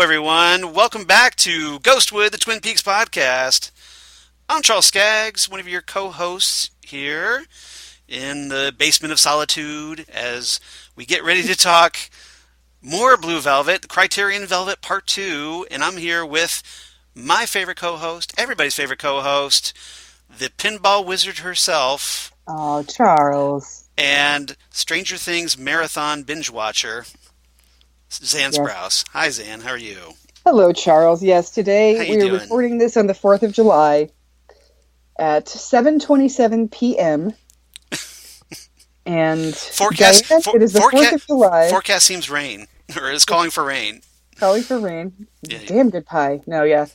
Hello, everyone. Welcome back to Ghostwood, the Twin Peaks podcast. I'm Charles Skaggs, one of your co-hosts here in the basement of solitude as we get ready to talk more Blue Velvet, Criterion Velvet Part 2, and I'm here with my favorite co-host, everybody's favorite co-host, the pinball wizard herself. Oh, Charles. And Stranger Things marathon binge watcher, Xan Sprouse. Hi, Xan. How are you? Hello, Charles. Yes, today we are recording this on the 4th of July at 7:27 p.m. And forecast, it is the 4th of July. Forecast seems rain, or is calling for rain. Calling for rain. Yeah, damn good pie. No, yeah.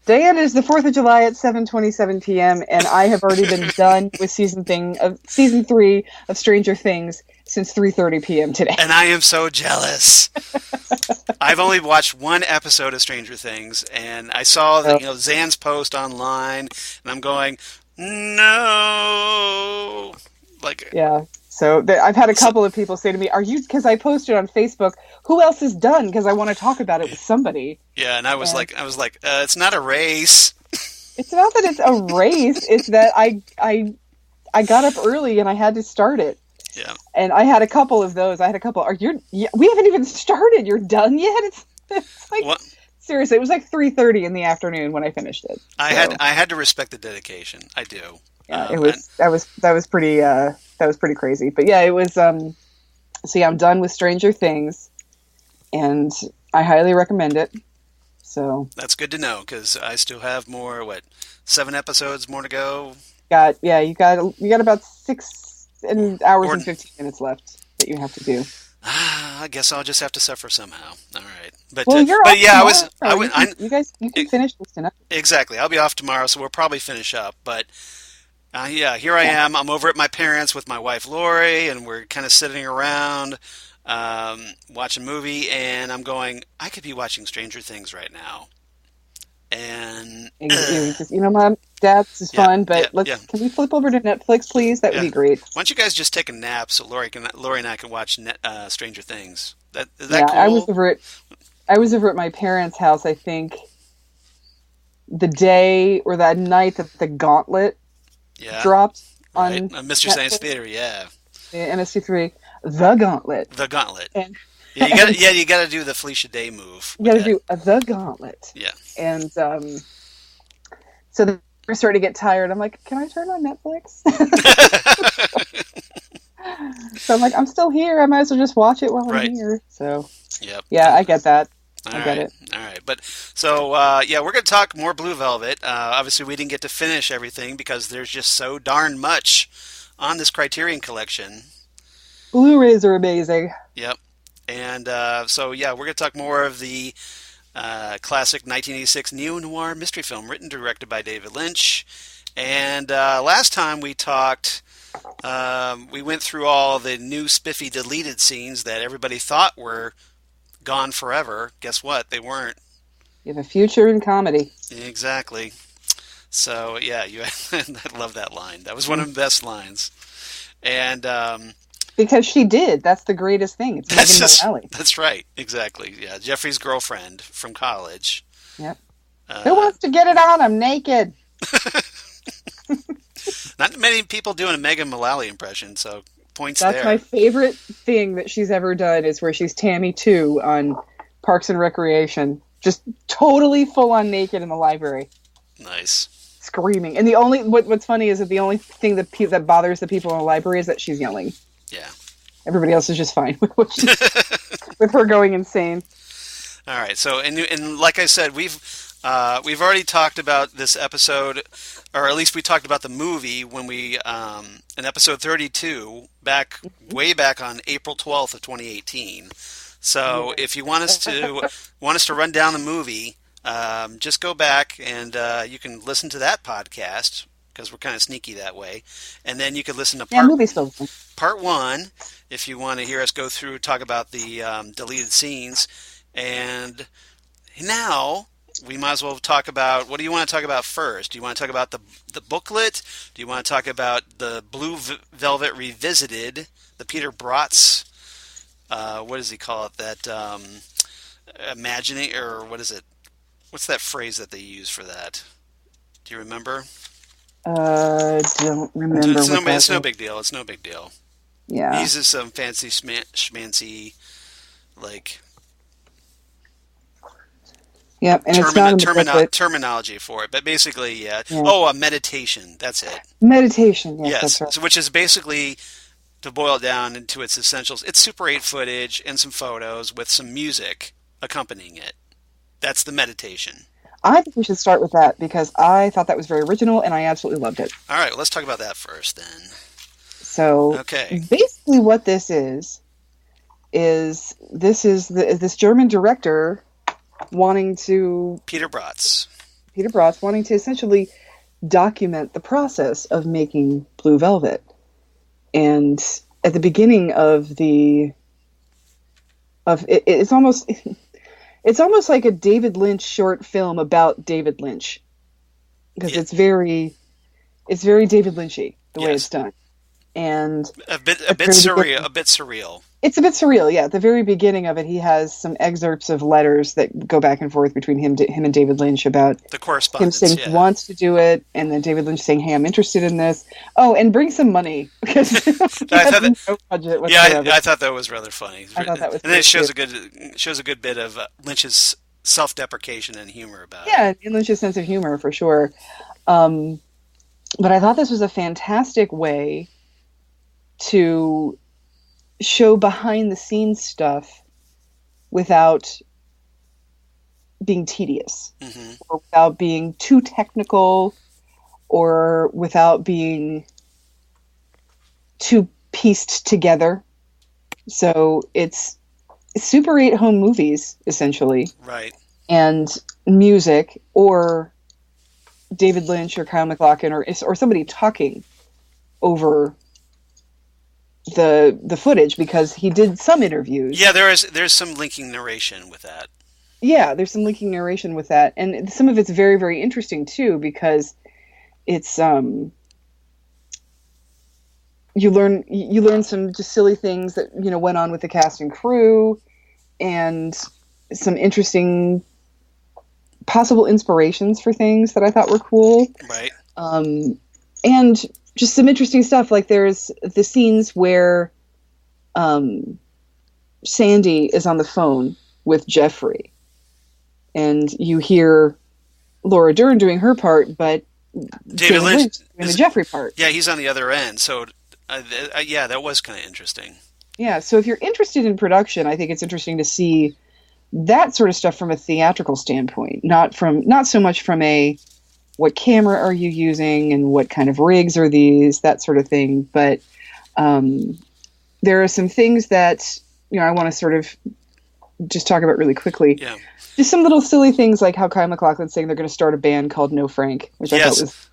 Diane, is the 4th of July at 7:27 p.m. and I have already been done with season 3 of Stranger Things since 3:30 p.m. today. And I am so jealous. I've only watched one episode of Stranger Things, and I saw Zan's post online, and I'm going, no. Yeah. So I've had a couple of people say to me, "Are you?" Because I posted on Facebook, "Who else is done?" Because I want to talk about it with somebody. Yeah, and I was like, it's not a race. It's not that it's a race. It's that I got up early and I had to start it. Yeah. And I had a couple of those. We haven't even started. You're done yet? It's like what? Seriously, it was like 3:30 in the afternoon when I finished it. I had to respect the dedication. I do. Yeah, that was pretty crazy. But yeah, it was. So yeah, I'm done with Stranger Things, and I highly recommend it. So that's good to know because I still have more. 7 episodes more to go? You got about 6 hours and 15 minutes left that you have to do. I guess I'll just have to suffer somehow. All right, you can finish this tonight. Exactly, I'll be off tomorrow, so we'll probably finish up. But here I am. I'm over at my parents' with my wife Lori, and we're kind of sitting around watching a movie, and I'm going, I could be watching Stranger Things right now. And Mom, Dad, this is fun, but can we flip over to Netflix, please? That would be great. Why don't you guys just take a nap so Lori and I can watch Stranger Things? Is that cool? I was over at my parents' house, I think, the day or that night that the Gauntlet dropped on Mr. Science Theater, MST3, the Gauntlet. The Gauntlet. And you got to do the Felicia Day move. You got to do the Gauntlet. Yeah. And so they were starting to get tired. I'm like, can I turn on Netflix? So I'm like, I'm still here. I might as well just watch it while I'm here. So yeah, I get that. I get it. All right. But so, we're going to talk more Blue Velvet. Obviously, we didn't get to finish everything because there's just so darn much on this Criterion Collection. Blu-rays are amazing. Yep. And we're going to talk more of the classic 1986 neo-noir mystery film written and directed by David Lynch. And last time we talked, we went through all the new spiffy deleted scenes that everybody thought were gone forever. Guess what? They weren't. You have a future in comedy. Exactly. So, I love that line. That was one of the best lines. And because she did. That's the greatest thing. It's Megan Mullally. That's right. Exactly. Yeah. Jeffrey's girlfriend from college. Yep. Who wants to get it on? I'm naked. Not many people doing a Megan Mullally impression, so points there. That's my favorite thing that she's ever done is where she's Tammy 2 on Parks and Recreation. Just totally full on naked in the library. Nice. Screaming. And the only what's funny is that the only thing that bothers the people in the library is that she's yelling. Yeah. Everybody else is just fine with her going insane. All right. So, and like I said, we've already talked about this episode, or at least we talked about the movie when we in episode 32 way back on April 12th of 2018. So, if you want us to run down the movie, just go back and you can listen to that podcast because we're kind of sneaky that way, and then you could listen to part 1 if you want to hear us go through talk about the deleted scenes. And now we might as well talk about, what do you want to talk about first? Do you want to talk about the booklet? Do you want to talk about the Blue Velvet Revisited, the Peter Bratz, what does he call it? That imagining, or what is it? What's that phrase that they use for that? Do you remember? Don't remember what that It's no was. big deal. It's no big deal. He Yeah. uses some fancy schmancy, like Yep, and it's not in the booklet. terminology for it. But basically, yeah. Yeah. Oh, a meditation. That's it. Meditation. Yes, that's Yes. right. So, which is basically, to boil it down into its essentials, it's Super 8 footage and some photos with some music accompanying it. That's the meditation. I think we should start with that because I thought that was very original and I absolutely loved it. All right, let's talk about that first then. So Okay. basically what this is this German director wanting to Peter Bratz wanting to essentially document the process of making Blue Velvet. And at the beginning of it's almost it's almost like a David Lynch short film about David Lynch because Yeah. it's very David Lynchy the way Yes. it's done. And A bit at the very surreal. beginning- A bit surreal. It's a bit surreal, yeah. At the very beginning of it, he has some excerpts of letters that go back and forth between him and David Lynch about The him correspondence. saying he wants to do it, and then David Lynch saying, "Hey, I'm interested in this." Oh, and bring some money because he has no budget whatsoever. I thought that was rather funny. I thought that was and then it pretty shows a good bit of Lynch's self-deprecation and humor about it. Yeah, and Lynch's sense of humor for sure. But I thought this was a fantastic way to show behind the scenes stuff without being tedious or without being too technical or without being too pieced together. So it's Super 8 home movies, essentially. Right. And music, or David Lynch or Kyle MacLachlan or somebody talking over the footage, because he did some interviews. Yeah, there's some linking narration with that. Yeah, there's some linking narration with that, and some of it's very, very interesting too, because it's you learn some just silly things that went on with the cast and crew, and some interesting possible inspirations for things that I thought were cool. Right. And just some interesting stuff. Like there's the scenes where Sandy is on the phone with Jeffrey, and you hear Laura Dern doing her part, but David Lynch doing the Jeffrey part. Yeah, he's on the other end. So, yeah, that was kind of interesting. Yeah, so if you're interested in production, I think it's interesting to see that sort of stuff from a theatrical standpoint, not so much from a what camera are you using and what kind of rigs are these, that sort of thing. But there are some things that I want to sort of just talk about really quickly. Yeah. Just some little silly things like how Kyle MacLachlan's saying they're going to start a band called No Frank, which I thought was,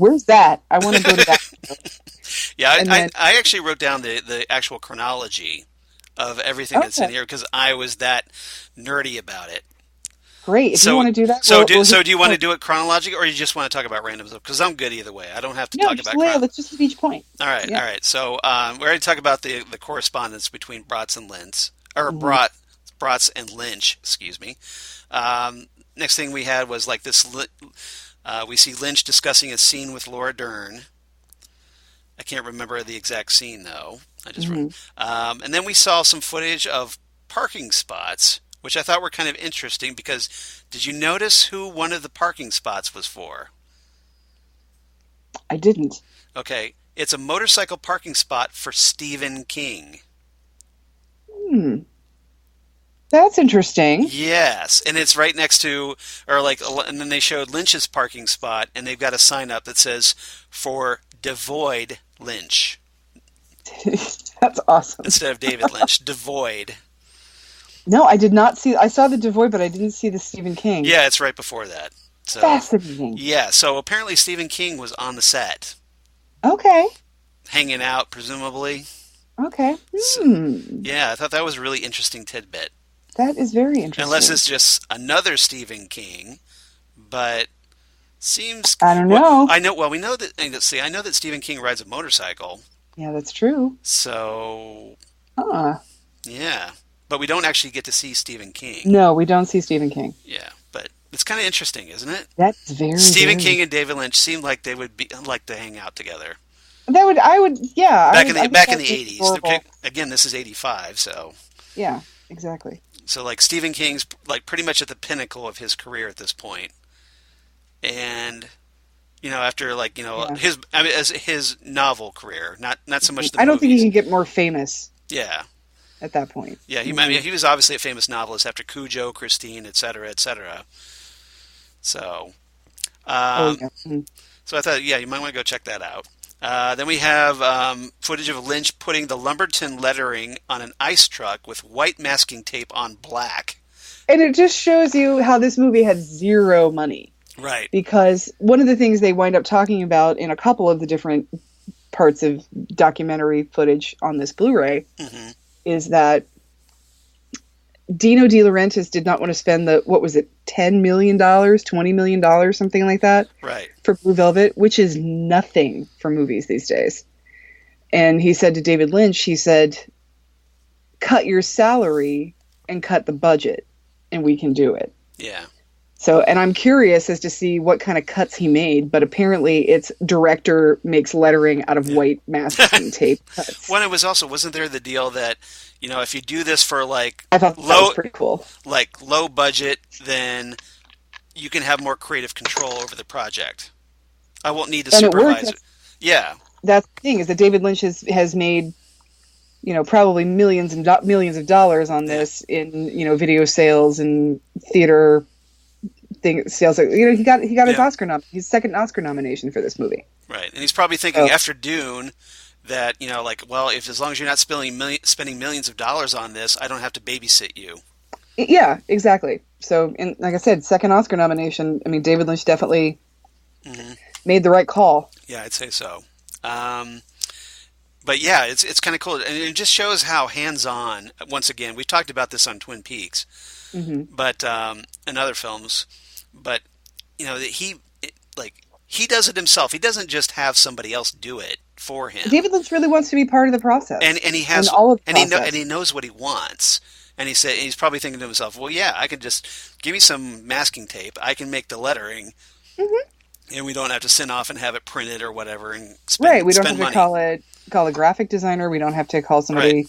where's that? I want to go to that. Yeah, I actually wrote down the actual chronology of everything that's in here because I was that nerdy about it. Great. If you want to do that, so do you want to do it chronologically, or you just want to talk about random stuff? Because I'm good either way. I don't have to talk about. Let's just do each point. All right, all right. So we already talked about the correspondence between Bratz and Lynch, or Bratz and Lynch. Excuse me. Next thing we had was like this. We see Lynch discussing a scene with Laura Dern. I can't remember the exact scene though. I just wrote. And then we saw some footage of parking spots, which I thought were kind of interesting because did you notice who one of the parking spots was for? I didn't. Okay, it's a motorcycle parking spot for Stephen King. That's interesting. Yes, and it's right next to, and then they showed Lynch's parking spot, and they've got a sign up that says for Devoid Lynch. That's awesome. Instead of David Lynch, Devoid. No, I did not see. I saw the Devoid, but I didn't see the Stephen King. Yeah, it's right before that. So, fascinating. Yeah, so apparently Stephen King was on the set. Okay. Hanging out, presumably. Okay. So, yeah, I thought that was a really interesting tidbit. That is very interesting. Unless it's just another Stephen King, but seems. I don't know. I know. Well, we know that. Let's see. I know that Stephen King rides a motorcycle. Yeah, that's true. So. Yeah. But but we don't actually get to see Stephen King. No, we don't see Stephen King. Yeah, but it's kind of interesting, isn't it? That's very Stephen very... King and David Lynch seem like they would like to hang out together. Yeah. Back in the 80s. Adorable. Again, this is 85, so. Yeah, exactly. So like Stephen King's like pretty much at the pinnacle of his career at this point. And after like, as his novel career, not so much the I don't think he movies. can get more famous. Yeah. At that point. Yeah, he was obviously a famous novelist after Cujo, Christine, et cetera, et cetera. So, so I thought, you might want to go check that out. Then we have footage of Lynch putting the Lumberton lettering on an ice truck with white masking tape on black. And it just shows you how this movie had zero money. Right. Because one of the things they wind up talking about in a couple of the different parts of documentary footage on this Blu-ray is that Dino De Laurentiis did not want to spend $10 million, $20 million, something like that, right, for Blue Velvet, which is nothing for movies these days. And he said to David Lynch, he said, cut your salary and cut the budget, and we can do it. Yeah. So, and I'm curious as to see what kind of cuts he made, but apparently it's director makes lettering out of white masking tape cuts. Well, it was also, wasn't there the deal that, if you do this for like I thought that was pretty cool. Like low budget, then you can have more creative control over the project. I won't need to supervise it. Yeah. That's the thing, is that David Lynch has made, probably millions of dollars on this in, video sales and theater sales. He got his Oscar his second Oscar nomination for this movie. Right, and he's probably thinking after Dune that as long as you're not spending millions of dollars on this, I don't have to babysit you. Yeah, exactly. So, and like I said, second Oscar nomination. I mean, David Lynch definitely made the right call. Yeah, I'd say so. But yeah, it's kind of cool, and it just shows how hands-on. Once again, we've talked about this on Twin Peaks, but and other films. But he does it himself. He doesn't just have somebody else do it for him. David Lynch really wants to be part of the process, and he has all of the and he knows what he wants. And he's probably thinking to himself, well, yeah, I can just give me some masking tape. I can make the lettering, and we don't have to send off and have it printed or whatever and spend we don't have money. to call a graphic designer. We don't have to call somebody,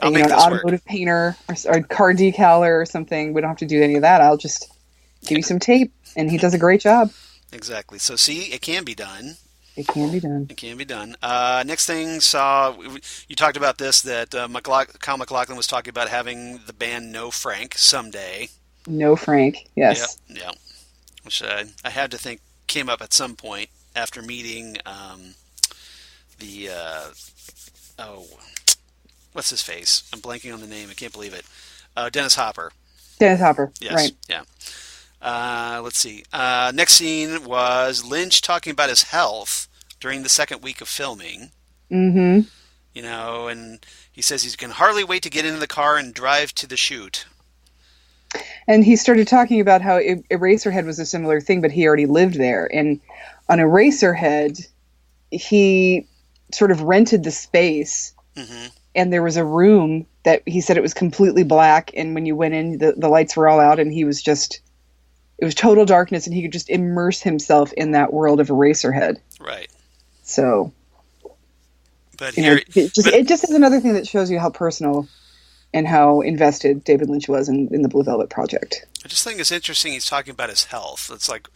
an automotive painter or car decaler or something. We don't have to do any of that. I'll just give you some tape, and he does a great job. Exactly. So, see, it can be done. It can be done. It can be done. Next thing, you talked about this, that Kyle MacLachlan was talking about having the band No Frank someday. No Frank, yes. Yeah. Which I had to think came up at some point after meeting what's his face? I'm blanking on the name. I can't believe it. Dennis Hopper. Dennis Hopper, yes. Right. Yeah. Let's see. Next scene was Lynch talking about his health during the second week of filming. Mm-hmm. And he says he can hardly wait to get into the car and drive to the shoot. And he started talking about how Eraserhead was a similar thing, but he already lived there. And on Eraserhead, he sort of rented the space, and there was a room that he said it was completely black, and when you went in, the lights were all out, and it was total darkness, and he could just immerse himself in that world of Eraserhead. Right. So, but it just is another thing that shows you how personal and how invested David Lynch was in the Blue Velvet Project. I just think it's interesting he's talking about his health. It's like,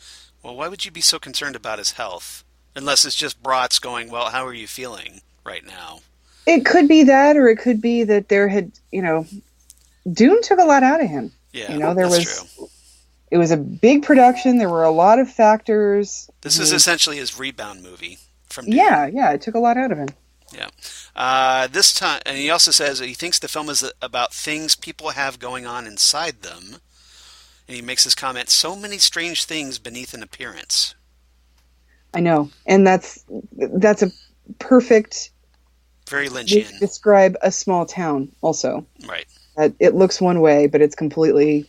well, why would you be so concerned about his health? Unless it's just brats going, well, how are you feeling right now? It could be that, or it could be that there had, Dune took a lot out of him. Yeah, true. It was a big production. There were a lot of factors. This is essentially his rebound movie from Dune. Yeah, it took a lot out of him. Yeah. This time, and he also says he thinks the film is about things people have going on inside them. And he makes this comment, so many strange things beneath an appearance. I know. And that's a perfect... Very Lynchian. To describe a small town also. Right. It looks one way, but it's partially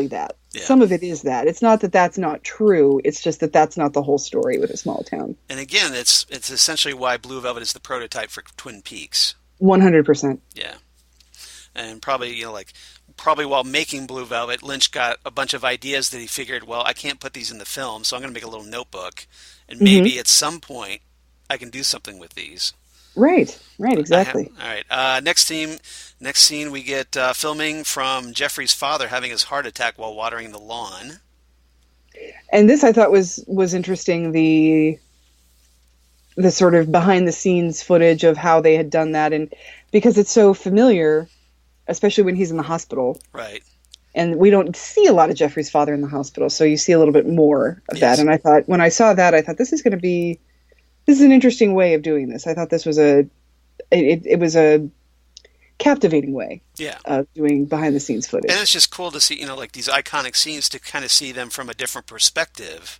that. Yeah. Some of it is that. It's not that that's not true. It's just that that's not the whole story with a small town. And again, it's essentially why Blue Velvet is the prototype for Twin Peaks. 100%. Yeah. and probably probably while making Blue Velvet, Lynch got a bunch of ideas that he figured, well, I can't put these in the film, so I'm going to make a little notebook, and maybe at some point I can do something with these. Right, exactly. All right. Next scene, we get filming from Jeffrey's father having his heart attack while watering the lawn. And this I thought was interesting, the sort of behind the scenes footage of how they had done that, and because it's so familiar, especially when he's in the hospital. Right. And we don't see a lot of Jeffrey's father in the hospital, so you see a little bit more of that. And I thought, when I saw that, I thought this is an interesting way of doing this. I thought this was it was a captivating way of doing behind the scenes footage. And it's just cool to see, like these iconic scenes, to kind of see them from a different perspective.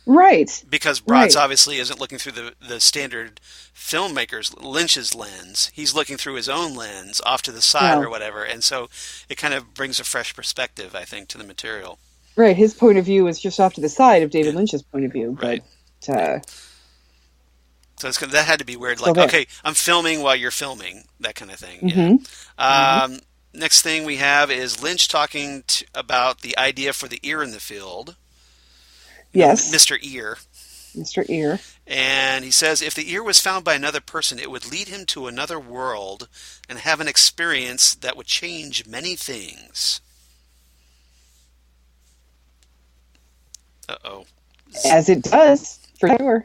Right. Because Bratz obviously isn't looking through the standard filmmaker's, Lynch's lens. He's looking through his own lens off to the side or whatever. And so it kind of brings a fresh perspective, I think, to the material. Right. His point of view is just off to the side of David Lynch's point of view. Right. But, so that had to be weird. Like, okay, I'm filming while you're filming, that kind of thing. Yeah. Next thing we have is Lynch talking about the idea for the ear in the field. Yes. Mr. Ear. Mr. Ear. And he says, if the ear was found by another person, it would lead him to another world and have an experience that would change many things. Uh-oh. As it does, for sure.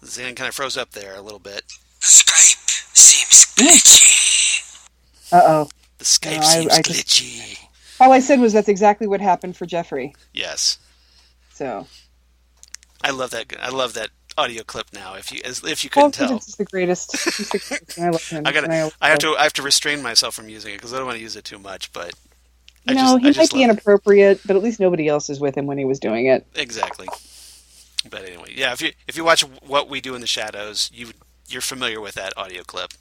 Xan kind of froze up there a little bit. The Skype seems glitchy. Uh-oh. The Skype seems glitchy. All I said was that's exactly what happened for Jeffrey. Yes. So... I love that audio clip now. If you couldn't tell, it's the greatest. I love him. I have to restrain myself from using it because I don't want to use it too much. But he might be inappropriate, but at least nobody else is with him when he was doing it. Exactly. But anyway, yeah. If you watch What We Do in the Shadows, you're familiar with that audio clip.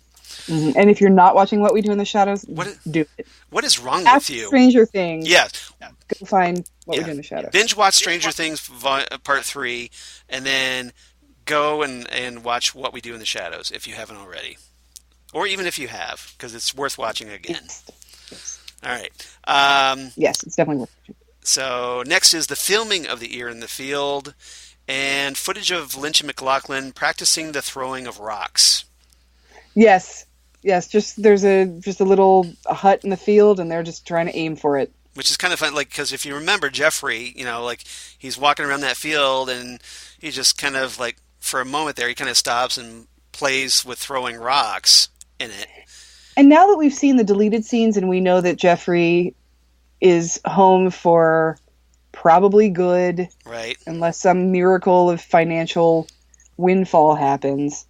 Mm-hmm. And if you're not watching What We Do in the Shadows, do it. What is wrong with you? Stranger Things. Yeah. Go find What We Do in the Shadows. Binge watch Stranger Things Part 3, and then go and watch What We Do in the Shadows if you haven't already. Or even if you have, because it's worth watching again. Yes. All right. Yes, it's definitely worth watching. So next is the filming of The Ear in the Field, and footage of Lynch and MacLachlan practicing the throwing of rocks. Yes. There's a little hut in the field, and they're just trying to aim for it. Which is kind of fun, like, because if you remember Jeffrey, like he's walking around that field, and he just kind of like for a moment there, he kind of stops and plays with throwing rocks in it. And now that we've seen the deleted scenes, and we know that Jeffrey is home for probably good, right? Unless some miracle of financial windfall happens.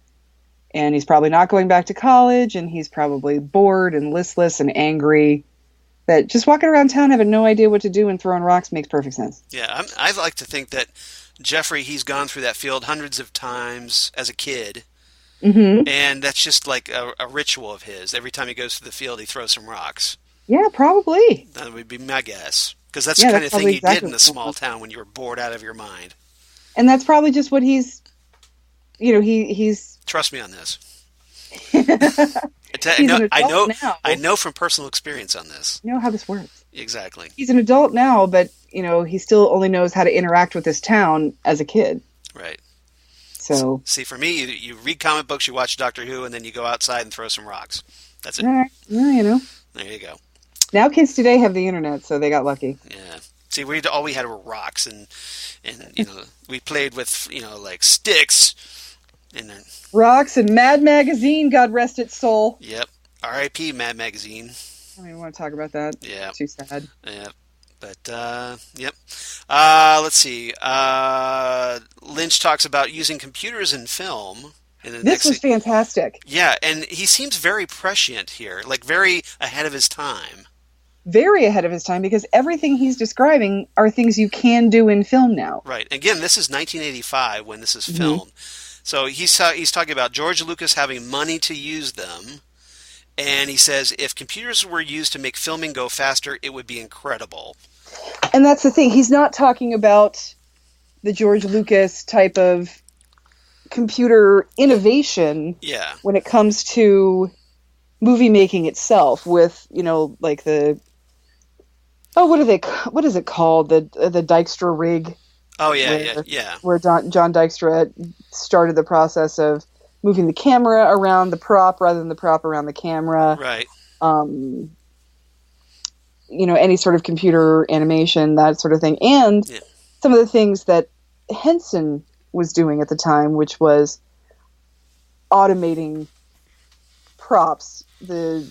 And he's probably not going back to college, and he's probably bored and listless and angry. That just walking around town having no idea what to do and throwing rocks makes perfect sense. Yeah, I like to think that Jeffrey, he's gone through that field hundreds of times as a kid, and that's just like a ritual of his. Every time he goes to the field, he throws some rocks. Yeah, probably. That would be my guess. Because that's the kind of thing you did in a small town when you were bored out of your mind. And that's probably just what he's... he's... Trust me on this. I know from personal experience on this. You know how this works. Exactly. He's an adult now, but he still only knows how to interact with this town as a kid. Right. So see, for me, you read comic books, you watch Doctor Who, and then you go outside and throw some rocks. That's it. Well, there you go. Now kids today have the internet, so they got lucky. Yeah. See, all we had were rocks, and we played with like sticks. And then, rocks and Mad Magazine, God rest its soul. Yep. R.I.P. Mad Magazine. I don't even want to talk about that. Yeah. Too sad. Yeah. But, yep. Let's see. Lynch talks about using computers in film. This was fantastic. Yeah, and he seems very prescient here, like very ahead of his time. Very ahead of his time, because everything he's describing are things you can do in film now. Right. Again, this is 1985 when this is filmed. So he's talking about George Lucas having money to use them, and he says if computers were used to make filming go faster, it would be incredible. And that's the thing. He's not talking about the George Lucas type of computer innovation when it comes to movie making itself with, like the, what is it called? The Dykstra rig, Oh yeah, where yeah, yeah. where John Dykstra started the process of moving the camera around the prop rather than the prop around the camera. Right. Any sort of computer animation, that sort of thing. And Yeah. some of the things that Henson was doing at the time, which was automating props, the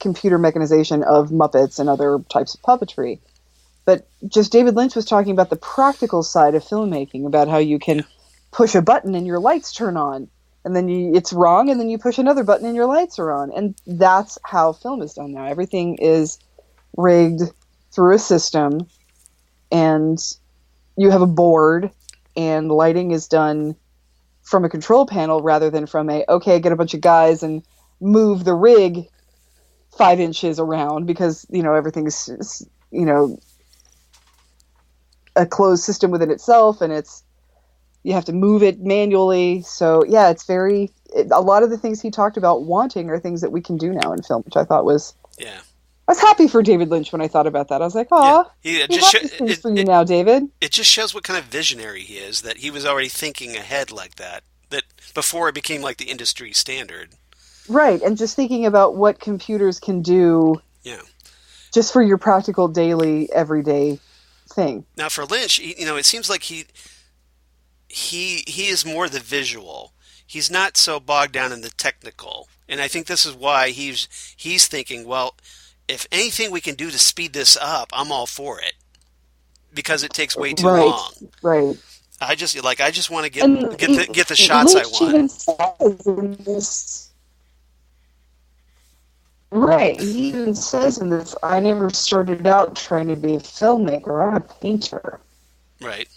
computer mechanization of Muppets and other types of puppetry. But just David Lynch was talking about the practical side of filmmaking, about how you can push a button and your lights turn on, and then it's wrong, and then you push another button and your lights are on. And that's how film is done now. Everything is rigged through a system, and you have a board, and lighting is done from a control panel rather than from get a bunch of guys and move the rig 5 inches around, because, everything's, a closed system within itself, and you have to move it manually. So yeah, a lot of the things he talked about wanting are things that we can do now in film, which I thought was, I was happy for David Lynch when I thought about that. I was like, "Aw, yeah. things for you now, David." It just shows what kind of visionary he is, that he was already thinking ahead like that before it became like the industry standard. Right, and just thinking about what computers can do. Yeah. Just for your practical daily, everyday thing. Now for Lynch, it seems like he is more the visual. He's not so bogged down in the technical, and I think this is why he's thinking, well, if anything we can do to speed this up, I'm all for it, because it takes way too long. Right. I just want to get the shots Lynch I want. Even says in this, right. He even says in this, I never started out trying to be a filmmaker. I'm a painter. Right.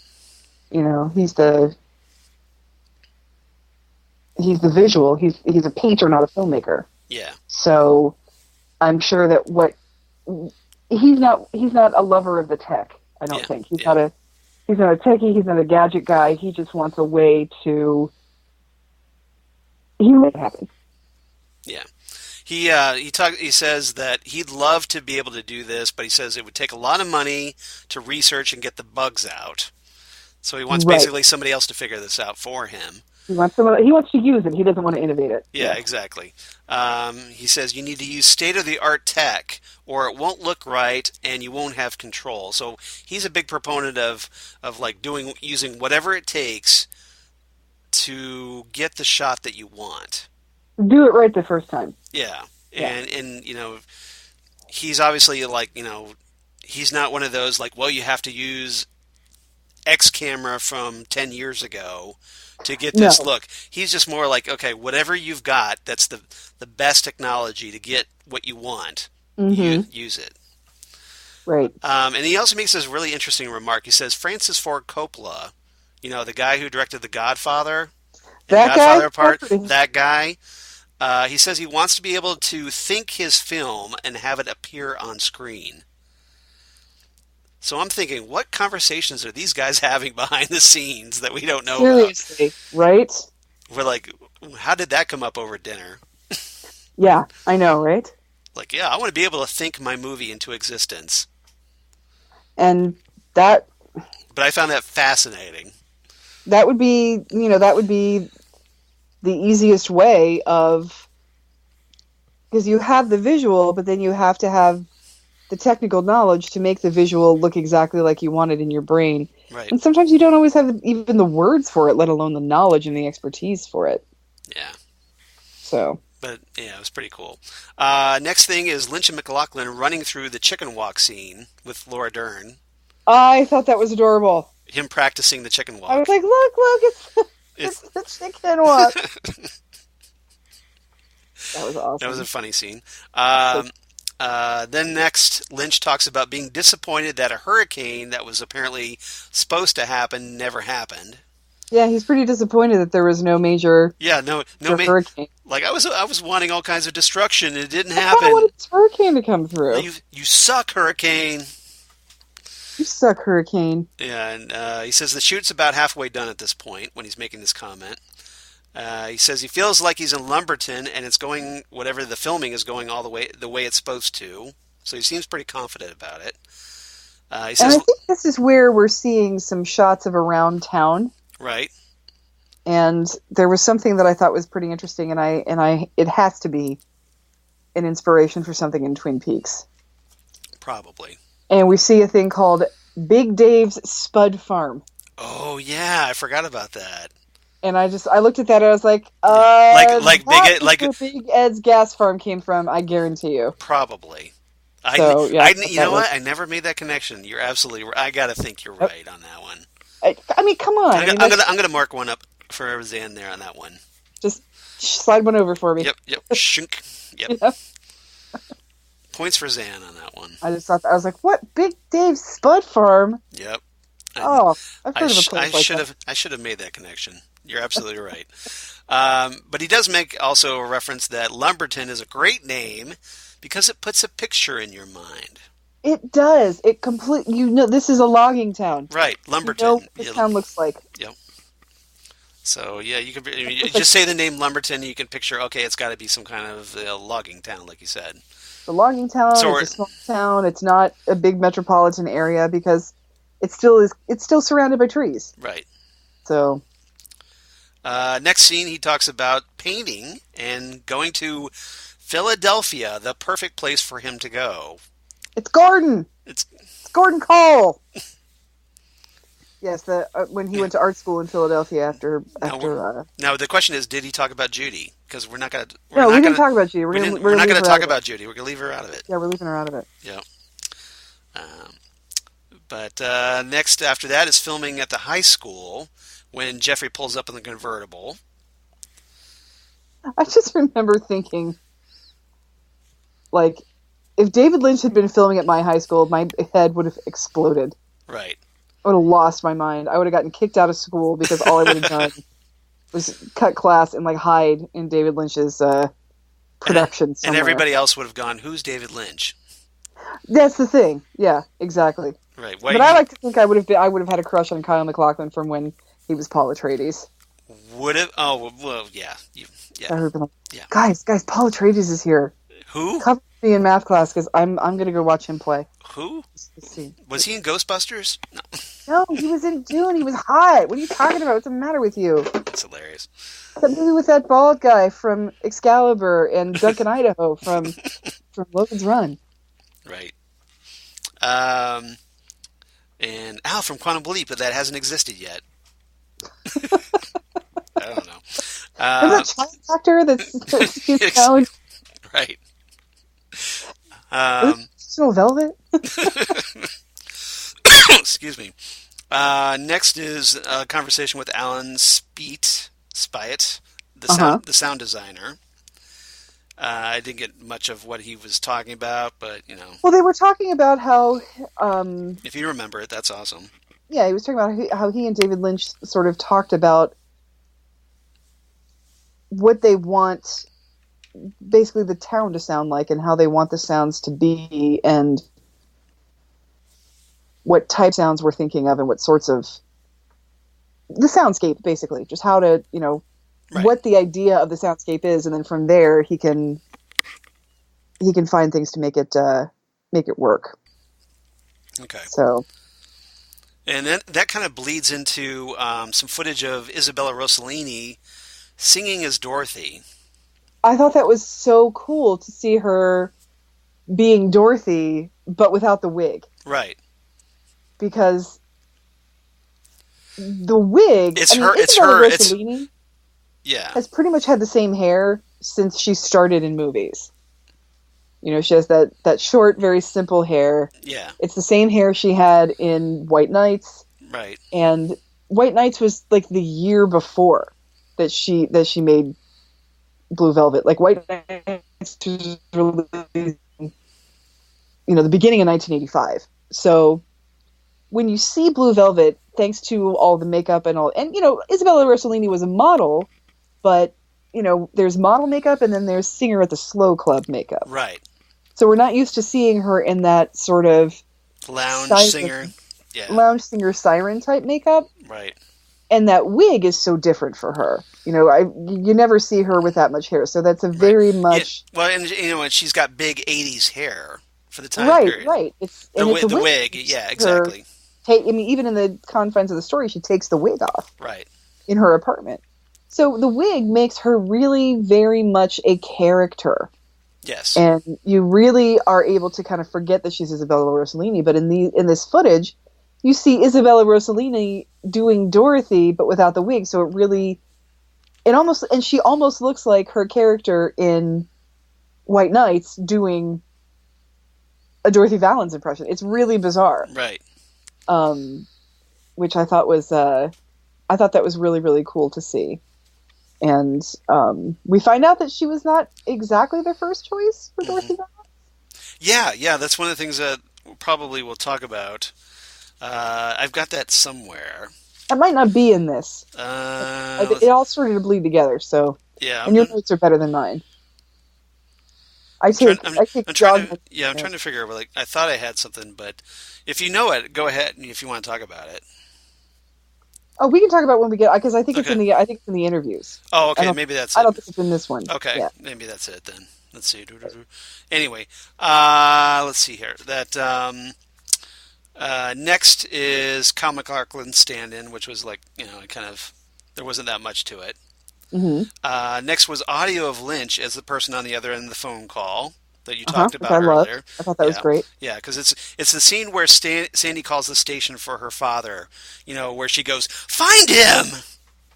He's the visual. He's a painter, not a filmmaker. Yeah. So I'm sure that he's not a lover of the tech. I don't think he's not a techie. He's not a gadget guy. He just wants a way to make it happen. Yeah. He says that he'd love to be able to do this, but he says it would take a lot of money to research and get the bugs out. So he wants basically somebody else to figure this out for him. He wants to use it. He doesn't want to innovate it. Yeah, exactly. He says you need to use state-of-the-art tech, or it won't look right, and you won't have control. So he's a big proponent of like using whatever it takes to get the shot that you want. Do it right the first time. Yeah. And he's obviously like, he's not one of those like, well, you have to use X camera from 10 years ago to get this look. He's just more like, okay, whatever you've got, that's the best technology to get what you want. Use it. Right. And he also makes this really interesting remark. He says Francis Ford Coppola, the guy who directed The Godfather, that guy. He says he wants to be able to think his film and have it appear on screen. So I'm thinking, what conversations are these guys having behind the scenes that we don't know Seriously, about? Right? We're like, how did that come up over dinner? Yeah, I know, right? Like, yeah, I want to be able to think my movie into existence. And that... But I found that fascinating. That would be, the easiest way of... Because you have the visual, but then you have to have the technical knowledge to make the visual look exactly like you want it in your brain. Right. And sometimes you don't always have even the words for it, let alone the knowledge and the expertise for it. Yeah. So. But, yeah, it was pretty cool. Next thing is Lynch and MacLachlan running through the chicken walk scene with Laura Dern. I thought that was adorable. Him practicing the chicken walk. I was like, look, it's the chicken walk. That was awesome. That was a funny scene. Then next, Lynch talks about being disappointed that a hurricane that was apparently supposed to happen never happened. Yeah, he's pretty disappointed that there was no major. Yeah, no hurricane. Like I was wanting all kinds of destruction, and it didn't I happen. wanted this hurricane to come through. You suck, hurricane. You suck, hurricane. Yeah, and he says the shoot's about halfway done at this point when he's making this comment. He says he feels like he's in Lumberton and it's going, whatever the filming is going all the way it's supposed to. So he seems pretty confident about it. He And says, I think this is where we're seeing some shots of around town. right. And there was something that I thought was pretty interesting, and it has to be an inspiration for something in Twin Peaks. Probably. And we see a thing called Big Dave's Spud Farm. Oh yeah, I forgot about that. And I looked at that and I was like, like where Big Ed's gas farm came from, I guarantee you. Probably. So, yeah, you know what? I never made that connection. You're absolutely right. I gotta think you're right on that one. I mean, come on. I'm gonna mark one up for Zan there on that one. Just slide one over for me. Yep. Shunk. Yep. You know? Points for Zan on that one. I was like, what? Big Dave's Spud Farm? Yep. I've heard of a place like that. I should have made that connection. You're absolutely right. But he does make also a reference that Lumberton is a great name because it puts a picture in your mind. It does. This is a logging town. Right, Lumberton. You know what this town looks like. Yep. So, yeah, you can just say the name Lumberton, you can picture, okay, it's got to be some kind of logging town, like you said. The logging town, it's a small town. It's not a big metropolitan area because it's still surrounded by trees. Right. So. Next scene, he talks about painting and going to Philadelphia, the perfect place for him to go. It's Gordon. It's Gordon Cole. Yes, when he went to art school in Philadelphia after. Now the question is, did he talk about Judy? Because we're not going to. No, we didn't talk about Judy. We're not going to talk about Judy. We're going to leave her out of it. Yeah, we're leaving her out of it. Yeah. But next after that is filming at the high school when Jeffrey pulls up in the convertible. I just remember thinking, like, if David Lynch had been filming at my high school, my head would have exploded. Right. I would have lost my mind. I would have gotten kicked out of school because all I would have done was cut class and hide in David Lynch's production somewhere. And everybody else would have gone, who's David Lynch? That's the thing. Yeah, exactly. Right. But I like to think I would have had a crush on Kyle MacLachlan from when he was Paul Atreides. Would have? Oh, well, yeah. I would have been like, guys, Paul Atreides is here. Who? Cover me in math class because I'm going to go watch him play. Who? Was he in Ghostbusters? No, he was in Dune. He was hot. What are you talking about? What's the matter with you? That's hilarious. That movie with that bald guy from Excalibur and Duncan Idaho from Logan's Run. Right. And Al from Quantum Leap, but that hasn't existed yet. I don't know. There's a child actor that's found. Right. Snow Velvet? Excuse me. Next is a conversation with Alan Speight, the sound designer. I didn't get much of what he was talking about, but, Well, they were talking about how... if you remember it, that's awesome. Yeah, he was talking about how he and David Lynch sort of talked about what they want, basically, the town to sound like and how they want the sounds to be and what type sounds we're thinking of and what sorts of... The soundscape, basically. Just how to, right. What the idea of the soundscape is, and then from there he can find things to make it work. Okay. So, and then that kind of bleeds into some footage of Isabella Rossellini singing as Dorothy. I thought that was so cool to see her being Dorothy, but without the wig. Right. Because the wig, Isabella Rossellini has pretty much had the same hair since she started in movies. She has that short, very simple hair. Yeah. It's the same hair she had in White Nights. Right. And White Nights was like the year before that she made Blue Velvet. Like White Nights was released, the beginning of 1985. So when you see Blue Velvet, thanks to all the makeup and Isabella Rossellini was a model, but there's model makeup and then there's singer at the Slow Club makeup. Right. So we're not used to seeing her in that sort of lounge singer, lounge singer siren type makeup. Right. And that wig is so different for her. You never see her with that much hair, so that's a very much. Yeah, well, and and she's got big '80s hair for the time period. Right. It's a wig. Yeah, exactly. Even in the confines of the story, she takes the wig off. Right. In her apartment. So the wig makes her really very much a character. Yes. And you really are able to kind of forget that she's Isabella Rossellini, but in this footage, you see Isabella Rossellini doing Dorothy, but without the wig. So she almost looks like her character in White Knights doing a Dorothy Vallens impression. It's really bizarre. Right. Which I thought that was really, really cool to see. And we find out that she was not exactly the first choice for Dorothy Vallens. Yeah, that's one of the things that probably we'll talk about. I've got that somewhere. That might not be in this. It all started to bleed together, so... Yeah. And your notes are better than mine. I'm trying to figure out, I thought I had something, but if you know it, go ahead if you want to talk about it. Oh, we can talk about when we get, because I think it's in the interviews. Oh, okay, maybe that's it. I don't think it's in this one. Okay, yeah. Maybe that's it then. Let's see. Anyway, let's see here. That next is Kyle MacLachlan's stand-in, which was there wasn't that much to it. Mm-hmm. Next was audio of Lynch as the person on the other end of the phone call that you talked about earlier. I thought that was great. Yeah, because it's the scene where Sandy calls the station for her father. Where she goes, "Find him!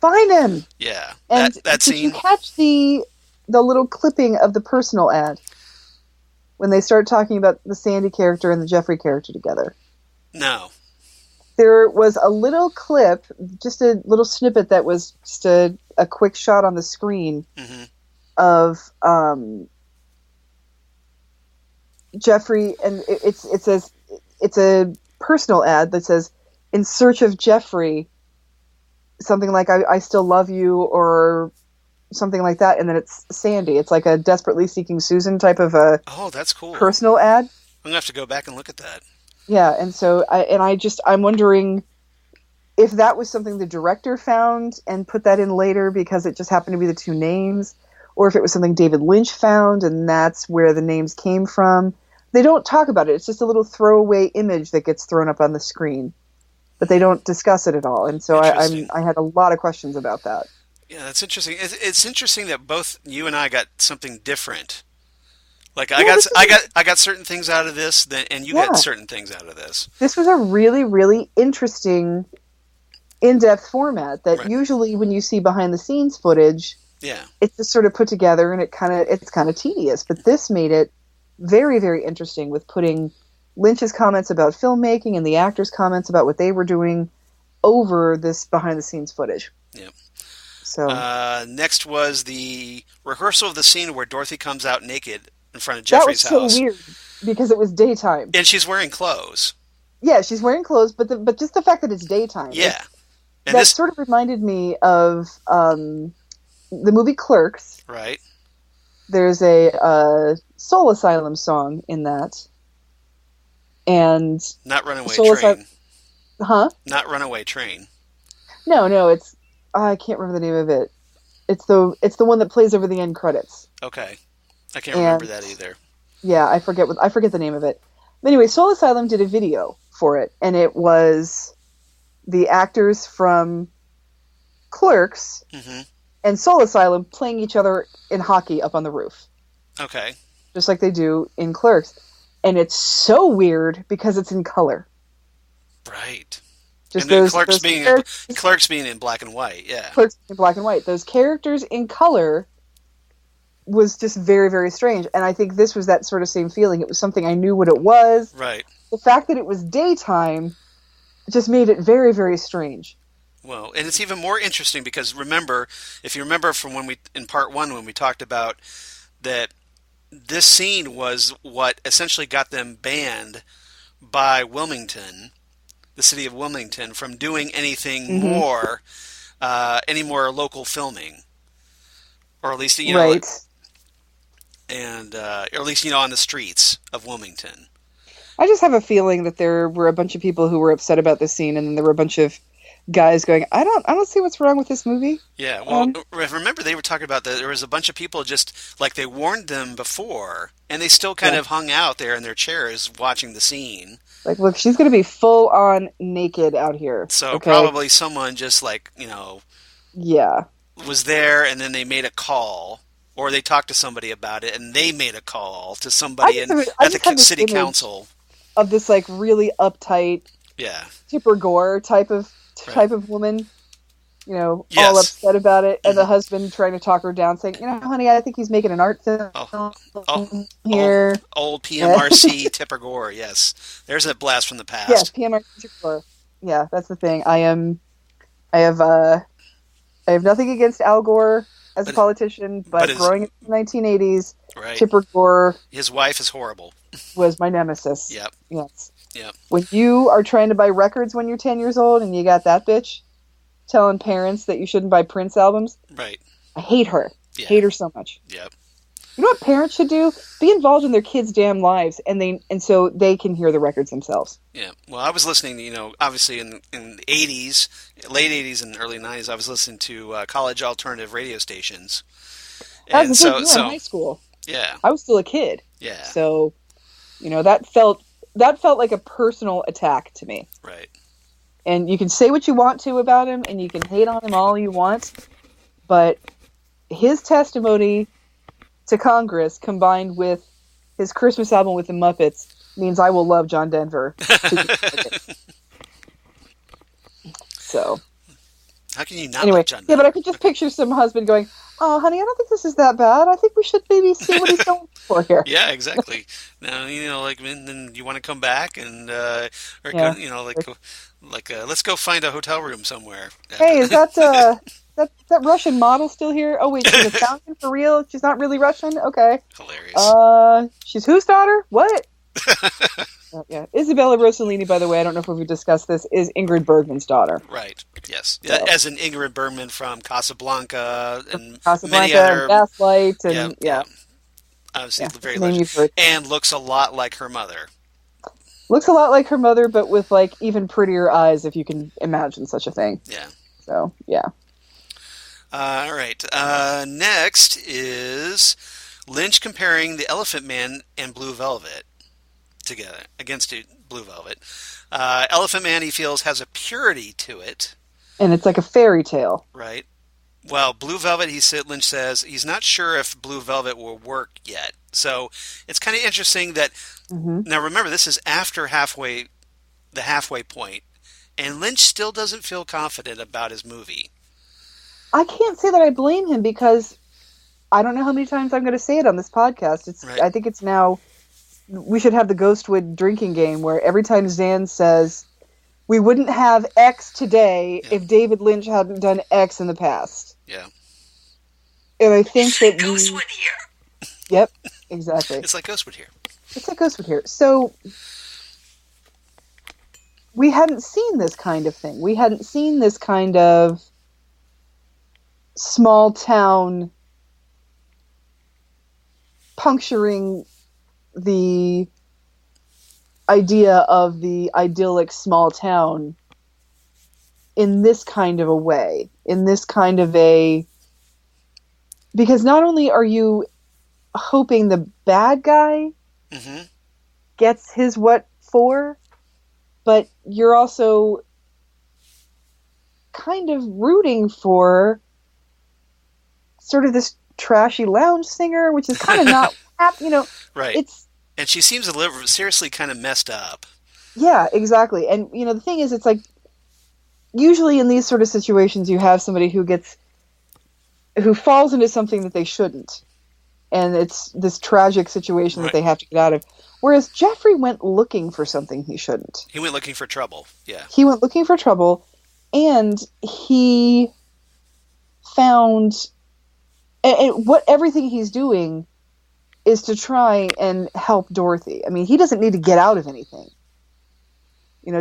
Find him!" Yeah, and that scene. Did you catch the little clipping of the personal ad when they start talking about the Sandy character and the Jeffrey character together? No. There was a little clip, just a little snippet that was just a quick shot on the screen of Jeffrey, and it says it's a personal ad that says, "In search of Jeffrey," something like I still love you," or something like that, and then it's Sandy. It's like a Desperately Seeking Susan type of a that's cool personal ad. I'm gonna have to go back and look at that. Yeah, and so I'm wondering if that was something the director found and put that in later because it just happened to be the two names, or if it was something David Lynch found and that's where the names came from. They don't talk about it. It's just a little throwaway image that gets thrown up on the screen, but they don't discuss it at all. And so I had a lot of questions about that. Yeah, that's interesting. It's interesting that both you and I got something different. I got certain things out of this, and you got certain things out of this. This was a really, really interesting, in-depth format that usually when you see behind-the-scenes footage, it's just sort of put together and it's kind of tedious. But this made it very, very interesting with putting Lynch's comments about filmmaking and the actors' comments about what they were doing over this behind-the-scenes footage. Yeah. So next was the rehearsal of the scene where Dorothy comes out naked in front of Jeffrey's house. That was so weird because it was daytime. And she's wearing clothes. Yeah, she's wearing clothes, but just the fact that it's daytime. Yeah. That sort of reminded me of the movie Clerks. Right. There's a Soul Asylum song in that. And Not Runaway Train. Huh? Not Runaway Train. No, it's I can't remember the name of it. It's the one that plays over the end credits. Okay. I can't remember that either. Yeah, I forget the name of it. But anyway, Soul Asylum did a video for it, and it was the actors from Clerks and Soul Asylum playing each other in hockey up on the roof. Okay. Just like they do in Clerks. And it's so weird because it's in color. Right. Just and then Clerks being in black and white, yeah. Clerks in black and white. Those characters in color was just very, very strange. And I think this was that sort of same feeling. It was something I knew what it was. Right. The fact that it was daytime just made it very, very strange. Well, and it's even more interesting because if you remember from in part one when we talked about that this scene was what essentially got them banned by Wilmington, the city of Wilmington, from doing anything more, any more local filming, or at least and or at least on the streets of Wilmington. I just have a feeling that there were a bunch of people who were upset about this scene, and then there were a bunch of guys going, I don't see what's wrong with this movie. Yeah, well, remember they were talking about that there was a bunch of people just, like, they warned them before, and they still kind of hung out there in their chairs watching the scene. Like, look, she's going to be full on naked out here. So probably someone just, like, was there, and then they made a call, or they talked to somebody about it, and they made a call to somebody at the city council. Of this, like, really uptight, Tipper Gore type of woman, all upset about it, and the husband trying to talk her down, saying, honey, I think he's making an art film here. Old PMRC Tipper Gore, yes. There's a blast from the past. Yes, PMRC Tipper Gore. Yeah, that's the thing. I have nothing against Al Gore as a politician, but growing up in the 1980s, Tipper Gore, his wife is horrible, was my nemesis. Yep. Yes. Yep. When you are trying to buy records when you're 10 years old and you got that bitch telling parents that you shouldn't buy Prince albums, right? I hate her. Yeah. Hate her so much. Yep. You know what parents should do? Be involved in their kids' damn lives, and so they can hear the records themselves. Yeah. Well, I was listening, obviously in the 80s, late 80s and early 90s, I was listening to college alternative radio stations. And so in high school. Yeah. I was still a kid. Yeah. So, that felt like a personal attack to me. Right. And you can say what you want to about him, and you can hate on him all you want, but his testimony to Congress, combined with his Christmas album with the Muppets, means I will love John Denver. So, how can you not love John Denver? Yeah, but I could just picture some husband going, "Oh, honey, I don't think this is that bad. I think we should maybe see what he's going for here." Yeah, exactly. Now, then you want to come back and, let's go find a hotel room somewhere. Hey, is that that Russian model still here? Oh wait, she's Italian for real? She's not really Russian? Okay. Hilarious. She's whose daughter? What? Yeah. Isabella Rossellini, by the way, I don't know if we've discussed this, is Ingrid Bergman's daughter. Right. Yes. So. As in Ingrid Bergman from Casablanca and Casablanca, many other... and Gaslight, and Obviously, very legendary. And looks a lot like her mother. Looks a lot like her mother, but with, like, even prettier eyes, if you can imagine such a thing. Yeah. So, yeah. All right. Next is Lynch comparing The Elephant Man and Blue Velvet together against Blue Velvet. Elephant Man, he feels, has a purity to it. And it's like a fairy tale. Right. Well, Blue Velvet, Lynch says, he's not sure if Blue Velvet will work yet. So it's kind of interesting that, now remember, this is after the halfway point, and Lynch still doesn't feel confident about his movie. I can't say that I blame him, because I don't know how many times I'm going to say it on this podcast. I think it's now, we should have the Ghostwood drinking game where every time Xan says, we wouldn't have X today if David Lynch hadn't done X in the past. Yeah. And I think that Ghostwood here. Yep, exactly. It's like Ghostwood here. It's like Ghostwood here. So we hadn't seen this kind of thing. We hadn't seen this kind of small town puncturing the idea of the idyllic small town in this kind of a way, because not only are you hoping the bad guy gets his what for, but you're also kind of rooting for sort of this trashy lounge singer, which is kind of not, right. And she seems to live seriously kind of messed up. Yeah, exactly. And, the thing is, it's like, usually in these sort of situations, you have somebody who falls into something that they shouldn't. And it's this tragic situation that they have to get out of. Whereas Jeffrey went looking for something he shouldn't. He went looking for trouble, yeah. He went looking for trouble, and he found... And what everything he's doing is to try and help Dorothy. I mean, he doesn't need to get out of anything.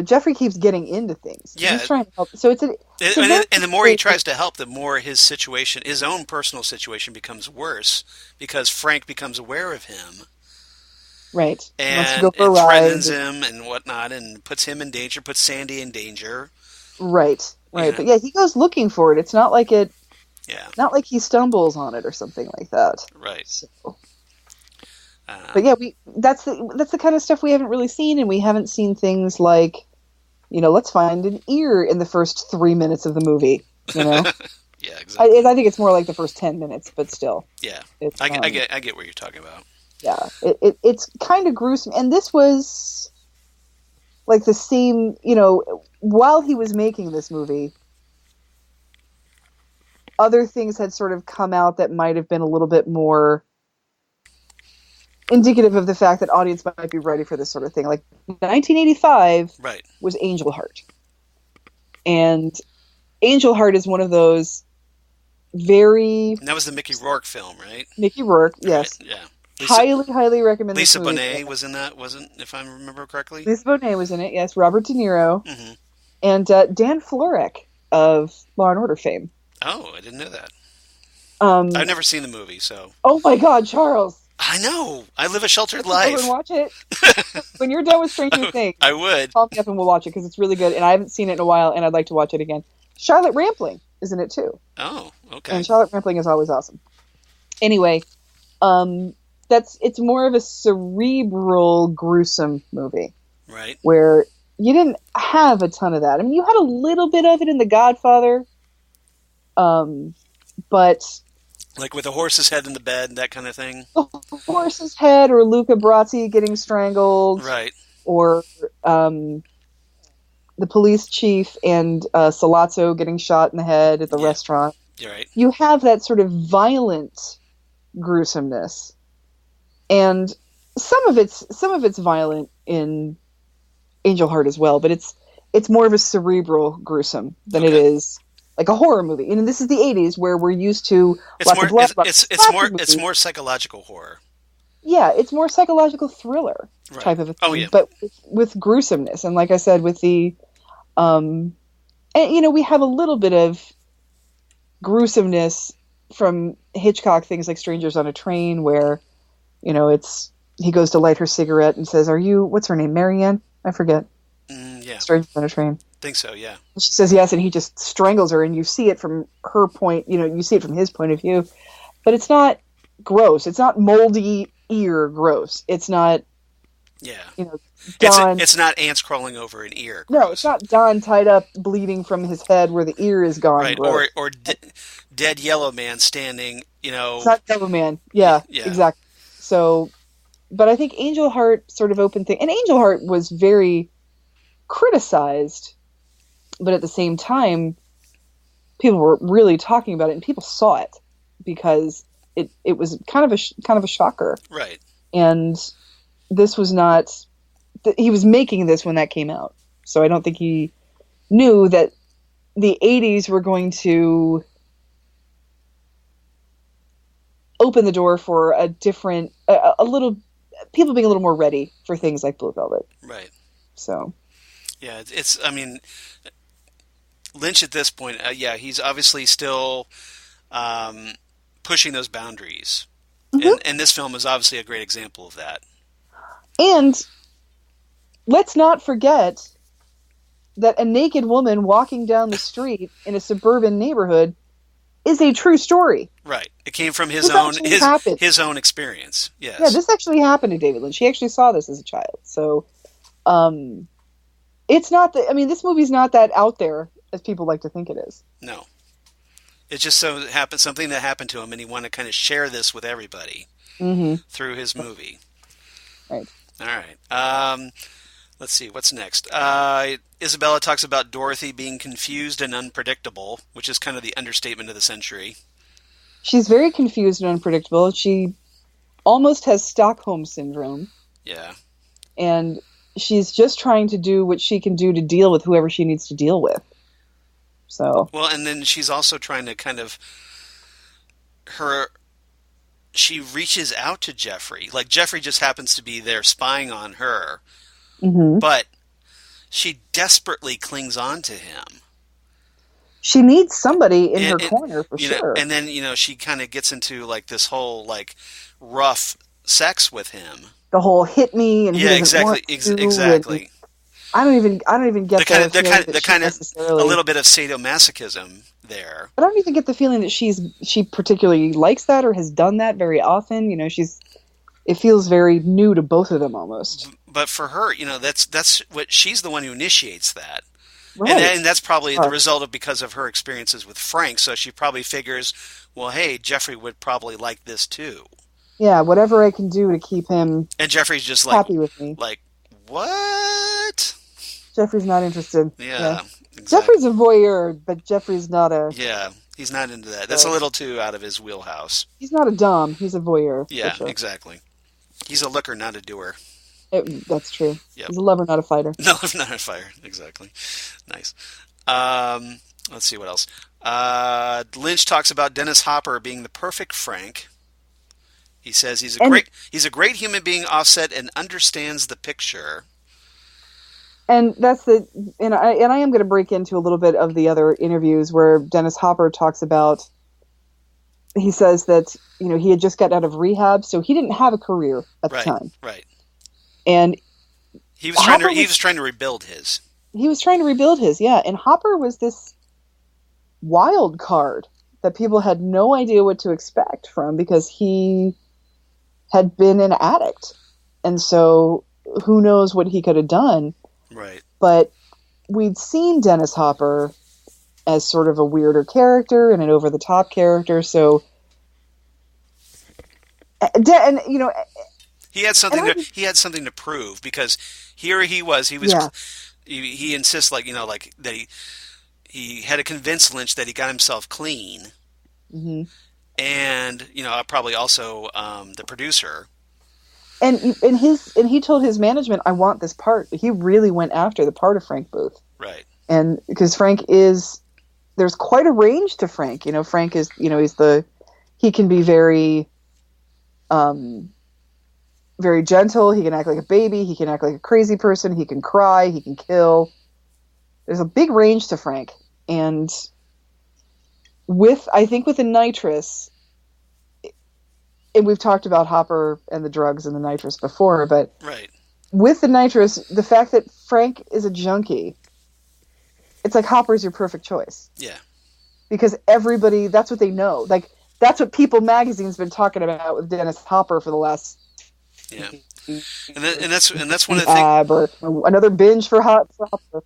Jeffrey keeps getting into things. Yeah. He's trying to help. So and the more he tries to help, the more his own personal situation becomes worse, because Frank becomes aware of him. Right. And threatens him and whatnot, and puts him in danger, puts Sandy in danger. Right. Right, but yeah, he goes looking for it. It's not like Yeah. not like he stumbles on it or something like that. Right. So. But yeah, that's the kind of stuff we haven't really seen, and we haven't seen things like, let's find an ear in the first 3 minutes of the movie. Yeah, exactly. I think it's more like the first 10 minutes, but still. Yeah, I get what you're talking about. Yeah, it's kind of gruesome, and this was like the same. While he was making this movie, other things had sort of come out that might have been a little bit more indicative of the fact that audience might be ready for this sort of thing. Like 1985 was Angel Heart. And Angel Heart is one of those very... And that was the Mickey Rourke film, right? Mickey Rourke, yes. Right. Yeah. Highly recommend Lisa this movie. Bonet was in that, wasn't, if I remember correctly? Lisa Bonet was in it, yes. Robert De Niro. Mm-hmm. And Dan Florek of Law & Order fame. Oh, I didn't know that. I've never seen the movie, so... Oh my God, Charles! I know! I live a sheltered Let's life. go and watch it. When you're done with Stranger Things, I would. Call me up and we'll watch it, because it's really good, and I haven't seen it in a while, and I'd like to watch it again. Charlotte Rampling is in it, too. Oh, okay. And Charlotte Rampling is always awesome. Anyway, it's more of a cerebral, gruesome movie. Right. Where you didn't have a ton of that. I mean, you had a little bit of it in The Godfather, but... Like with a horse's head in the bed, that kind of thing? The horse's head, or Luca Brasi getting strangled. Right. Or the police chief and Sollozzo getting shot in the head at the restaurant. You're right. You have that sort of violent gruesomeness. And some of it's violent in Angel Heart as well, but it's more of a cerebral gruesome than it is like a horror movie. And this is the 80s, where we're used to it's more psychological horror. Yeah, it's more psychological thriller type of a thing, but with gruesomeness. And like I said, with the and we have a little bit of gruesomeness from Hitchcock things like Strangers on a Train, where he goes to light her cigarette and says, what's her name, Marianne? I forget. Yeah. Strangers on a Train. Think so, yeah. And she says yes, and he just strangles her, and you see it from her point, you see it from his point of view. But it's not gross. It's not moldy ear gross. It's not, Don... It's not ants crawling over an ear gross. No, it's not Don tied up bleeding from his head where the ear is gone. Right, gross. or dead yellow man standing, It's not Yellow Man. Yeah, exactly. So, but I think Angel Heart sort of opened thing, and Angel Heart was very criticized, but at the same time, people were really talking about it, and people saw it because it was kind of a shocker. Right. And this was not. He was making this when that came out, so I don't think he knew that the 80s were going to open the door for a different, a little, people being a little more ready for things like Blue Velvet. Right. So. Yeah, I mean, Lynch at this point, he's obviously still pushing those boundaries. Mm-hmm. And this film is obviously a great example of that. And let's not forget that a naked woman walking down the street in a suburban neighborhood is a true story. Right. It came from his own experience. Yes. Yeah, this actually happened to David Lynch. He actually saw this as a child. So, it's not that. I mean, this movie's not that out there as people like to think it is. No. It just so happened, something that happened to him, and he wanted to kind of share this with everybody through his movie. Right. All right. Let's see. What's next? Isabella talks about Dorothy being confused and unpredictable, which is kind of the understatement of the century. She's very confused and unpredictable. She almost has Stockholm Syndrome. Yeah. And she's just trying to do what she can do to deal with whoever she needs to deal with. So. Well, and then she's also trying to kind of she reaches out to Jeffrey. Like, Jeffrey just happens to be there spying on her. Mm-hmm. But she desperately clings on to him. She needs somebody in her corner, for sure. And then, she kind of gets into, like, this whole, like, rough sex with him. The whole hit me and exactly. Exactly. I don't even get the kind of a little bit of sadomasochism there. I don't even get the feeling that she particularly likes that or has done that very often. You know, it feels very new to both of them almost. But for her, you know, that's what she's the one who initiates that. Right. And that's probably the result of because of her experiences with Frank. So she probably figures, well, hey, Jeffrey would probably like this too. Yeah, whatever I can do to keep him and Jeffrey's just happy with me. Like, what? Jeffrey's not interested. Yeah. Exactly. Jeffrey's a voyeur, but Jeffrey's not a... Yeah, he's not into that. That's a little too out of his wheelhouse. He's not a dom. He's a voyeur. Yeah, sure. Exactly. He's a looker, not a doer. That's true. Yep. He's a lover, not a fighter. No, not a fighter. Exactly. Nice. Let's see what else. Lynch talks about Dennis Hopper being the perfect Frank. He says he's a great human being, offset, and understands the picture. And that's and I am going to break into a little bit of the other interviews where Dennis Hopper talks about. He says that, you know, he had just gotten out of rehab, so he didn't have a career at the time. Right. And he was trying to rebuild his. He was trying to rebuild his, yeah. And Hopper was this wild card that people had no idea what to expect from because he had been an addict. And so who knows what he could have done. Right. But we'd seen Dennis Hopper as sort of a weirder character and an over-the-top character, so... And, you know... He had something to prove, because here he was he insists, like, you know, like, that he had to convince Lynch that he got himself clean. Mm-hmm. And, you know, probably also the producer... And he told his management, I want this part. He really went after the part of Frank Booth. Right. And because there's quite a range to Frank. You know, Frank is, you know, he can be very, very gentle. He can act like a baby. He can act like a crazy person. He can cry. He can kill. There's a big range to Frank. And I think with the nitrous, and we've talked about Hopper and the drugs and the nitrous before, but right. With the nitrous, the fact that Frank is a junkie, it's like Hopper's your perfect choice. Yeah. Because everybody, that's what they know. Like, that's what People Magazine's been talking about with Dennis Hopper for the last... Yeah. And that's one of the things... Or another binge for Hopper.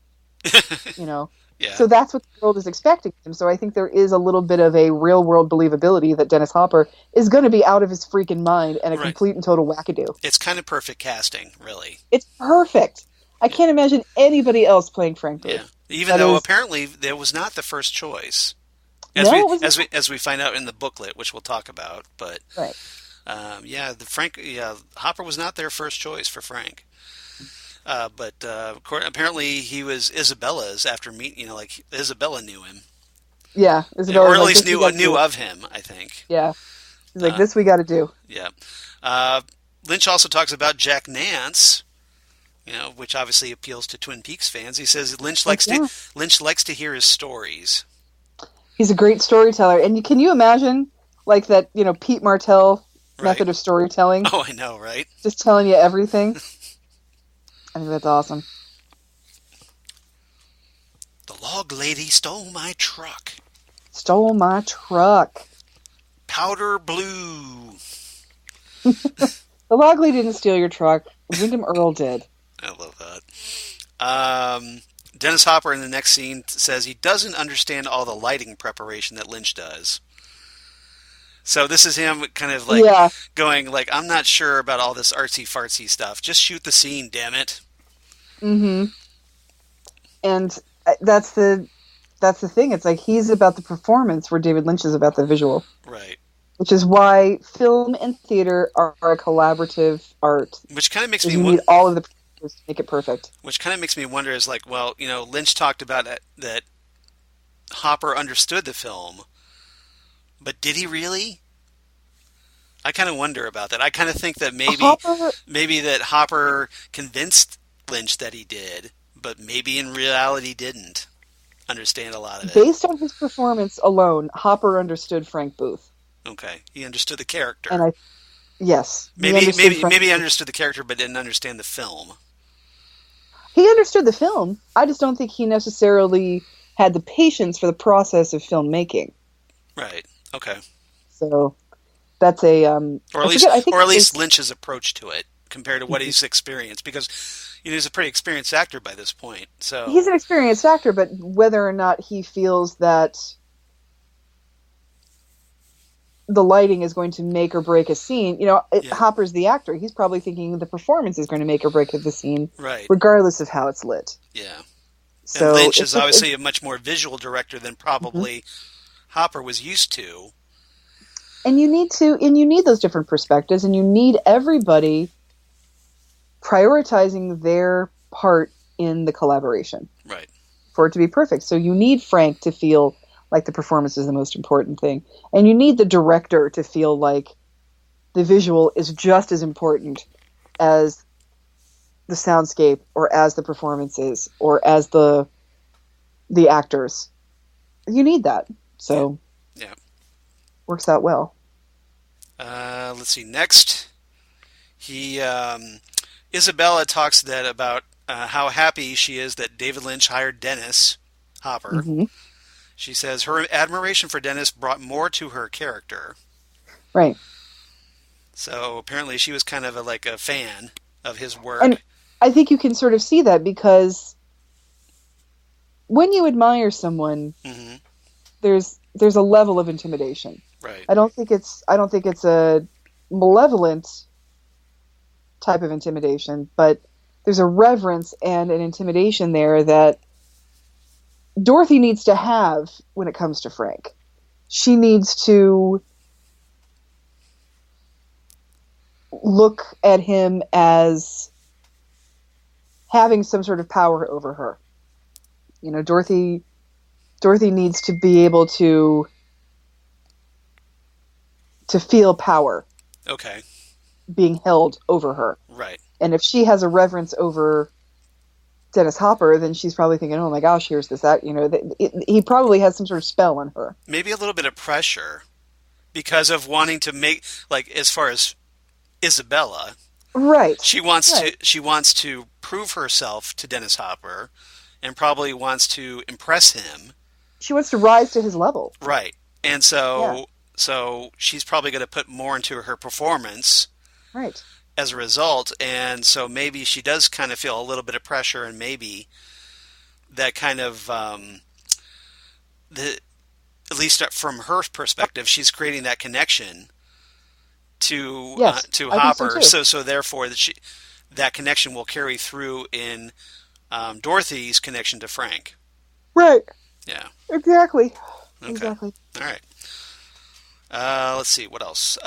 You know? Yeah. So that's what the world is expecting him. So I think there is a little bit of a real-world believability that Dennis Hopper is going to be out of his freaking mind and a complete and total wackadoo. It's kind of perfect casting, really. It's perfect. I can't imagine anybody else playing Frank Booth. Yeah. Even though apparently it was not the first choice. As we find out in the booklet, which we'll talk about. But right. Hopper was not their first choice for Frank. But apparently he was Isabella's after meeting, you know, like Isabella knew him. Yeah, Isabella, or at least knew of him, I think. Yeah, he's like, this we got to do. Yeah. Lynch also talks about Jack Nance, you know, which obviously appeals to Twin Peaks fans. He says Lynch likes to hear his stories. He's a great storyteller, and can you imagine like that? You know, Pete Martell method of storytelling. Oh, I know, right? Just telling you everything. I think that's awesome. The log lady stole my truck. Powder blue. The log lady didn't steal your truck. Wyndham Earl did. I love that. Dennis Hopper in the next scene says he doesn't understand all the lighting preparation that Lynch does. So this is him kind of like going like, I'm not sure about all this artsy-fartsy stuff. Just shoot the scene, damn it. Mm-hmm. And that's the thing. It's like he's about the performance where David Lynch is about the visual. Right. Which is why film and theater are a collaborative art. Which kind of makes me wonder. You need all of the pieces to make it perfect. Which kind of makes me wonder is like, well, you know, Lynch talked about that Hopper understood the film. But did he really? I kind of wonder about that. I kind of think that maybe that Hopper convinced Lynch that he did, but maybe in reality didn't understand a lot of it. Based on his performance alone, Hopper understood Frank Booth. Okay, he understood the character. And maybe he understood the character, but didn't understand the film. He understood the film. I just don't think he necessarily had the patience for the process of filmmaking. Right. Okay. So that's a Or at least Lynch's approach to it compared to what he's experienced, because he's a pretty experienced actor by this point. So he's an experienced actor, but whether or not he feels that the lighting is going to make or break a scene, Hopper's the actor. He's probably thinking the performance is going to make or break the scene, right, regardless of how it's lit. Yeah. So and Lynch is obviously a much more visual director than probably Hopper was used to. And you need those different perspectives, and you need everybody prioritizing their part in the collaboration. Right. For it to be perfect. So you need Frank to feel like the performance is the most important thing. And you need the director to feel like the visual is just as important as the soundscape or as the performances or as the actors. You need that. So yeah. Works out well. Let's see. Next, Isabella talks about how happy she is that David Lynch hired Dennis Hopper. Mm-hmm. She says her admiration for Dennis brought more to her character. Right. So apparently she was kind of a fan of his work. And I think you can sort of see that because when you admire someone, mm-hmm. there's a level of intimidation. Right. I don't think it's a malevolent type of intimidation, but there's a reverence and an intimidation there that Dorothy needs to have when it comes to Frank. She needs to look at him as having some sort of power over her. Dorothy needs to be able to feel power. Okay. Being held over her. Right. And if she has a reverence over Dennis Hopper, then she's probably thinking, oh my gosh, here's this, that, he probably has some sort of spell on her. Maybe a little bit of pressure because of wanting to make, as far as Isabella. Right. She wants to prove herself to Dennis Hopper and probably wants to impress him. She wants to rise to his level. Right. And so she's probably going to put more into her performance. Right. As a result, and so maybe she does kind of feel a little bit of pressure, and maybe that kind of at least from her perspective, she's creating that connection to Hopper. So therefore, that connection will carry through in Dorothy's connection to Frank. Right. Yeah. Exactly. Okay. Exactly. All right. Let's see, what else?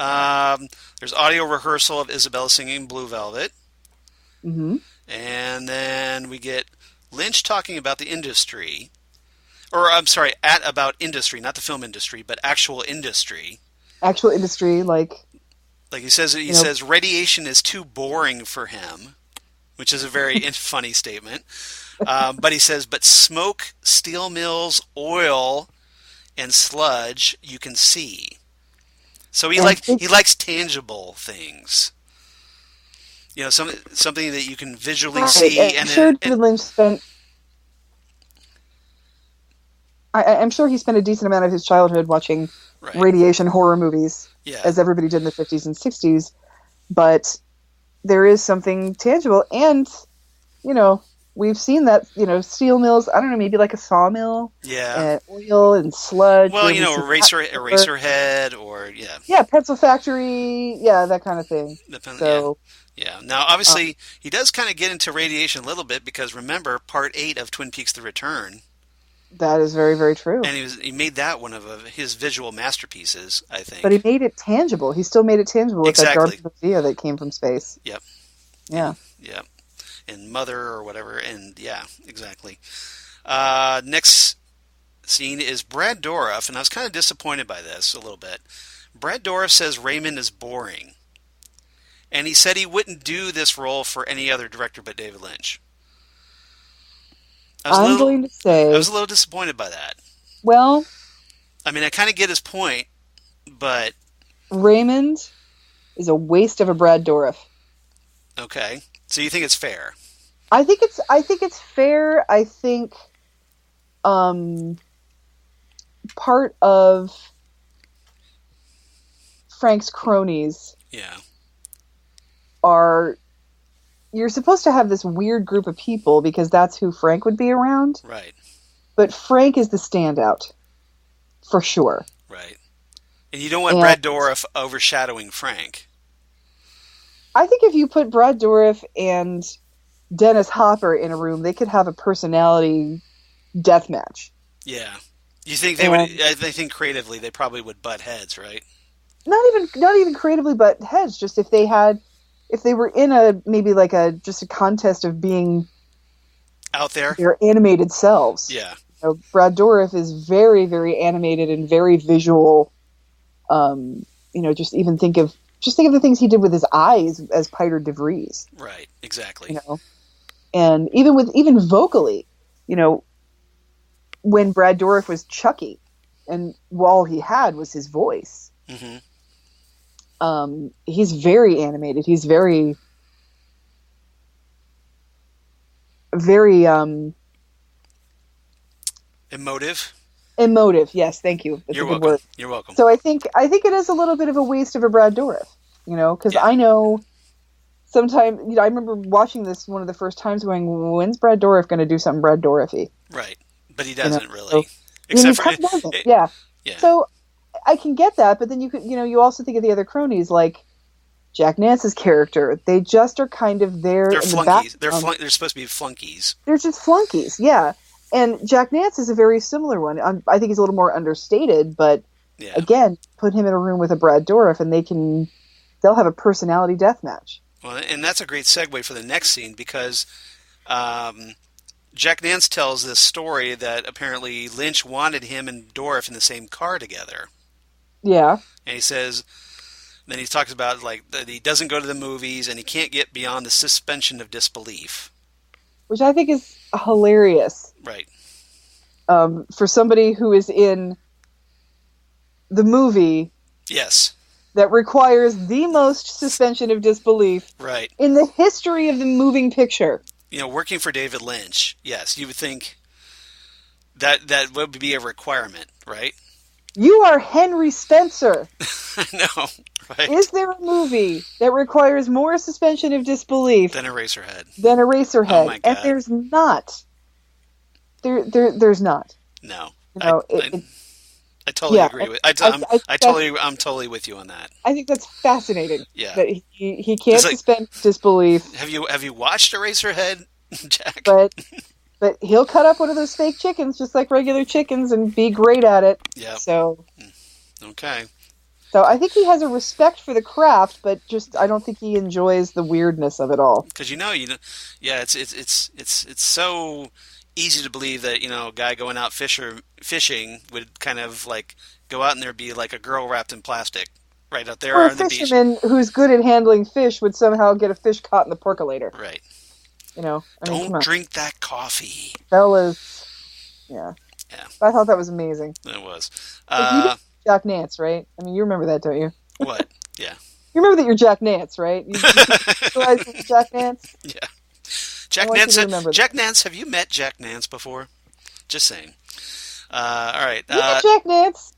There's audio rehearsal of Isabella singing Blue Velvet. Mm-hmm. And then we get Lynch talking about the industry. Or, I'm sorry, about industry, not the film industry, but actual industry. Actual industry, like he says radiation is too boring for him, which is a very funny statement. But he says, but smoke, steel mills, oil, and sludge you can see. So he likes tangible things. Something that you can visually see. I'm sure David Lynch spent. I'm sure he spent a decent amount of his childhood watching radiation horror movies, as everybody did in the 50s and 60s. But there is something tangible, and we've seen that, steel mills, I don't know, maybe like a sawmill. Yeah. Oil and sludge. Well, Eraserhead or, yeah. Yeah, pencil factory, that kind of thing. Yeah. Now, obviously, he does kind of get into radiation a little bit because, remember, Part 8 of Twin Peaks: The Return. That is very, very true. And he made that one of his visual masterpieces, I think. But he made it tangible. He still made it tangible with that garbage idea that came from space. Yep. Yeah. Yep. And Mother or whatever, and yeah, exactly. Next scene is Brad Dourif, and I was kind of disappointed by this a little bit. Brad Dourif says Raymond is boring, and he said he wouldn't do this role for any other director but David Lynch. I was a little disappointed by that. Well, I mean, I kind of get his point, but Raymond is a waste of a Brad Dourif. Okay. So you think it's fair? I think it's fair. I think part of Frank's cronies Yeah. are, you're supposed to have this weird group of people because that's who Frank would be around. Right. But Frank is the standout, for sure. Right. And you don't want Brad Dourif overshadowing Frank. I think if you put Brad Dourif and Dennis Hopper in a room, they could have a personality death match. Yeah. You think they would? I think creatively they probably would butt heads, right? Not even creatively butt heads. Just if they were in just a contest of being out there, their animated selves. Yeah. Brad Dourif is very, very animated and very visual. Just think of the things he did with his eyes as Piter DeVries. Right. Exactly. And even vocally, when Brad Dourif was Chucky, and all he had was his voice. Mm-hmm. He's very animated. He's very, very emotive. Yes, thank you. That's You're a good welcome. word. You're welcome. So I think it is a little bit of a waste of a Brad Dourif, because I know sometimes, I remember watching this one of the first times going, when's Brad Dourif going to do something Brad Dourif-y? Right. But he doesn't really. So, Except for doesn't. Yeah. So I can get that, but then you also think of the other cronies, like Jack Nance's character. They just are kind of there. They're in flunkies. The They're supposed to be flunkies. They're just flunkies, yeah. And Jack Nance is a very similar one. I think he's a little more understated, but again, put him in a room with a Brad Dourif, and they'll have a personality death match. Well, and that's a great segue for the next scene, because Jack Nance tells this story that apparently Lynch wanted him and Dourif in the same car together. Yeah. And he says, then he talks about that he doesn't go to the movies and he can't get beyond the suspension of disbelief. Which I think is hilarious. Right. For somebody who is in the movie. Yes. That requires the most suspension of disbelief. Right. In the history of the moving picture. Working for David Lynch, yes, you would think that would be a requirement, right? You are Henry Spencer. I know, right? Is there a movie that requires more suspension of disbelief than Eraserhead? Oh my God. And there's not. There's not. No. I totally agree with. I'm totally with you on that. I think that's fascinating. Yeah. That he can't suspend disbelief. Have you watched Eraserhead, Jack? But he'll cut up one of those fake chickens just like regular chickens and be great at it. Yeah. So. Okay. So I think he has a respect for the craft, but just I don't think he enjoys the weirdness of it all. Because it's so easy to believe that a guy going out fishing would kind of go out and there'd be a girl wrapped in plastic right out there on the beach. Or a fisherman who's good at handling fish would somehow get a fish caught in the percolator. Right. Don't drink that coffee. Fellas. Yeah. Yeah. I thought that was amazing. It was. You did Jack Nance, right? I mean, you remember that, don't you? What? Yeah. You remember that you're Jack Nance, right? You realize you're Jack Nance? Yeah. Jack Nance, have you met Jack Nance before? Just saying. All right. Jack Nance.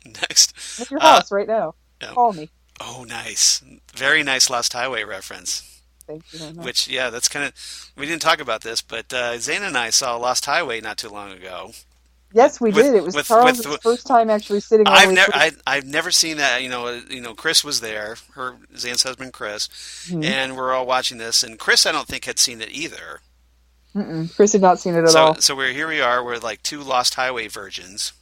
Next. I'm at your house right now. Yeah. Call me. Oh, nice. Very nice Lost Highway reference. Thank you very much. Which, that's kind of... We didn't talk about this, but Zane and I saw Lost Highway not too long ago. Yes, we did. It was Charles' first time actually sitting on I've never seen that. Chris was there, Zane's husband, Chris, and we're all watching this. And Chris, I don't think, had seen it either. Mm-mm. Chris had not seen it at all. So we are. We're like two Lost Highway virgins.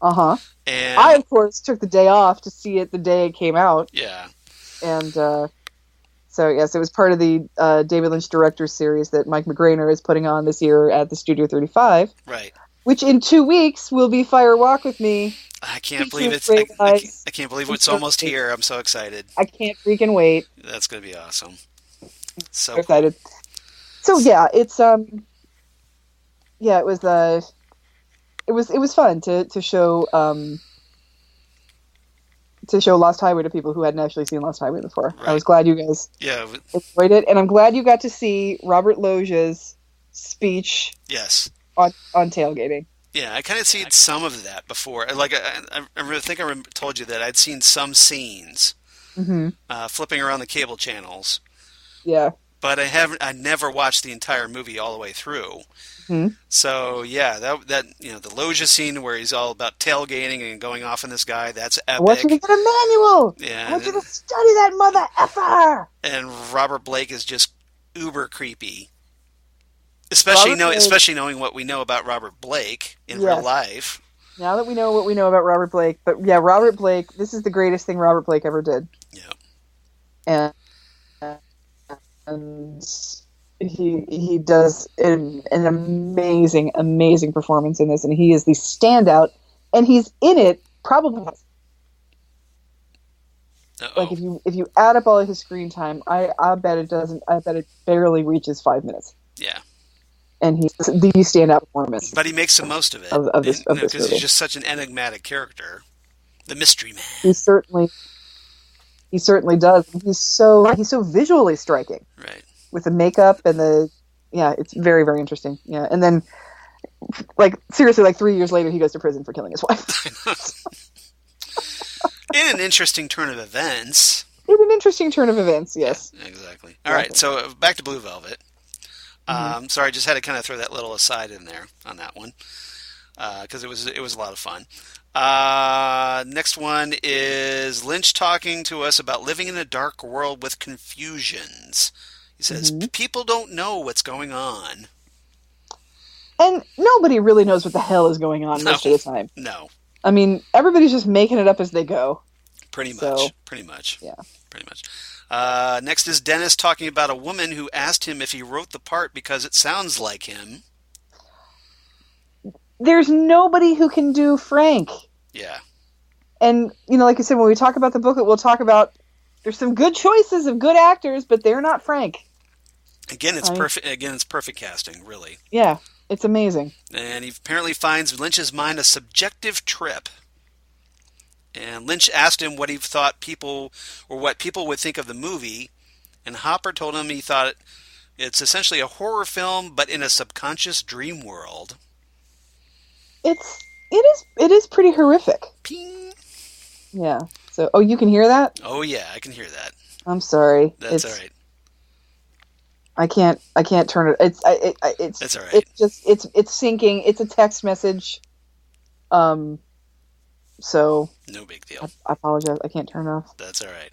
Uh-huh. And I, of course, took the day off to see it the day it came out. Yeah. And so, yes, it was part of the David Lynch Director's Series that Mike McGrainer is putting on this year at the Studio 35. Right. Which in 2 weeks will be Fire Walk with Me. I can't believe it's. I can't believe it's almost here. I'm so excited. I can't freaking wait. That's gonna be awesome. So excited. So yeah, it's it was fun to show to show Lost Highway to people who hadn't actually seen Lost Highway before. Right. I was glad you guys enjoyed it, and I'm glad you got to see Robert Loggia's speech. Yes. On tailgating. Yeah, I kind of seen some of that before. Like I think I told you that I'd seen some scenes flipping around the cable channels. Yeah. But I never watched the entire movie all the way through. Mm-hmm. So yeah, that the Loggia scene where he's all about tailgating and going off on this guy, that's epic. I want you to get a manual. Yeah, I want you to study that mother effer. And Robert Blake is just uber creepy, especially knowing what we know about Robert Blake in real life. Now that we know what we know about Robert Blake, but yeah, Robert Blake, this is the greatest thing Robert Blake ever did. Yeah. And he does an amazing performance in this, and he is the standout, and he's in it probably like if you add up all of his screen time, I bet it barely reaches 5 minutes. Yeah. And he's the standout performance. But he makes the most of it. Because he's just such an enigmatic character. The mystery man. He certainly does. He's so visually striking. Right. With the makeup and it's very, very interesting. Yeah. And then seriously, 3 years later he goes to prison for killing his wife. In an interesting turn of events. Yes. Yeah, exactly. All right, so back to Blue Velvet. Sorry, I just had to kind of throw that little aside in there on that one because it was a lot of fun. Next one is Lynch talking to us about living in a dark world with confusions. He says, people don't know what's going on. And nobody really knows what the hell is going on most of the time. No. I mean, everybody's just making it up as they go. Pretty much. Yeah. Pretty much. Next is Dennis talking about a woman who asked him if he wrote the part because it sounds like him. There's nobody who can do Frank. Yeah. And, like I said, when we talk about the booklet, we'll talk about there's some good choices of good actors, but they're not Frank. Again, it's perfect. Again, it's perfect casting, really. Yeah, it's amazing. And he apparently finds Lynch's mind a subjective trip. And Lynch asked him what he thought what people would think of the movie, and Hopper told him he thought it's essentially a horror film, but in a subconscious dream world. It is pretty horrific. Ping. Yeah. So, you can hear that? Oh yeah, I can hear that. I'm sorry. That's all right. I can't turn it. It's That's all right. It's syncing. It's a text message. So no big deal. I apologize. I can't turn it off. That's all right.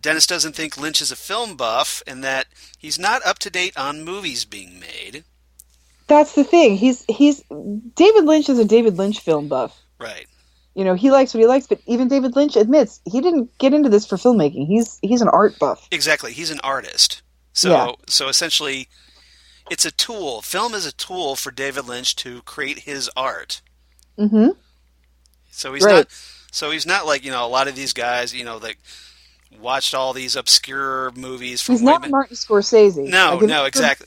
Dennis doesn't think Lynch is a film buff and that he's not up to date on movies being made. That's the thing. He's David Lynch is a David Lynch film buff. Right. He likes what he likes, but even David Lynch admits he didn't get into this for filmmaking. He's an art buff. Exactly. He's an artist. So essentially it's a tool. Film is a tool for David Lynch to create his art. Mm-hmm. So he's not like, a lot of these guys, that watched all these obscure movies from He's not Martin Scorsese. No, exactly.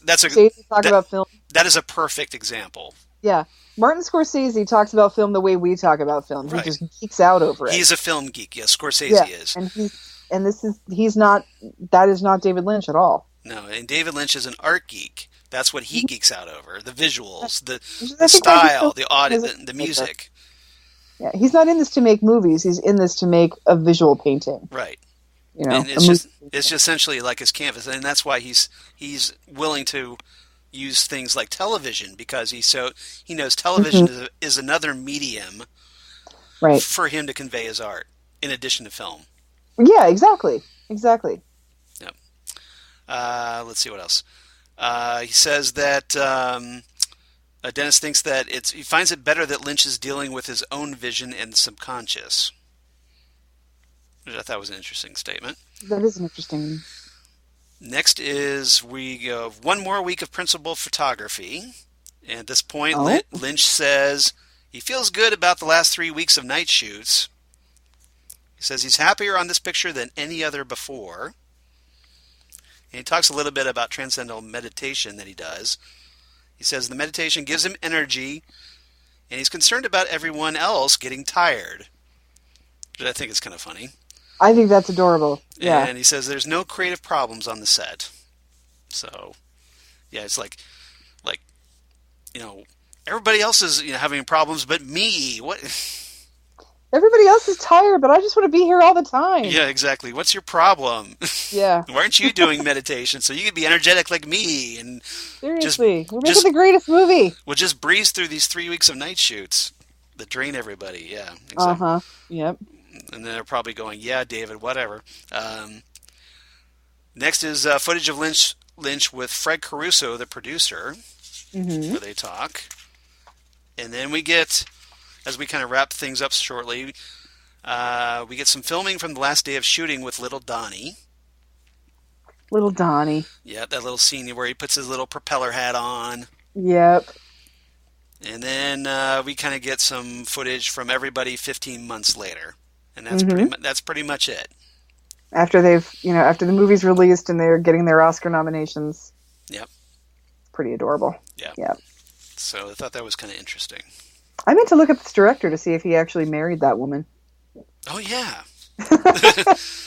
About film. That is a perfect example. Yeah. Martin Scorsese talks about film the way we talk about film. He just geeks out over it. He's a film geek. Yes, Scorsese is. And that is not David Lynch at all. No, and David Lynch is an art geek. That's what he geeks out over. The visuals, the style, the audio, the music. Yeah, he's not in this to make movies. He's in this to make a visual painting. Right. And it's just essentially like his canvas, and that's why he's willing to use things like television because he knows television is another medium for him to convey his art in addition to film. Yeah, exactly. Yep. Let's see what else. He says that Dennis thinks that he finds it better that Lynch is dealing with his own vision and subconscious. Which I thought was an interesting statement. That is an interesting. Next is we have one more week of principal photography. And at this point, Lynch says he feels good about the last 3 weeks of night shoots. He says he's happier on this picture than any other before. And he talks a little bit about transcendental meditation that he does. He says the meditation gives him energy, and he's concerned about everyone else getting tired. which I think is kind of funny. I think that's adorable. Yeah. And he says there's no creative problems on the set. So, yeah, it's like, everybody else is having problems, but me. What? Everybody else is tired, but I just want to be here all the time. Yeah, exactly. What's your problem? Yeah. Why aren't you doing meditation so you can be energetic like me? And seriously, we're making the greatest movie. We'll just breeze through these 3 weeks of night shoots that drain everybody. Yeah, exactly. Uh-huh. Yep. And then they're probably going, yeah, David, whatever. Next is footage of Lynch with Fred Caruso, the producer, where they talk. And then we get, as we kind of wrap things up shortly, we get some filming from the last day of shooting with little Donnie. Little Donnie. Yeah, that little scene where he puts his little propeller hat on. Yep. And then we kind of get some footage from everybody 15 months later. And that's pretty much it. After after the movie's released and they're getting their Oscar nominations. Yep. It's pretty adorable. Yeah. Yep. So I thought that was kind of interesting. I meant to look up this director to see if he actually married that woman. Oh, yeah.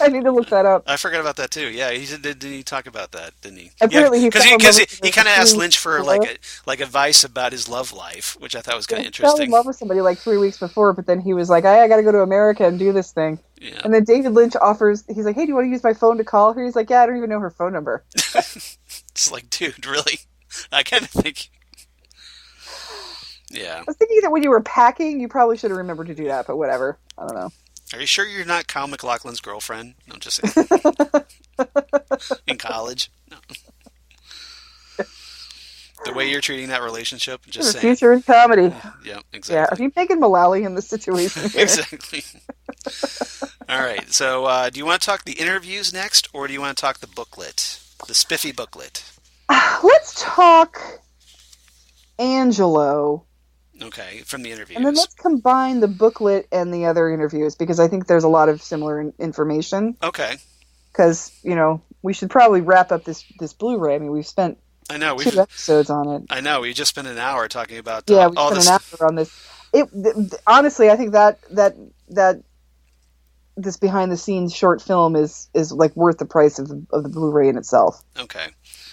I need to look that up. I forgot about that, too. Yeah, didn't he talk about that, didn't he? Apparently because he kind of asked Lynch for like advice about his love life, which I thought was kind of interesting. He fell in love with somebody like 3 weeks before, but then he was like, I got to go to America and do this thing. Yeah. And then David Lynch he's like, hey, do you want to use my phone to call her? He's like, yeah, I don't even know her phone number. It's like, dude, really? I kind of think... Yeah. I was thinking that when you were packing, you probably should have remembered to do that, but whatever. I don't know. Are you sure you're not Kyle MacLachlan's girlfriend? No, I'm just saying. In college? No. The way you're treating that relationship, just saying. Future in comedy. Yeah, exactly. Yeah, are you Megan Mullally in this situation here? Exactly. All right, so do you want to talk the interviews next, or do you want to talk the booklet? The spiffy booklet? Let's talk Angelo. Okay, from the interviews. And then let's combine the booklet and the other interviews, because I think there's a lot of similar information. Okay. Because, we should probably wrap up this Blu-ray. I mean, we've spent 2 episodes on it. I know, we just spent an hour talking about we spent an hour on this. Honestly, I think that this behind-the-scenes short film is like worth the price of the Blu-ray in itself. Okay.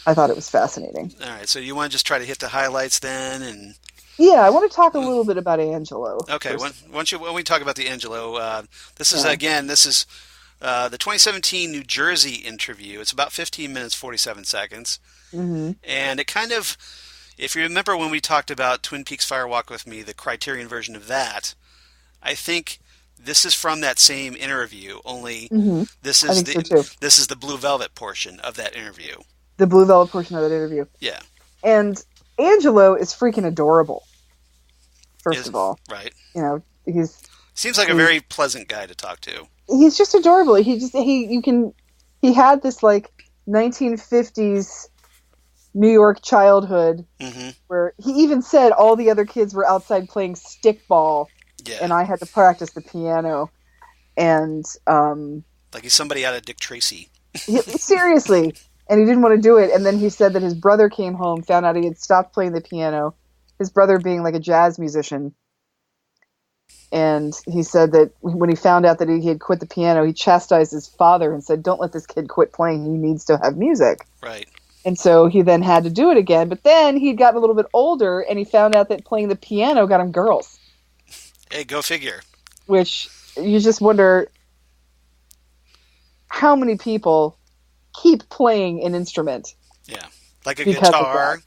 I thought it was fascinating. All right, so you want to just try to hit the highlights then, and... Yeah, I want to talk a little bit about Angelo. Okay, when we talk about the Angelo, this is the 2017 New Jersey interview. It's about 15 minutes, 47 seconds. Mm-hmm. And it kind of, if you remember when we talked about Twin Peaks Fire Walk with Me, the Criterion version of that, I think this is from that same interview, only this is the Blue Velvet portion of that interview. The Blue Velvet portion of that interview. Yeah. And Angelo is freaking adorable. First of all, right? Seems like a very pleasant guy to talk to. He's just adorable. He had this like 1950s New York childhood where he even said all the other kids were outside playing stickball, and I had to practice the piano, and like he's somebody out of Dick Tracy. Seriously. And he didn't want to do it. And then he said that his brother came home, found out he had stopped playing the piano. His brother being like a jazz musician. And he said that when he found out that he had quit the piano, he chastised his father and said, don't let this kid quit playing. He needs to have music. Right. And so he then had to do it again. But then he'd gotten a little bit older and he found out that playing the piano got him girls. Hey, go figure. Which you just wonder how many people keep playing an instrument. Yeah. Like a guitar.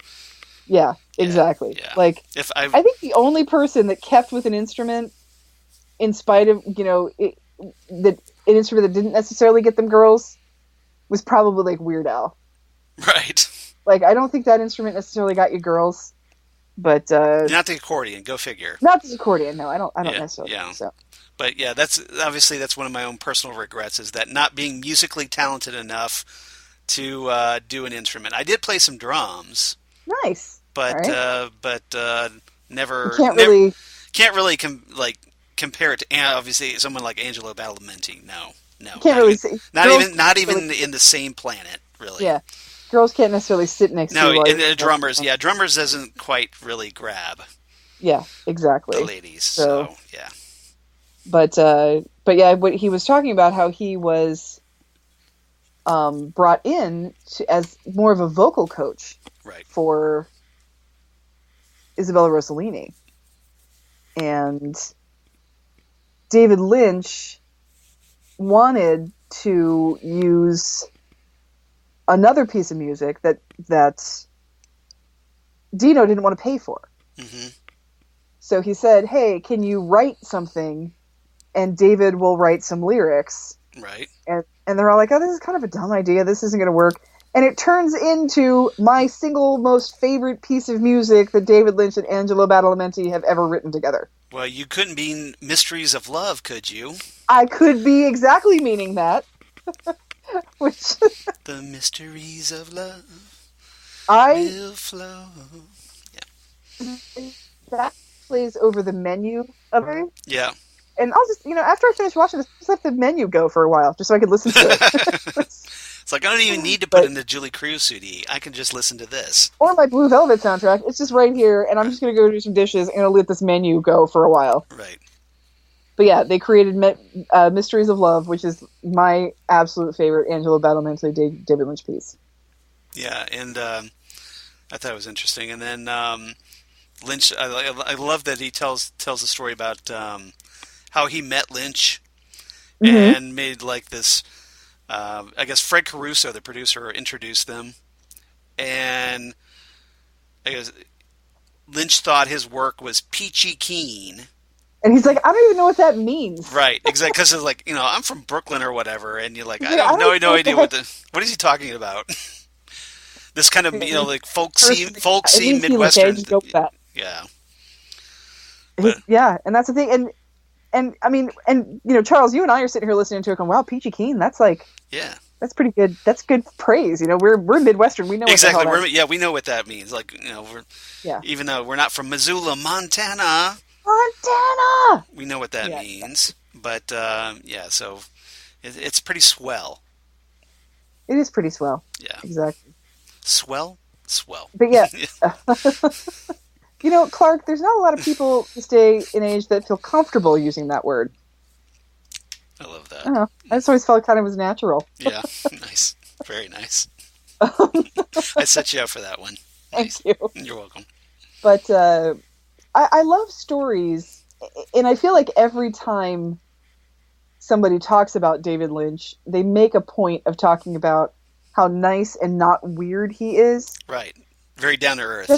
Yeah, exactly. Yeah. Like, I think the only person that kept with an instrument in spite of, an instrument that didn't necessarily get them girls was probably like Weird Al. Right. Like, I don't think that instrument necessarily got you girls, but... not the accordion, go figure. Not the accordion, no, I don't necessarily think so. But yeah, that's one of my own personal regrets, is that not being musically talented enough to do an instrument. I did play some drums. Nice. But never can't really compare it to obviously someone like Angelo Badalamenti. No. Can't really see. Not even in the same planet, really. Yeah. Girls can't necessarily sit next to drummers. Yeah, drummers doesn't quite really grab. Yeah, exactly. The ladies. So yeah. But But yeah, what he was talking about, how he was brought in as more of a vocal coach for Isabella Rossellini. And David Lynch wanted to use another piece of music that Dino didn't want to pay for. Mm-hmm. So he said, hey, can you write something and David will write some lyrics? Right. And they're all like, oh, this is kind of a dumb idea. This isn't going to work. And it turns into my single most favorite piece of music that David Lynch and Angelo Badalamenti have ever written together. Well, you couldn't be Mysteries of Love, could you? I could be exactly meaning that. Which the mysteries of love will flow. Yeah. That plays over the menu of it. Yeah. And I'll just, after I finish watching this, just let the menu go for a while, just so I could listen to it. It's like, I don't even need to put in the Julie Cruz CD. I can just listen to this. Or my Blue Velvet soundtrack. It's just right here, and I'm just going to go do some dishes, and I'll let this menu go for a while. Right. But yeah, they created Mysteries of Love, which is my absolute favorite Angelo Badalamenti David Lynch piece. Yeah, and I thought it was interesting. And then Lynch, I love that he tells a story about how he met Lynch and made like this. I guess Fred Caruso, the producer, introduced them, and I guess Lynch thought his work was peachy keen. And he's like, I don't even know what that means. Right, exactly, because it's like, I'm from Brooklyn or whatever, and you're like, I have no idea what is he talking about. This kind of, like folksy Midwestern. Yeah. But, yeah, and that's the thing, and I mean, Charles, you and I are sitting here listening to it going, wow, peachy keen, that's like, yeah, that's pretty good. That's good praise. We're Midwestern. We know exactly. What the hell we know what that means. Like, even though we're not from Missoula, Montana, we know what that means. But so it's pretty swell. It is pretty swell. Yeah, exactly. Swell. But yeah. Clark, there's not a lot of people this day and age that feel comfortable using that word. I love that. I just always felt kind of was natural. Yeah, nice. Very nice. I set you up for that one. Nice. Thank you. You're welcome. But I love stories, and I feel like every time somebody talks about David Lynch, they make a point of talking about how nice and not weird he is. Right. Very down to earth,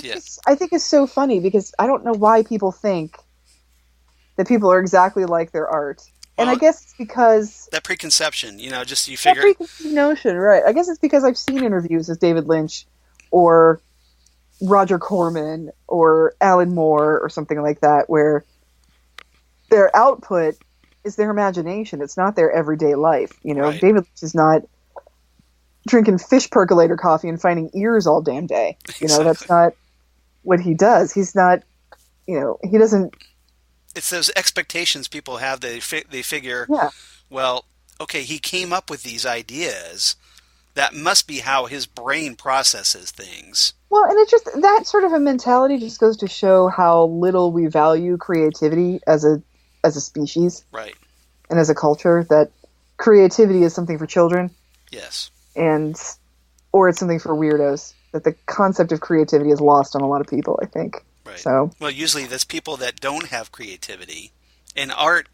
I think it's so funny because I don't know why people think that people are exactly like their art. Well, and I guess it's because... that preconception, just you figure... That preconceived notion, right. I guess it's because I've seen interviews with David Lynch or Roger Corman or Alan Moore or something like that where their output is their imagination. It's not their everyday life. Right. David Lynch is not drinking fish percolator coffee and finding ears all damn day. Exactly. That's not what he does. He's not, he doesn't... It's those expectations people have. They figure, well, okay, he came up with these ideas. That must be how his brain processes things. Well, and it's just, that sort of a mentality just goes to show how little we value creativity as a species. Right. And as a culture, that creativity is something for children. Yes. Or it's something for weirdos. That the concept of creativity is lost on a lot of people, I think. Right. So, well, usually there's people that don't have creativity and aren't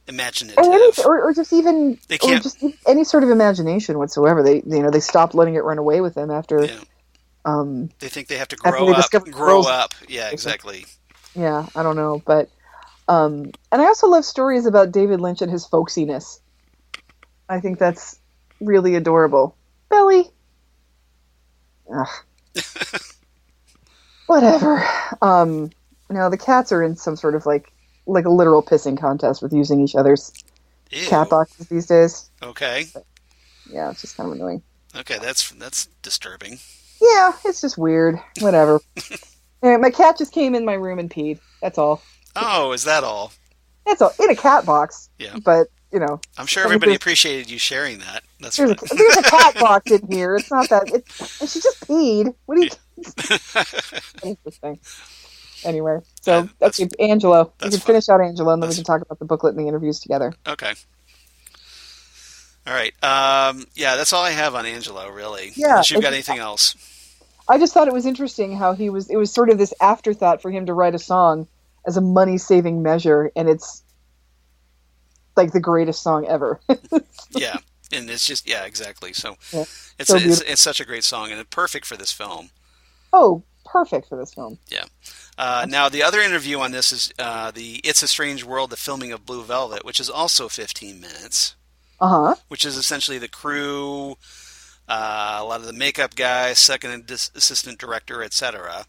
imaginative, or just even they can't, or just any sort of imagination whatsoever. They they stopped letting it run away with them after. Yeah. They think they have to grow up. Yeah, exactly. Yeah, I don't know, but and I also love stories about David Lynch and his folksiness. I think that's really adorable. Belly. Ugh. Whatever. Now the cats are in some sort of like a literal pissing contest with using each other's cat boxes these days. Okay. But, yeah, it's just kind of annoying. Okay, that's disturbing. Yeah, it's just weird. Whatever. Anyway, my cat just came in my room and peed. That's all. Oh, is that all? That's all. In a cat box. Yeah. But, I'm sure everybody appreciated you sharing that. That's there's a cat box in here. It's not that. She just peed. What do you... Interesting. Anyway, so that's okay, Angelo. We can fun. finish out Angelo, and then we can talk about the booklet and the interviews together. Okay. All right. Yeah, that's all I have on Angelo, really. Yeah, Unless you've got anything else. I just thought it was interesting how it was sort of this afterthought for him to write a song as a money-saving measure, and it's like the greatest song ever. Yeah, and it's just, yeah, exactly. So Yeah. it's such a great song, and it's perfect for this film. Oh, perfect for this film. Yeah. Now, the other interview on this is the It's a Strange World, the filming of Blue Velvet, which is also 15 minutes. Uh-huh. Which is essentially the crew, a lot of the makeup guys, second assistant director, etc.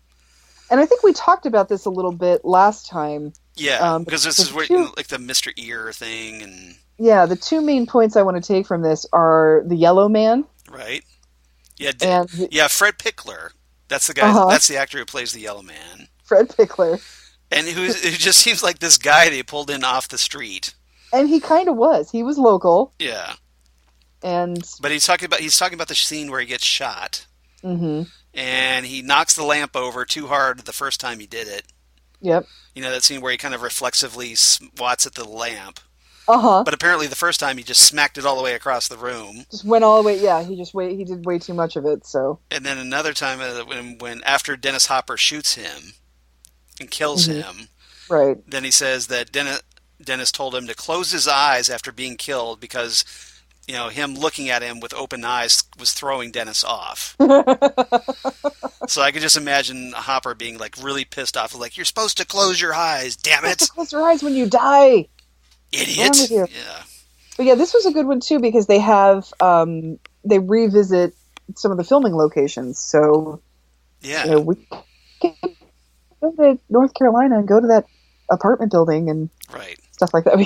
And I think we talked about this a little bit last time. Yeah, because this is where, like the Mr. Ear thing, and yeah, the two main points I want to take from this are the Yellow Man, right? Yeah, and Fred Pickler. That's the guy. That's the actor who plays the Yellow Man. Fred Pickler, and who just seems like this guy they pulled in off the street. And he kind of was. He was local. Yeah. But he's talking about the scene where he gets shot. Mm-hmm. And he knocks the lamp over too hard the first time he did it. Yep. You know, that scene where he kind of reflexively swats at the lamp. Uh-huh. But apparently the first time he just smacked it all the way across the room. Just went all the way, yeah, he did way too much of it, so. And then another time when after Dennis Hopper shoots him and kills him. Right. Then he says that Dennis told him to close his eyes after being killed because, you know, him looking at him with open eyes was throwing Dennis off. So I could just imagine Hopper being like really pissed off, like, you're supposed to close your eyes, damn it! Close your eyes when you die, idiot. Yeah. But yeah, this was a good one too because they have they revisit some of the filming locations. So yeah, you know, we can go to North Carolina and go to that apartment building and stuff like that.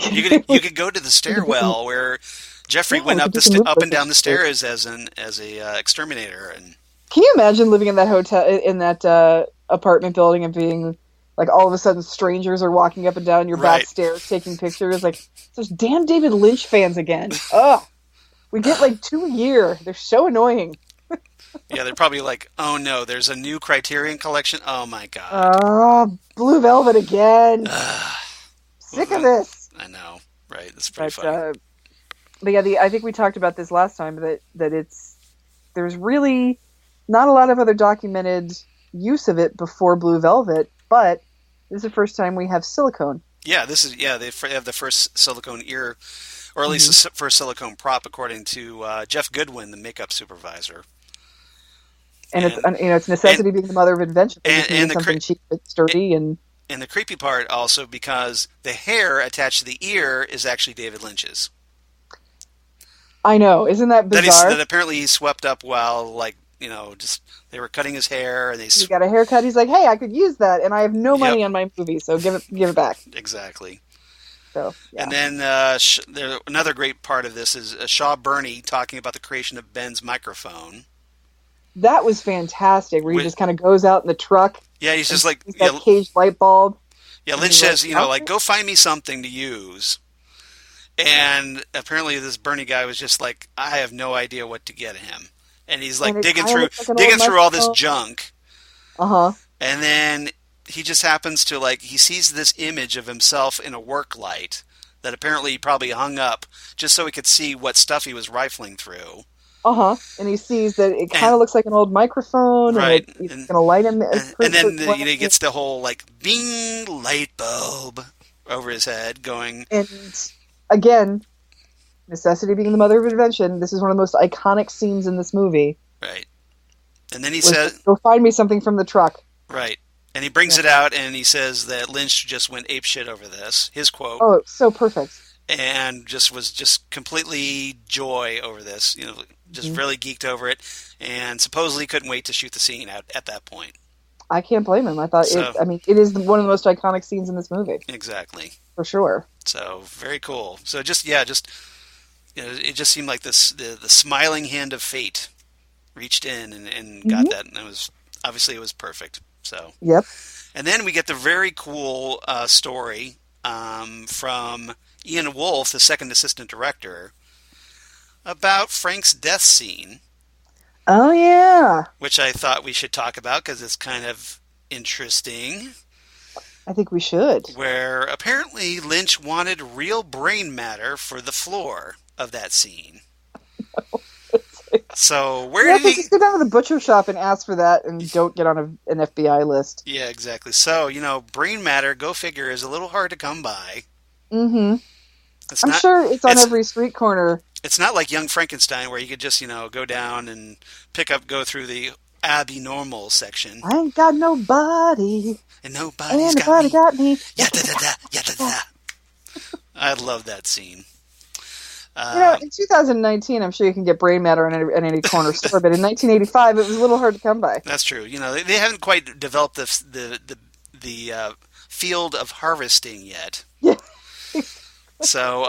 You could go to the stairwell where Jeffrey went up and down the stairs as a exterminator. And can you imagine living in that hotel in that apartment building and being like all of a sudden strangers are walking up and down your back stairs taking pictures? Like those damn David Lynch fans again. Ugh, we get like 2 a year. They're so annoying. Yeah, they're probably like, oh no, there's a new Criterion Collection. Oh my god. Oh, Blue Velvet again. Sick of this. I know, right? That's pretty funny. But yeah, I think we talked about this last time that there's really not a lot of other documented use of it before Blue Velvet, but this is the first time we have silicone. Yeah, they have the first silicone ear, or at least the first silicone prop, according to Jeff Goodwin, the makeup supervisor. And it's necessity being the mother of invention. And something cheap but sturdy and the creepy part also because the hair attached to the ear is actually David Lynch's. I know, isn't that bizarre? That apparently he swept up while, like, you know, just they were cutting his hair and he got a haircut. He's like, hey, I could use that, and I have no money on my movie, so give it back. Exactly. So, yeah. And then another great part of this is Shaw Burney talking about the creation of Ben's microphone. That was fantastic. Where he just kind of goes out in the truck. Yeah, he's just like that caged light bulb. Yeah, Lynch says, like, go find me something to use. And apparently this Burney guy was just like, I have no idea what to get him. And he's like digging through all this junk. Uh-huh. And then he just happens to he sees this image of himself in a work light that apparently he probably hung up just so he could see what stuff he was rifling through. Uh-huh. And he sees that it kind of looks like an old microphone. Right. And it's going to light him. And then he gets the whole, bing, light bulb over his head going. And again, necessity being the mother of invention, this is one of the most iconic scenes in this movie. Right. And then he says, go find me something from the truck. Right. And he brings it out and he says that Lynch just went apeshit over this. His quote. Oh, so perfect. And was completely joy over this, just really geeked over it, and supposedly couldn't wait to shoot the scene out at that point. I can't blame him. I thought it is one of the most iconic scenes in this movie. Exactly. For sure. So very cool. So it just seemed like the smiling hand of fate reached in and got that, and it was perfect. So. Yep. And then we get the very cool story from Ian Wolfe, the second assistant director, about Frank's death scene. Oh, yeah. Which I thought we should talk about because it's kind of interesting. I think we should. where apparently Lynch wanted real brain matter for the floor of that scene. So where did he... Just go down to the butcher shop and ask for that and don't get on an FBI list. Yeah, exactly. So, brain matter, go figure, is a little hard to come by. Mm-hmm. I'm sure it's on every street corner. It's not like Young Frankenstein where you could just, go down and go through the abnormal section. I ain't got nobody. And nobody's got me. Yeah-da-da-da. I love that scene. In 2019, I'm sure you can get brain matter in any corner store, but in 1985, it was a little hard to come by. That's true. They haven't quite developed the field of harvesting yet. Yeah. So,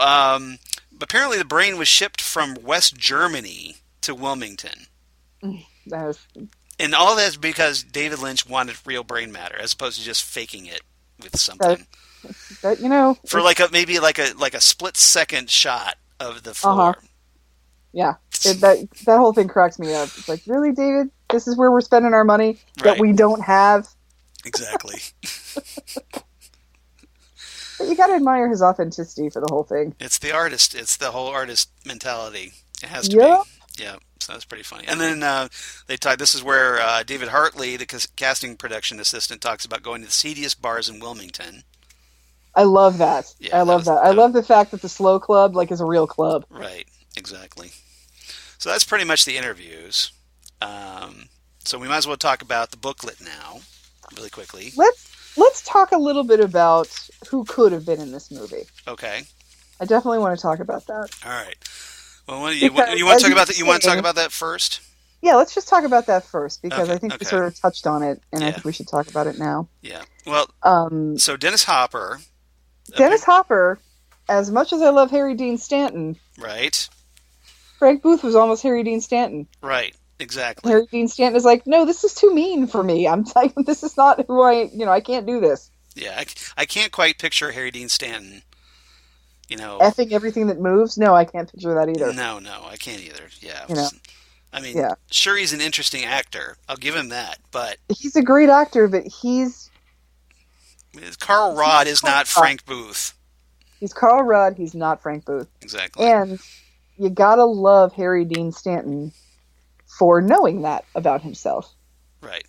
apparently the brain was shipped from West Germany to Wilmington. And all that's because David Lynch wanted real brain matter, as opposed to just faking it with something. For maybe a split second shot of the floor. Uh-huh. Yeah, that whole thing cracks me up. It's like, really, David? This is where we're spending our money that we don't have? Exactly. But you got to admire his authenticity for the whole thing. It's the artist. It's the whole artist mentality. It has to be. Yeah, so that's pretty funny. And then they talk. This is where David Hartley, the casting production assistant, talks about going to the seediest bars in Wilmington. I love that. Yeah, I love that. I love the fact that the Slow Club is a real club. Right. Exactly. So that's pretty much the interviews. So we might as well talk about the booklet now, really quickly. Let's talk a little bit about who could have been in this movie. Okay. I definitely want to talk about that. All right. Well, you want to talk about that? You want to talk about that first? Yeah, let's just talk about that first because I think we sort of touched on it, and I think we should talk about it now. Yeah. Well, so Dennis Hopper. As much as I love Harry Dean Stanton, right? Frank Booth was almost Harry Dean Stanton, right? Exactly. Harry Dean Stanton is like, no, this is too mean for me. I'm like, this is not who I can't do this. Yeah, I can't quite picture Harry Dean Stanton. Effing everything that moves. No, I can't picture that either. No, I can't either. Yeah. I mean, sure, he's an interesting actor. I'll give him that, but he's a great actor. But Carl Rodd is not Frank Booth. He's Carl Rodd. He's not Frank Booth. Exactly. And you gotta love Harry Dean Stanton for knowing that about himself. Right.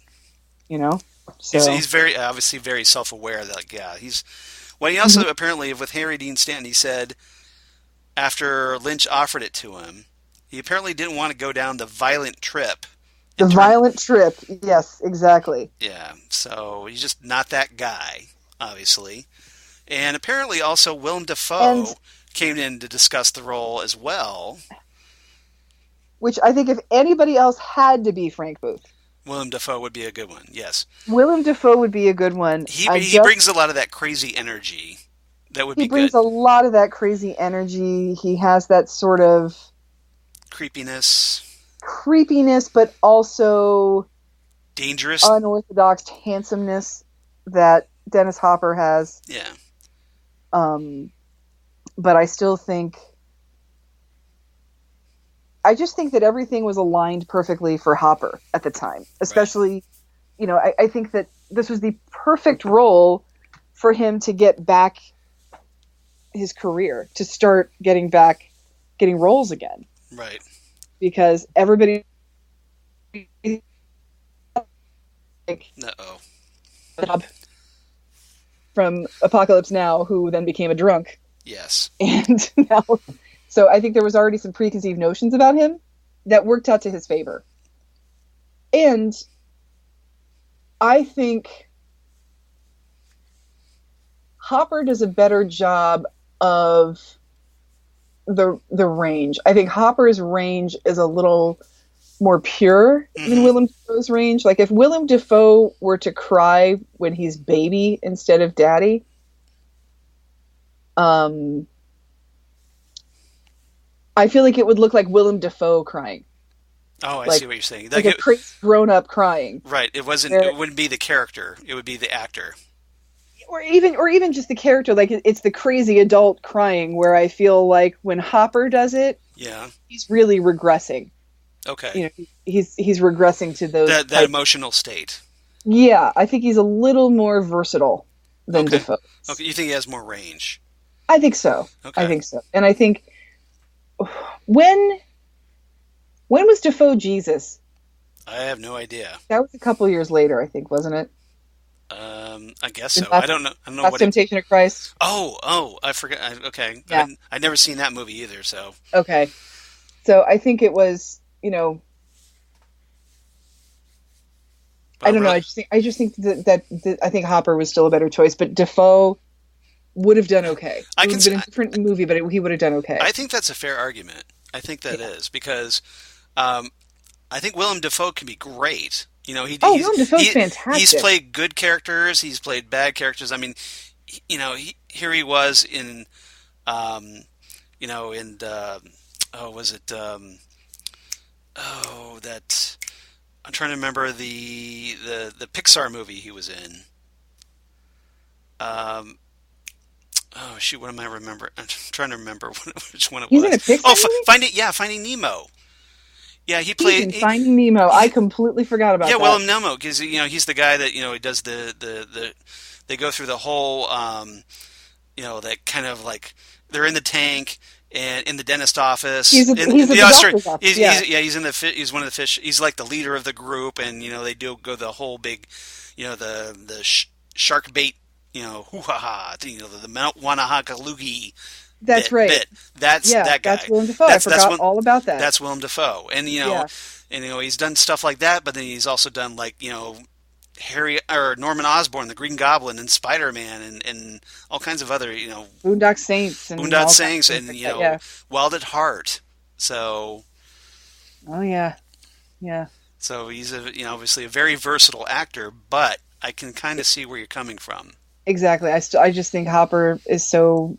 So he's very obviously very self-aware that he also apparently with Harry Dean Stanton, he said after Lynch offered it to him, he apparently didn't want to go down the violent trip. Violent trip, yes, exactly. Yeah, so he's just not that guy, obviously. And apparently also Willem Dafoe came in to discuss the role as well. Which I think if anybody else had to be Frank Booth, Willem Dafoe would be a good one, yes. Willem Dafoe would be a good one. He brings a lot of that crazy energy. That would be good. He brings a lot of that crazy energy. He has that sort of creepiness, but also dangerous, unorthodox handsomeness that Dennis Hopper has. Yeah. But I still think... I just think that everything was aligned perfectly for Hopper at the time. Especially, I think that this was the perfect role for him to get back his career, to start getting roles again. Right. Because everybody... from Apocalypse Now, who then became a drunk. Yes. And now... So I think there was already some preconceived notions about him that worked out to his favor. And I think Hopper does a better job of the range. I think Hopper's range is a little more pure than Willem Dafoe's range. Like if Willem Dafoe were to cry when he's baby instead of daddy, I feel like it would look like Willem Dafoe crying. Oh, I see what you're saying. Like a crazy grown-up crying. Right. It wouldn't be the character. It would be the actor. Or even just the character. Like it's the crazy adult crying where I feel like when Hopper does it, he's really regressing. Okay. He's regressing to those that emotional state. Yeah, I think he's a little more versatile than Okay. Defoe's. Okay, you think he has more range? I think so. Okay. I think so. And I think when was Defoe Jesus? I have no idea. That was a couple years later, I think, wasn't it? I guess so. I don't know. I don't know Last what. Temptation of Christ. Oh, I forgot. Okay, Yeah. I'd never seen that movie either. So Okay. So I think it was, I don't know. I just think that I think Hopper was still a better choice, but Defoe would have done okay. It would have been a different movie, but he would have done okay. I think that's a fair argument. I think that is because I think Willem Dafoe can be great. Willem Dafoe's fantastic. He's played good characters. He's played bad characters. I mean, here he was in, I'm trying to remember the Pixar movie he was in. What am I remembering? I'm trying to remember which one it was. He's in a Pixar movie? Finding Nemo. Yeah, he played in Finding Nemo. I completely forgot about that. Yeah, Willem Nemo, because he's the guy that he does the they go through the whole that kind of like they're in the tank and in the dentist office. He's in the doctor's office. He's one of the fish. He's like the leader of the group, and they do go the whole big, the shark bait, hoo ha ha, the Mount Wanahakalugi. That's right. Bit. That's that guy. That's Willem Dafoe. I forgot all about that. That's Willem Dafoe, and he's done stuff like that. But then he's also done like Harry or Norman Osborn, the Green Goblin, and Spider-Man, and all kinds of other Boondock Saints, and Wild at Heart. So. Oh yeah. So he's obviously a very versatile actor, but I can kind of see where you're coming from. Exactly. I just think Hopper is so.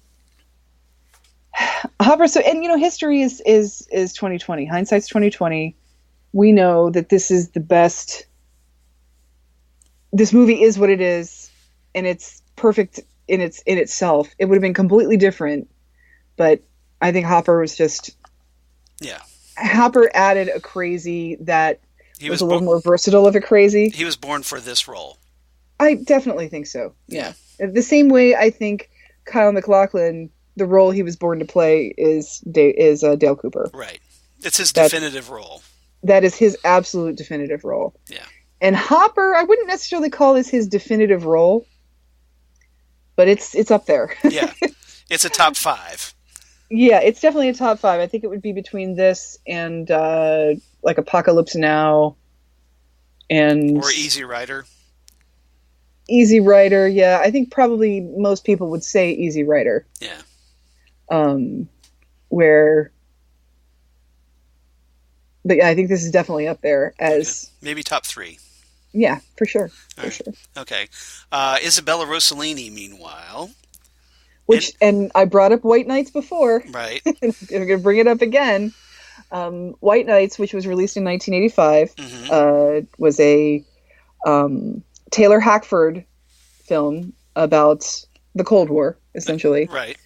And history is 2020. Hindsight's 2020. We know that this is the best. This movie is what it is, and it's perfect in itself. It would have been completely different, but I think Hopper was just. Yeah. Hopper added a crazy that was a little more versatile of a crazy. He was born for this role. I definitely think so. Yeah. The same way I think Kyle MacLachlan, the role he was born to play is Dale Cooper. Right. It's his definitive role. That is his absolute definitive role. Yeah. And Hopper, I wouldn't necessarily call this his definitive role, but it's up there. Yeah. It's a top 5. Yeah, it's definitely a top 5. I think it would be between this and like Apocalypse Now or Easy Rider. Easy Rider, yeah. I think probably most people would say Easy Rider. Yeah. But yeah, I think this is definitely up there as maybe top 3. Yeah, for sure. Sure. Okay. Isabella Rossellini, meanwhile. And I brought up White Nights before. Right. I'm going to bring it up again. White Nights, which was released in 1985, was a Taylor Hackford film about the Cold War, essentially. Right.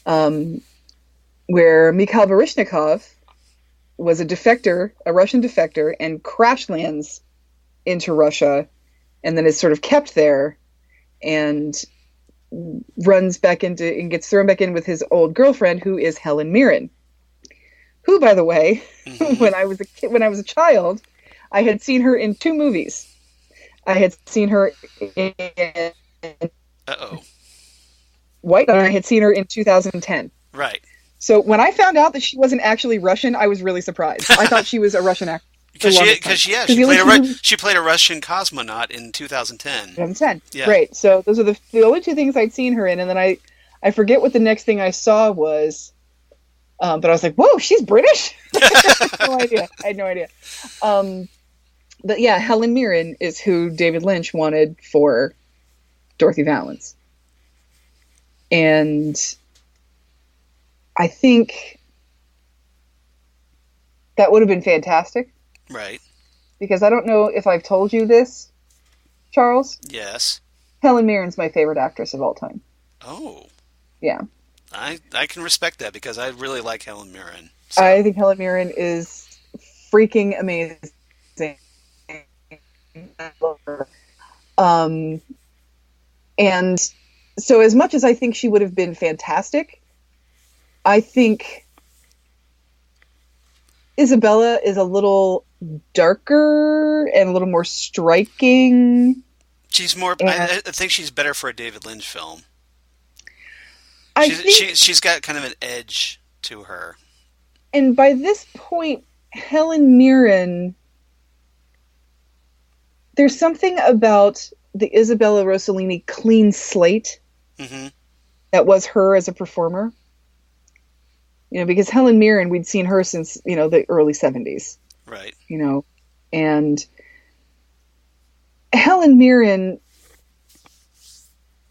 Where Mikhail Baryshnikov was a Russian defector, and crash lands into Russia, and then is sort of kept there, and runs back into and gets thrown back in with his old girlfriend, who is Helen Mirren, who, by the way, when I was a child, I had seen her in 2 movies. I had seen her in White, and I had seen her in 2010. Right. So when I found out that she wasn't actually Russian, I was really surprised. I thought she was a Russian actor. She played a Russian cosmonaut in 2010. 2010. Yeah. Great. So those are the only 2 things I'd seen her in, and then I forget what the next thing I saw was, but I was like, whoa, she's British? I had no idea. But yeah, Helen Mirren is who David Lynch wanted for Dorothy Vallens. And I think that would have been fantastic. Right. Because I don't know if I've told you this, Charles. Yes. Helen Mirren's my favorite actress of all time. Oh. Yeah. I can respect that because I really like Helen Mirren. So. I think Helen Mirren is freaking amazing. And So as much as I think she would have been fantastic, I think Isabella is a little darker and a little more striking. She's more. I think she's better for a David Lynch film. She's got kind of an edge to her. And by this point, Helen Mirren, there's something about the Isabella Rossellini clean slate that was her as a performer. You know, because Helen Mirren, we'd seen her since, you know, the early 70s. Right. You know, and Helen Mirren,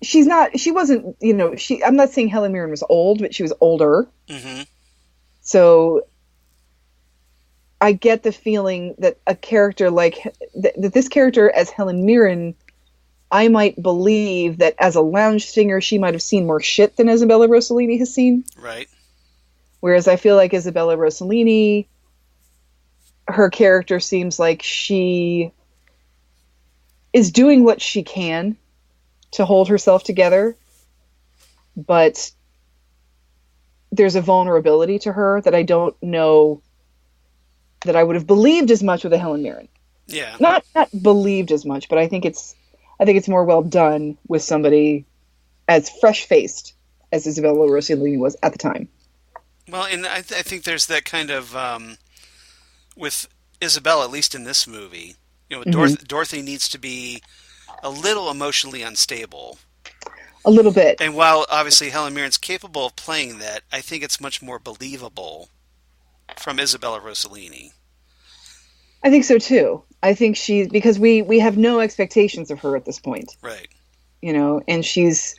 she wasn't, you know, I'm not saying Helen Mirren was old, but she was older. Mm-hmm. So I get the feeling that a character like, that this character as Helen Mirren, I might believe that as a lounge singer, she might have seen more shit than Isabella Rossellini has seen. Right. Whereas I feel like Isabella Rossellini, her character seems like she is doing what she can to hold herself together, but there's a vulnerability to her that I don't know that I would have believed as much with a Helen Mirren. Yeah. Not believed as much, but I think it's more well done with somebody as fresh-faced as Isabella Rossellini was at the time. Well, and I think there's that kind of, with Isabella, at least in this movie, you know, Dorothy needs to be a little emotionally unstable. A little bit. And while obviously Helen Mirren's capable of playing that, I think it's much more believable from Isabella Rossellini. I think so too. I think because we have no expectations of her at this point. Right. You know, and she's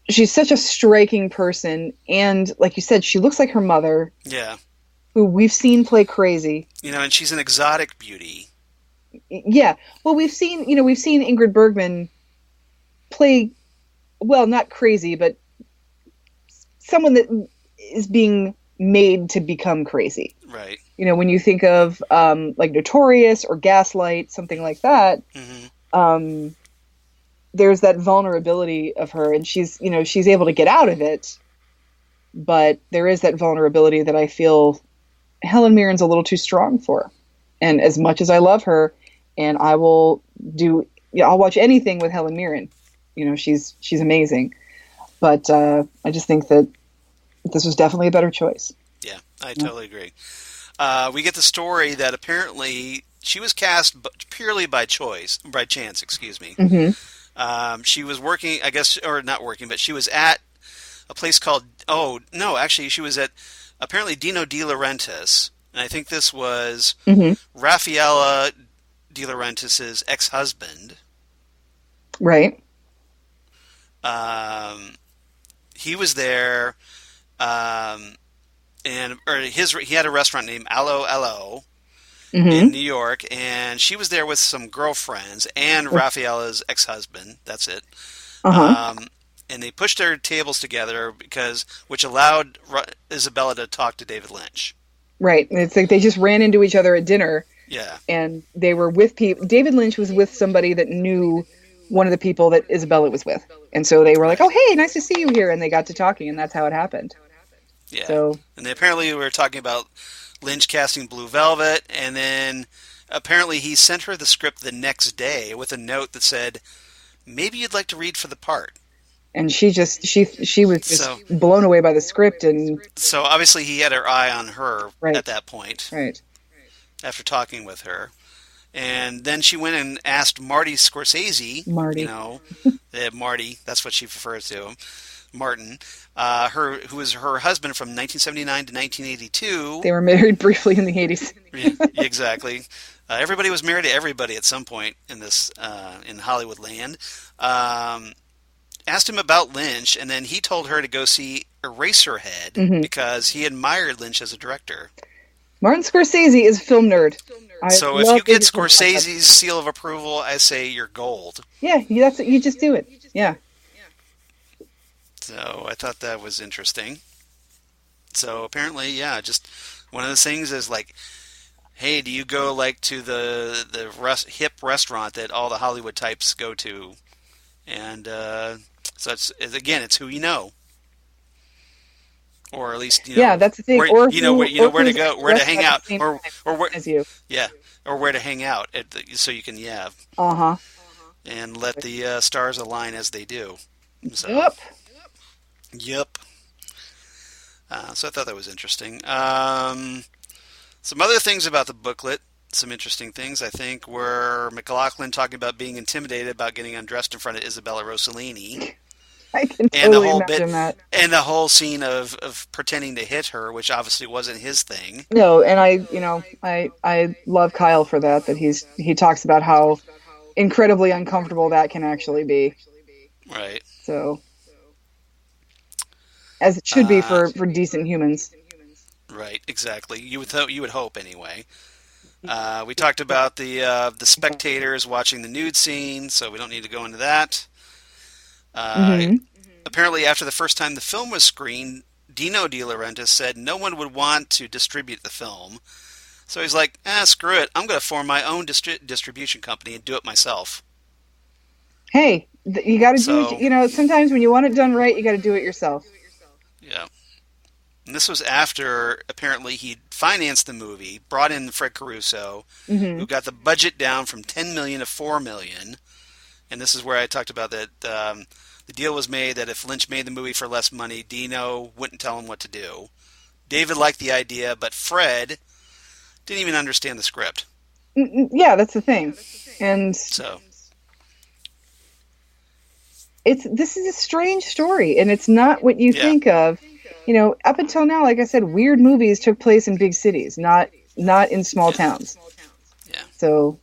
such a striking person, and like you said, she looks like her mother. Yeah. Who we've seen play crazy. You know, and she's an exotic beauty. Yeah. Well, we've seen Ingrid Bergman play, well, not crazy, but someone that is being made to become crazy. Right. You know, when you think of like Notorious or Gaslight, something like that, there's that vulnerability of her, and she's able to get out of it, but there is that vulnerability that I feel Helen Mirren's a little too strong for. And as much as I love her, and I'll watch anything with Helen Mirren. You know, she's amazing. But I just think that this was definitely a better choice. Yeah, I totally agree. We get the story that apparently she was cast purely by chance, excuse me. Mm-hmm. She was working, I guess, or not working, but she was at a place called, she was at apparently Dino De Laurentiis, and I think this was Raffaella De Laurentiis' ex-husband. Right. He was there, and he had a restaurant named Allo Allo in New York, and she was there with some girlfriends and Raffaella's ex-husband. That's it. And they pushed their tables together which allowed Isabella to talk to David Lynch. Right. It's like they just ran into each other at dinner. Yeah. And they were with people. David Lynch was with somebody that knew one of the people that Isabella was with. And so they were like, oh, hey, nice to see you here. And they got to talking, and that's how it happened. Yeah. So, and they apparently were talking about Lynch casting Blue Velvet, and then apparently he sent her the script the next day with a note that said, maybe you'd like to read for the part. And she was just blown away by the script. And so obviously he had her eye on her at that point. Right. After talking with her. And then she went and asked Marty Scorsese. Marty. You know, Marty, that's what she refers to him. Martin, who was her husband from 1979 to 1982. They were married briefly in the 80s. Yeah, exactly. Everybody was married to everybody at some point in this in Hollywood land. Asked him about Lynch, and then he told her to go see Eraserhead because he admired Lynch as a director. Martin Scorsese is a film nerd. So if you get Scorsese's seal of approval, I say you're gold. Yeah, you just do it. Yeah. So I thought that was interesting. So apparently, just one of those things is like, hey, do you go like to the hip restaurant that all the Hollywood types go to? And So it's who you know, or at least Yeah, that's the thing. where Or where to who's go, where to dressing hang at out, the same or time where as you. yeah, or where to hang out so you can Uh-huh. and let the stars align as they do. So Yep. yep. So I thought that was interesting. Some other things about the booklet. Some interesting things, I think, were MacLachlan talking about being intimidated about getting undressed in front of Isabella Rossellini. I can And the totally whole imagine that. and the whole scene of pretending to hit her, which obviously wasn't his thing. No, and I love Kyle for that. That he talks about how incredibly uncomfortable that can actually be. Right. So, as it should be for decent humans. Right. Exactly. You would hope anyway. We talked about the spectators watching the nude scene, so we don't need to go into that. Apparently, after the first time the film was screened, Dino De Laurentiis said no one would want to distribute the film. So he's like, screw it. I'm going to form my own distribution company and do it myself. Hey, you got to do it. Sometimes when you want it done right, you got to do it yourself. Yeah. And this was after, apparently, he'd financed the movie, brought in Fred Caruso, who got the budget down from $10 million to $4 million. And this is where I talked about that the deal was made that if Lynch made the movie for less money, Dino wouldn't tell him what to do. David liked the idea, but Fred didn't even understand the script. Yeah, that's the thing. And so this is a strange story, and it's not what you think of. Up until now, like I said, weird movies took place in big cities, not in small towns. Yeah. So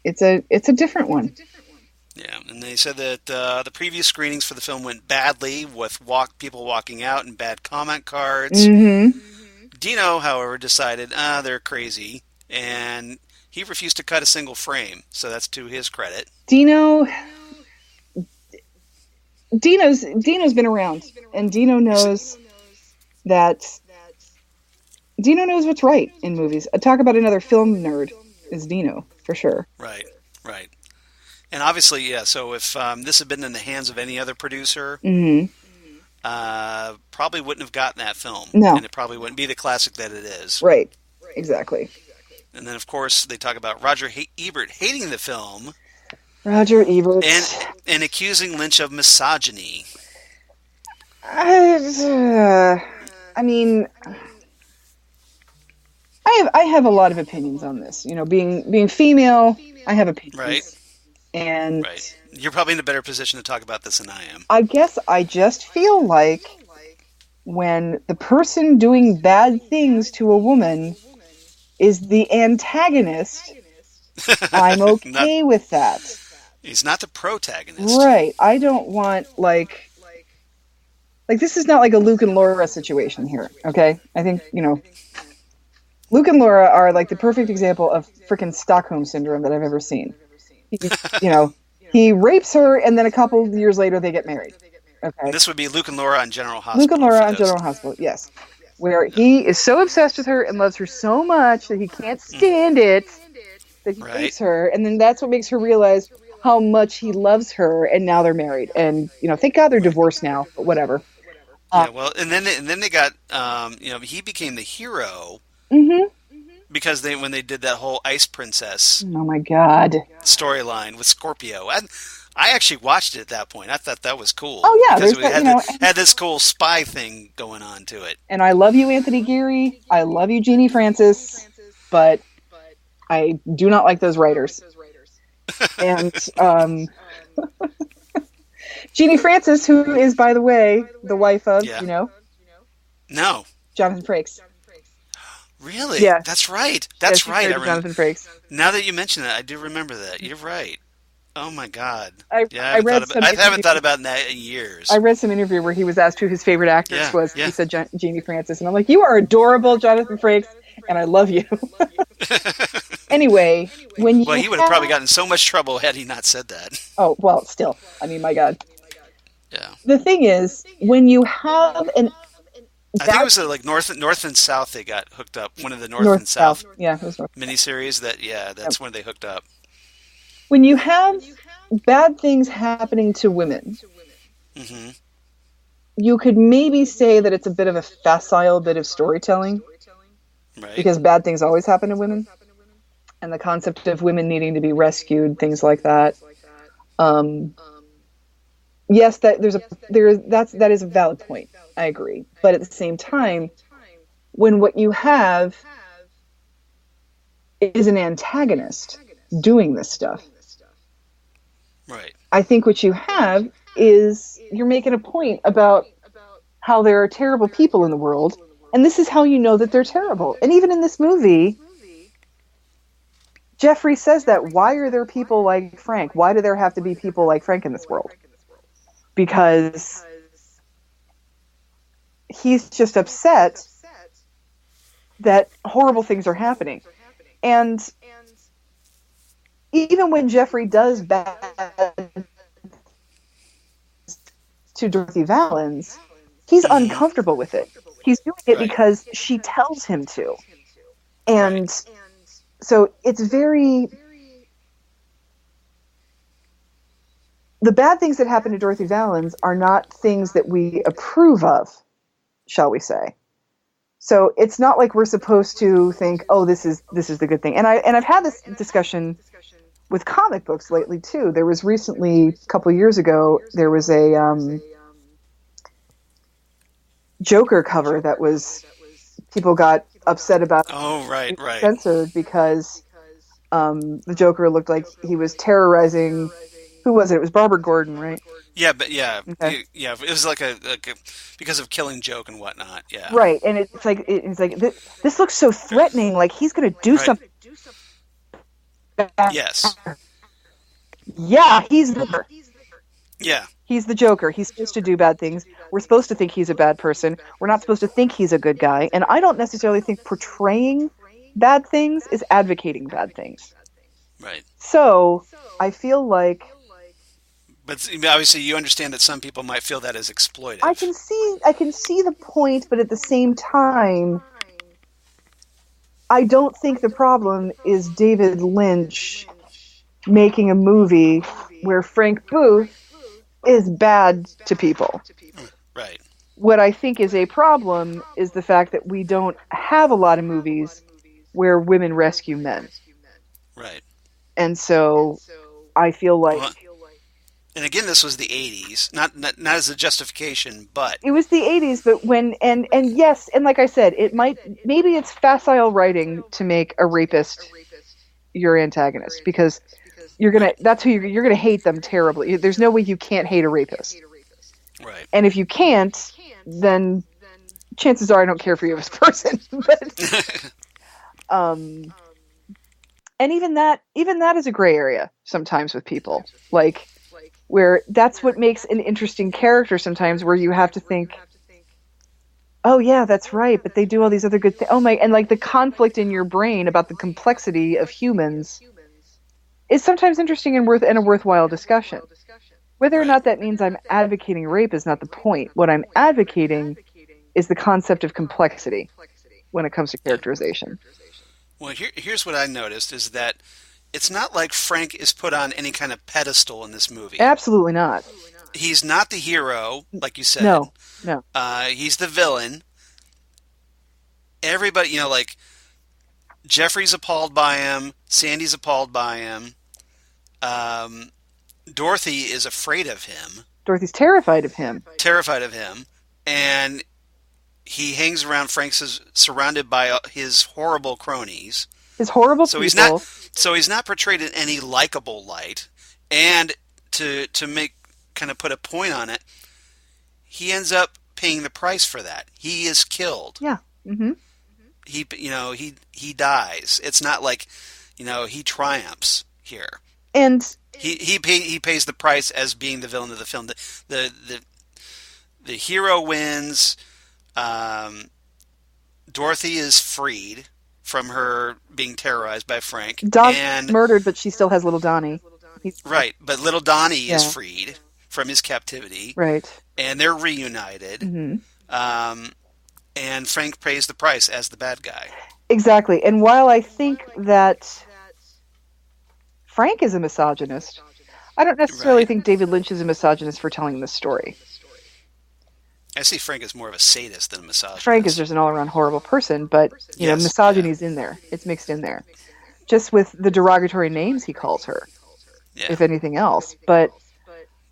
it's a different one. Yeah, and they said that the previous screenings for the film went badly, with people walking out and bad comment cards. Dino, however, decided, they're crazy, and he refused to cut a single frame, so that's to his credit. Dino's been around, and Dino knows what's right in movies. Talk about another film nerd is Dino, for sure. Right. And obviously, yeah, so if this had been in the hands of any other producer, probably wouldn't have gotten that film. No. And it probably wouldn't be the classic that it is. Right, exactly. And then, of course, they talk about Roger Ebert hating the film. Roger Ebert. And accusing Lynch of misogyny. I mean, I have a lot of opinions on this. Being female, I have opinions. Right. And right. You're probably in a better position to talk about this than I am. I guess I just feel like when the person doing bad things to a woman is the antagonist, I'm okay with that. He's not the protagonist. Right. I don't want, like this is not like a Luke and Laura situation here, okay? I think, Luke and Laura are like the perfect example of freaking Stockholm Syndrome that I've ever seen. He rapes her, and then a couple of years later they get married. Okay. This would be Luke and Laura on General Hospital. Luke and Laura on General Hospital, yes. Where he is so obsessed with her and loves her so much that he can't stand it, that he rapes her, and then that's what makes her realize how much he loves her, and now they're married. And, thank God they're divorced now, but whatever. Yeah, well, and then they got, he became the hero. Because when they did that whole Ice Princess oh my God storyline with Scorpio, I actually watched it at that point. I thought that was cool. Oh yeah, because it had this cool spy thing going on to it. And I love you, Anthony Geary. I love you, Jeannie Francis, but I do not like those writers. And Jeannie Francis, who is, by the way, the wife of No, Jonathan Frakes. Really? Yeah. That's right. That's right. Jonathan Frakes. Now that you mention that, I do remember that. You're right. Oh my God. I haven't thought about that in years. I read some interview where he was asked who his favorite actress was. Yeah. He said Jeannie Francis, and I'm like, you are adorable, Jonathan Frakes, and I love you. Anyway, he would have probably gotten in so much trouble had he not said that. Oh well, still, I mean, my God. Yeah. The thing is, when you have I think it was like North and South. They got hooked up. One of the North and South. Yeah, it was North. Miniseries. That's when they hooked up. When you have bad things happening to women, Mm-hmm. You could maybe say that it's a bit of a facile bit of storytelling, Right. because bad things always happen to women, and the concept of women needing to be rescued, things like that. Yes, that is a valid point. I agree, but at the same time, when what you have is an antagonist doing this stuff, Right. I think what you have is you're making a point about how there are terrible people in the world, and this is how you know that they're terrible. And even in this movie, Jeffrey says that, why are there people like Frank? Why do there have to be people like Frank in this world? Because he's just upset that horrible things are happening. And even when Jeffrey does bad to Dorothy Vallens, he's uncomfortable with it. He's doing it because she tells him to. And so it's very... The bad things that happen to Dorothy Vallens are not things that we approve of, shall we say. So it's not like we're supposed to think, oh, this is the good thing. And I've had this discussion with comic books lately too. There was recently, a couple of years ago, there was a Joker cover that was, people got upset about. Oh, right. Censored because the Joker looked like he was terrorizing. Who was it? It was Barbara Gordon, right? Yeah, but yeah, okay. Yeah. It was like a because of Killing Joke and whatnot. Yeah, right. And it's like this looks so threatening. Like he's going to do something. Yes. Yeah, he's the. Yeah. He's the Joker. He's supposed to do bad things. We're supposed to think he's a bad person. We're not supposed to think he's a good guy. And I don't necessarily think portraying bad things is advocating bad things. Right. So I feel like. But obviously, you understand that some people might feel that as exploitive. I can see the point, but at the same time, I don't think the problem is David Lynch making a movie where Frank Booth is bad to people. Right. What I think is a problem is the fact that we don't have a lot of movies where women rescue men. Right. And so I feel like... Well, and again, this was the 80s, not as a justification, but... It was the 80s, but when... And yes, and like I said, maybe it's facile writing to make a rapist your antagonist, because that's who you're gonna hate them terribly. There's no way you can't hate a rapist. Right. And if you can't, then chances are I don't care for you as a person. But, and even that is a gray area sometimes with people. Like, where that's what makes an interesting character sometimes, where you have to think, oh yeah, that's right, but they do all these other good things. Oh my, and like the conflict in your brain about the complexity of humans is sometimes interesting and a worthwhile discussion. Whether or not that means I'm advocating rape is not the point. What I'm advocating is the concept of complexity when it comes to characterization. Well, here's what I noticed is that it's not like Frank is put on any kind of pedestal in this movie. Absolutely not. He's not the hero, like you said. No. He's the villain. Everybody, like, Jeffrey's appalled by him. Sandy's appalled by him. Dorothy is afraid of him. Dorothy's terrified of him. And he hangs around. Frank's surrounded by his horrible cronies. His horrible people. He's not portrayed in any likable light. And to put a point on it, he ends up paying the price for that. He is killed. Yeah. Mm-hmm. He dies. It's not like, he triumphs here. And he pays the price as being the villain of the film. The hero wins. Dorothy is freed from her being terrorized by Frank. Don's murdered, but she still has little Donnie. Right, but little Donnie is freed from his captivity. Right. And they're reunited. Mm-hmm. And Frank pays the price as the bad guy. Exactly. And while I think that Frank is a misogynist, I don't necessarily Right. think David Lynch is a misogynist for telling this story. I see Frank as more of a sadist than a Frank is misogynist. just an all-around horrible person, but Yes. misogyny is in there. It's mixed in there, just with the derogatory names he calls her, Yeah. if anything else. But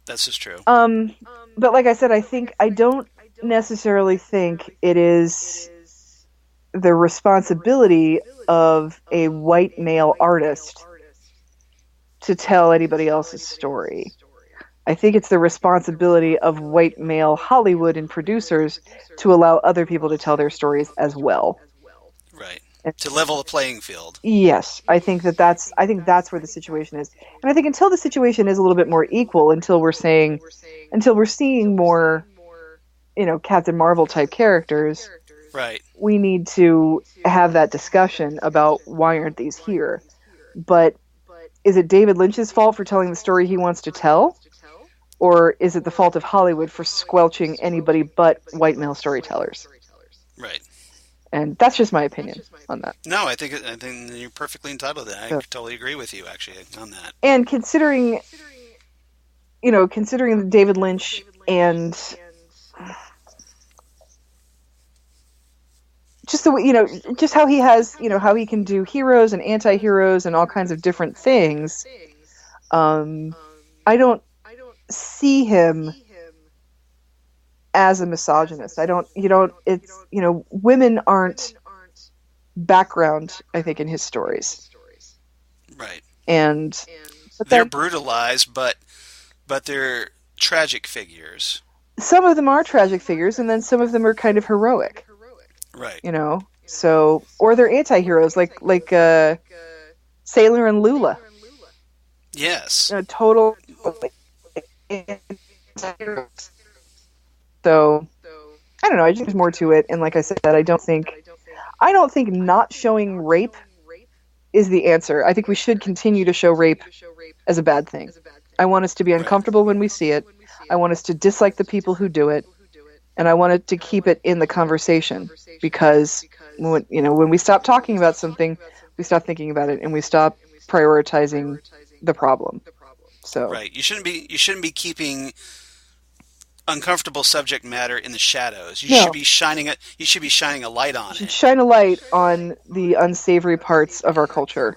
That's just true. but like I said, I don't necessarily think it is the responsibility of a white male artist to tell anybody else's story. I think it's the responsibility of white male Hollywood and producers to allow other people to tell their stories as well. Right. To level the playing field. Yes, I think that's where the situation is. And I think until the situation is a little bit more equal, until we're seeing more, Captain Marvel type characters, Right. we need to have that discussion about why aren't these here. But is it David Lynch's fault for telling the story he wants to tell? Or is it the fault of Hollywood for squelching anybody but white male storytellers? Right. And that's just my opinion on that. No, I think you're perfectly entitled to that. I totally agree with you, actually, on that. And considering David Lynch and just the way, just how he has, how he can do heroes and anti-heroes and all kinds of different things. I don't see him as a misogynist. Women aren't background, I think, in his stories. Right. And they're brutalized, but they're tragic figures. Some of them are tragic figures, and then some of them are kind of heroic. Right. So, or they're anti-heroes, like Sailor and Lula. Yes. Total anti-heroes. So, I don't know. I think there's more to it, and like I said, I don't think not showing rape is the answer. I think we should continue to show rape as a bad thing. I want us to be uncomfortable when we see it. I want us to dislike the people who do it, and I want it to keep it in the conversation, because when we stop talking about something, we stop thinking about it, and we stop prioritizing the problem. So right, you shouldn't be keeping uncomfortable subject matter in the shadows. You should be shining a light on it. Shine a light on the unsavory parts of our culture.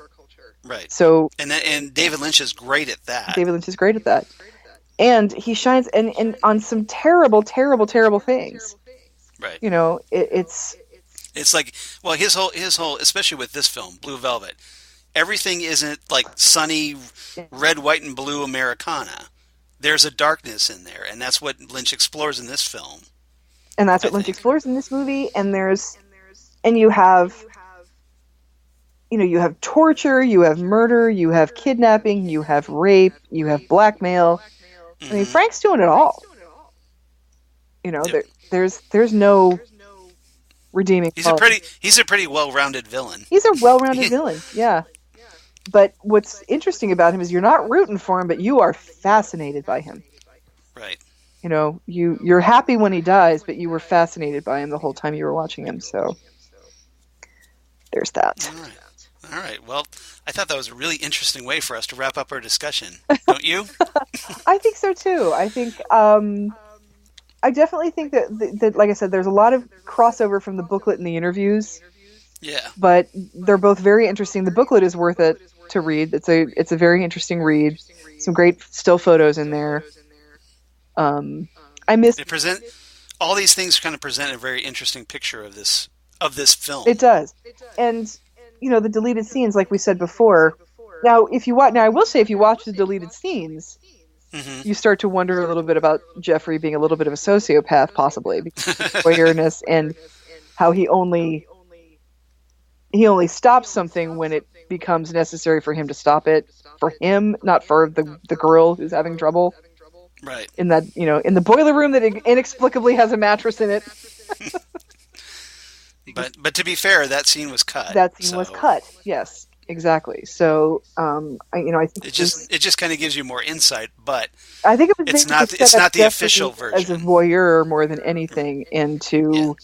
Right. So and David Lynch is great at that. David Lynch is great at that. And he shines and on some terrible, terrible, terrible things. Right. It's like, well, his whole, especially with this film, Blue Velvet, everything isn't like sunny red, white, and blue Americana. There's a darkness in there, and that's what Lynch explores in this film. And that's what Lynch explores in this movie. And you have torture, you have murder, you have kidnapping, you have rape, you have blackmail. Mm-hmm. I mean, Frank's doing it all. There's no redeeming. He's a pretty well-rounded villain. He's a well-rounded villain, yeah. But what's interesting about him is you're not rooting for him, but you are fascinated by him. Right. You're happy when he dies, but you were fascinated by him the whole time you were watching him. So there's that. All right. Well, I thought that was a really interesting way for us to wrap up our discussion. Don't you? I think so too. I think I definitely think that, like I said, there's a lot of crossover from the booklet and the interviews. Yeah. But they're both very interesting. The booklet is worth it to read. It's a very interesting read. Some great still photos in there. All these things kind of present a very interesting picture of this film. It does. And the deleted scenes, like we said before. Now, I will say, if you watch the deleted scenes, mm-hmm. you start to wonder a little bit about Jeffrey being a little bit of a sociopath, possibly, because of voyeurness and how he only stops something when it becomes necessary for him to stop it. For him, not for the girl who's having trouble. Right. In that, in the boiler room that inexplicably has a mattress in it. But to be fair, that scene was cut. That scene was cut. Yes, exactly. So, I think it just kind of gives you more insight, but I think it's not the official version. As a voyeur more than anything, and to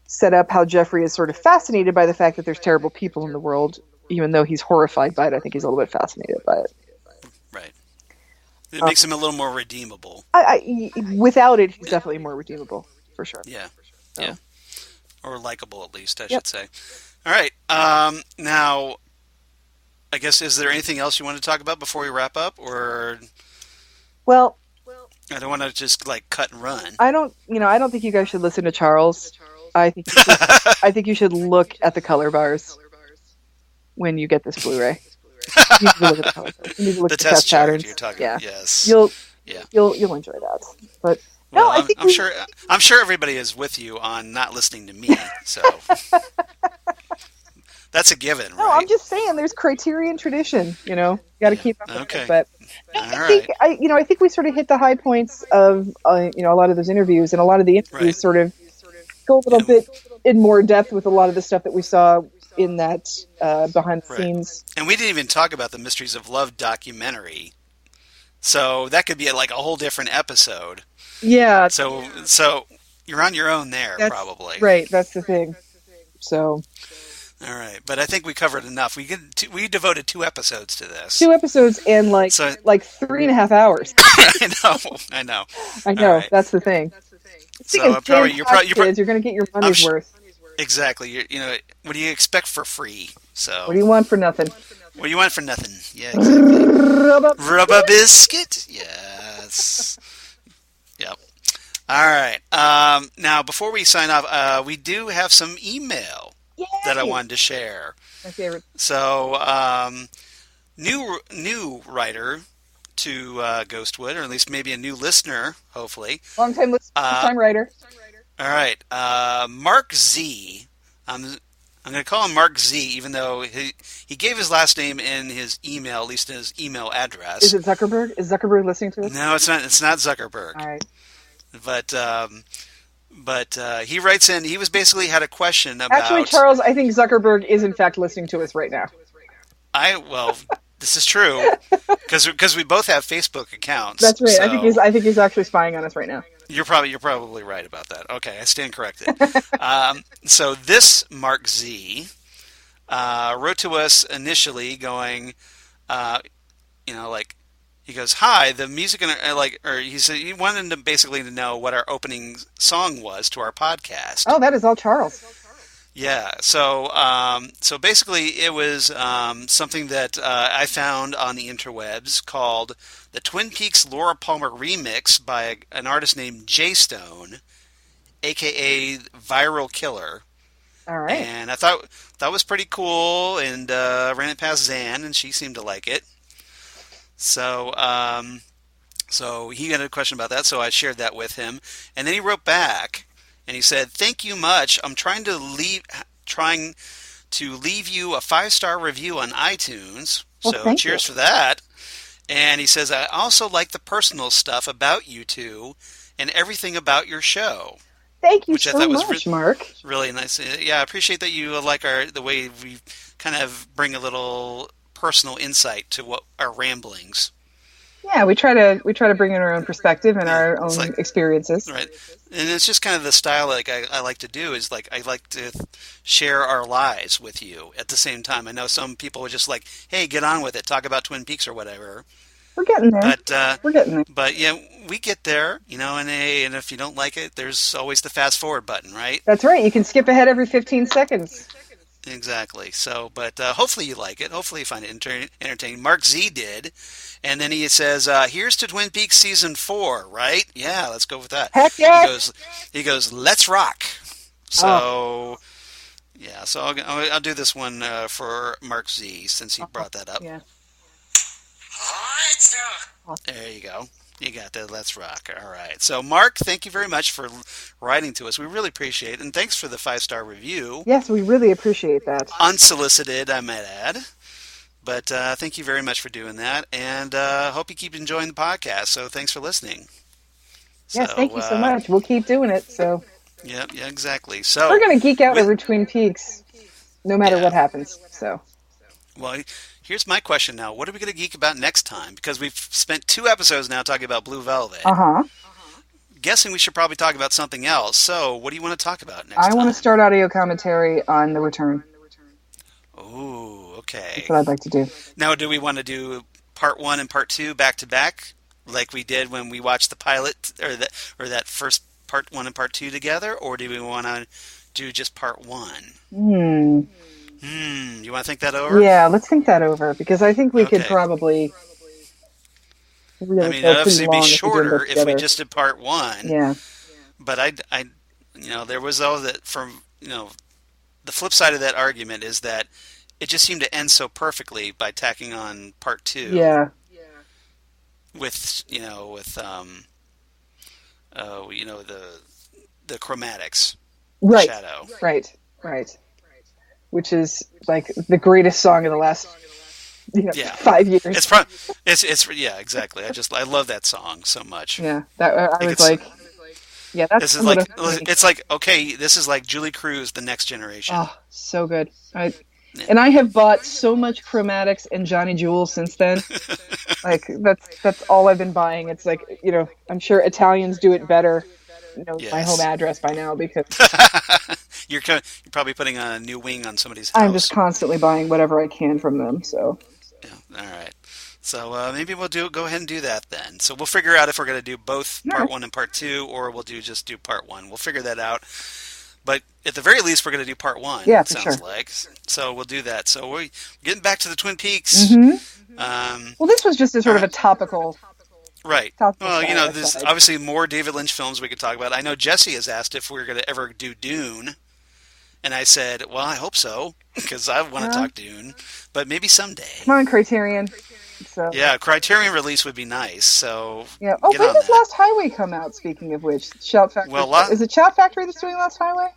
set up how Jeffrey is sort of fascinated by the fact that there's terrible people in the world, even though he's horrified by it. I think he's a little bit fascinated by it. Right. It makes him a little more redeemable. Without it, he's definitely more redeemable, for sure. Yeah, So. yeah. Or likable, at least, I Yep. should say. All right. Now, I guess, is there anything else you want to talk about before we wrap up? Or Well, I don't want to just, like, cut and run. I don't think you guys should listen to Charles. I think you should look at the color bars when you get this Blu-ray. You need to look at the color bars. You need to look The at the test chart patterns. you're talking Yeah. about. Yes. You'll enjoy that. But Well, no, I think I'm sure everybody is with you on not listening to me. So that's a given, right? No, I'm just saying there's Criterion tradition, you got to keep up with Okay. it. But no, All I think we sort of hit the high points of a lot of those interviews, and a lot of the interviews Right. sort of go a little bit in more depth with a lot of the stuff that we saw in that behind the scenes. And we didn't even talk about the Mysteries of Love documentary. So that could be like a whole different episode. Yeah. So you're on your own there, probably. Right, that's the thing. So. All right, but I think we covered enough. We devoted 2 episodes to this. 2 episodes in like 3.5 hours. I know. Right. That's the thing. So you're going to get your money's worth. Exactly. What do you expect for free? So. What do you want for nothing? What do you want for nothing? Yeah, exactly. Rubber biscuit. Yes. Yep. All right. Now, before we sign off, we do have some email that I wanted to share. My favorite. So, new writer to Ghostwood, or at least maybe a new listener, hopefully. Long-time listener, first-time writer. All right. Mark Z. I'm going to call him Mark Z, even though he gave his last name in his email, at least in his email address. Is it Zuckerberg? Is Zuckerberg listening to us? No, it's not. It's not Zuckerberg. All right. But he writes in. He basically had a question about. Actually, Charles, I think Zuckerberg is in fact listening to us right now. This is true because we both have Facebook accounts. That's right. So I think he's actually spying on us right now. You're probably right about that. Okay, I stand corrected. So this Mark Z wrote to us initially, going, he goes, "Hi, the music," or he said he wanted to basically to know what our opening song was to our podcast. Oh, that is all Charles. Yeah, so basically it was something that I found on the interwebs called the Twin Peaks Laura Palmer Remix by an artist named J Stone, a.k.a. Viral Killer. All right. And I thought that was pretty cool, and ran it past Xan, and she seemed to like it. So he had a question about that, so I shared that with him. And then he wrote back. And he said, "Thank you much. I'm trying to leave you a 5-star review on iTunes. Well, so cheers for that." And he says, "I also like the personal stuff about you two and everything about your show." Thank you which so I thought was much, Mark. Really nice. Yeah, I appreciate that you like the way we kind of bring a little personal insight to what our ramblings. Yeah, we try to bring in our own perspective and our own experiences. Right. And it's just kind of the style I like to do is I like to share our lives with you at the same time. I know some people are just like, hey, get on with it. Talk about Twin Peaks or whatever. We're getting there. We're getting there. But yeah, we get there, and if you don't like it, there's always the fast forward button, right? That's right. You can skip ahead every 15 seconds. Exactly. So, but hopefully you like it. Hopefully you find it entertaining. Mark Z did. And then he says, here's to Twin Peaks Season 4, right? Yeah, let's go with that. Heck yeah! He goes, let's rock. So, yeah, so I'll do this one for Mark Z since he brought that up. Yeah. There you go. You got that. Let's rock. All right. So, Mark, thank you very much for writing to us. We really appreciate it. And thanks for the 5-star review. Yes, we really appreciate that. Unsolicited, I might add. But thank you very much for doing that. And hope you keep enjoying the podcast. So, thanks for listening. Yes, thank you so much. We'll keep doing it. So. Yeah, exactly. So we're going to geek out over Twin Peaks no matter what happens. So. Well, here's my question now. What are we going to geek about next time? Because we've spent 2 episodes now talking about Blue Velvet. Guessing we should probably talk about something else. So, what do you want to talk about next time? I want to start audio commentary on The Return. Ooh, okay. That's what I'd like to do. Now, do we want to do part 1 and part 2 back to back? like we did when we watched the pilot or that first part 1 and part 2 together, or do we want to do just part 1? You want to think that over? Yeah, let's think that over, because I think we could Okay. probably I really mean, go it'd pretty obviously be long if we did shorter this if we together. just did part 1. Yeah. But there was all that from, the flip side of that argument is that it just seemed to end so perfectly by tacking on part 2 Yeah. with the chromatics, Right. shadow. Right. Which is like the greatest song of the last 5 years. It's yeah, exactly. I love that song so much. Yeah. That I was like, yeah, that's this is like it's like, okay, this is like Julie Cruz, The Next Generation. Oh, so good. And I have bought so much chromatics and Johnny Jewel since then. Like that's all I've been buying. It's like, I'm sure Italians do it better. Yes. My home address by now, because you're probably putting a new wing on somebody's house. I'm just constantly buying whatever I can from them. So yeah, all right. So maybe we'll go ahead and do that then. So we'll figure out if we're going to do both part 1 and part 2, or we'll just do part 1. We'll figure that out. But at the very least, we're going to do part 1. Yeah, it sounds like. So we'll do that. So we're getting back to the Twin Peaks. Mm-hmm. Well, this was just a sort of a topical. Right. Well, there's obviously more David Lynch films we could talk about. I know Jesse has asked if we're going to ever do Dune. And I said, well, I hope so, because I want to talk Dune. But maybe someday. Come on, Criterion. So. Yeah, Criterion release would be nice. So yeah. Oh, when does Lost Highway come out? Speaking of which, Shout Factory. Well, is it Shout Factory that's doing Lost Highway?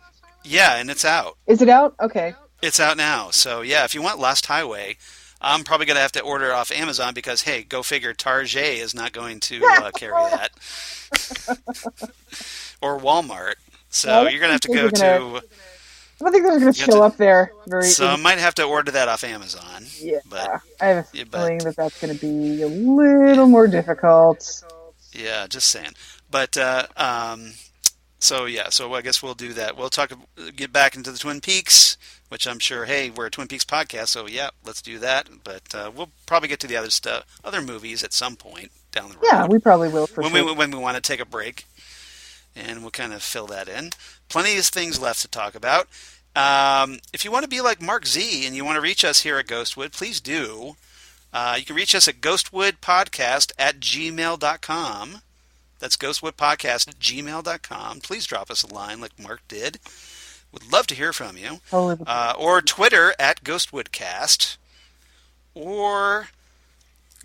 Yeah, and it's out. Is it out? Okay. It's out now. So yeah, if you want Lost Highway, I'm probably going to have to order it off Amazon because, hey, go figure, Target is not going to carry that, or Walmart. So you're going to have to go to. I don't think they're going to show up there very So I might have to order that off Amazon. Yeah, but I have a feeling that's going to be a little more difficult. Yeah, just saying. But so I guess we'll do that. We'll get back into the Twin Peaks, which I'm sure, hey, we're a Twin Peaks podcast, so yeah, let's do that. But we'll probably get to the other movies at some point down the road. Yeah, we probably will when we want to take a break, and we'll kind of fill that in. Plenty of things left to talk about. If you want to be like Mark Z and you want to reach us here at Ghostwood, please do. You can reach us at ghostwoodpodcast@gmail.com. That's ghostwoodpodcast@gmail.com. Please drop us a line like Mark did. Would love to hear from you. Or Twitter at Ghostwoodcast. Or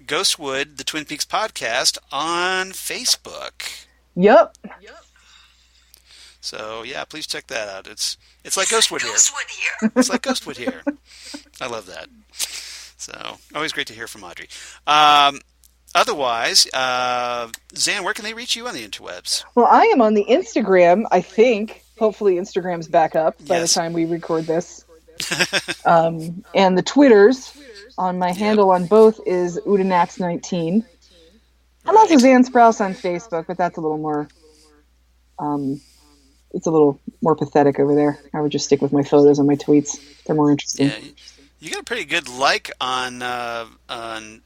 Ghostwood, the Twin Peaks podcast on Facebook. Yep. So yeah, please check that out. It's like Ghostwood here. It's like Ghostwood here. I love that. So always great to hear from Audrey. Otherwise, Xan, where can they reach you on the interwebs? Well, I am on the Instagram, I think. Hopefully Instagram's back up by the time we record this. And the Twitters, on my handle on both is Udanax19. I'm also Xan Sprouse on Facebook, but that's a little more... it's a little more pathetic over there. I would just stick with my photos and my tweets. They're more interesting. Yeah, you got a pretty good like on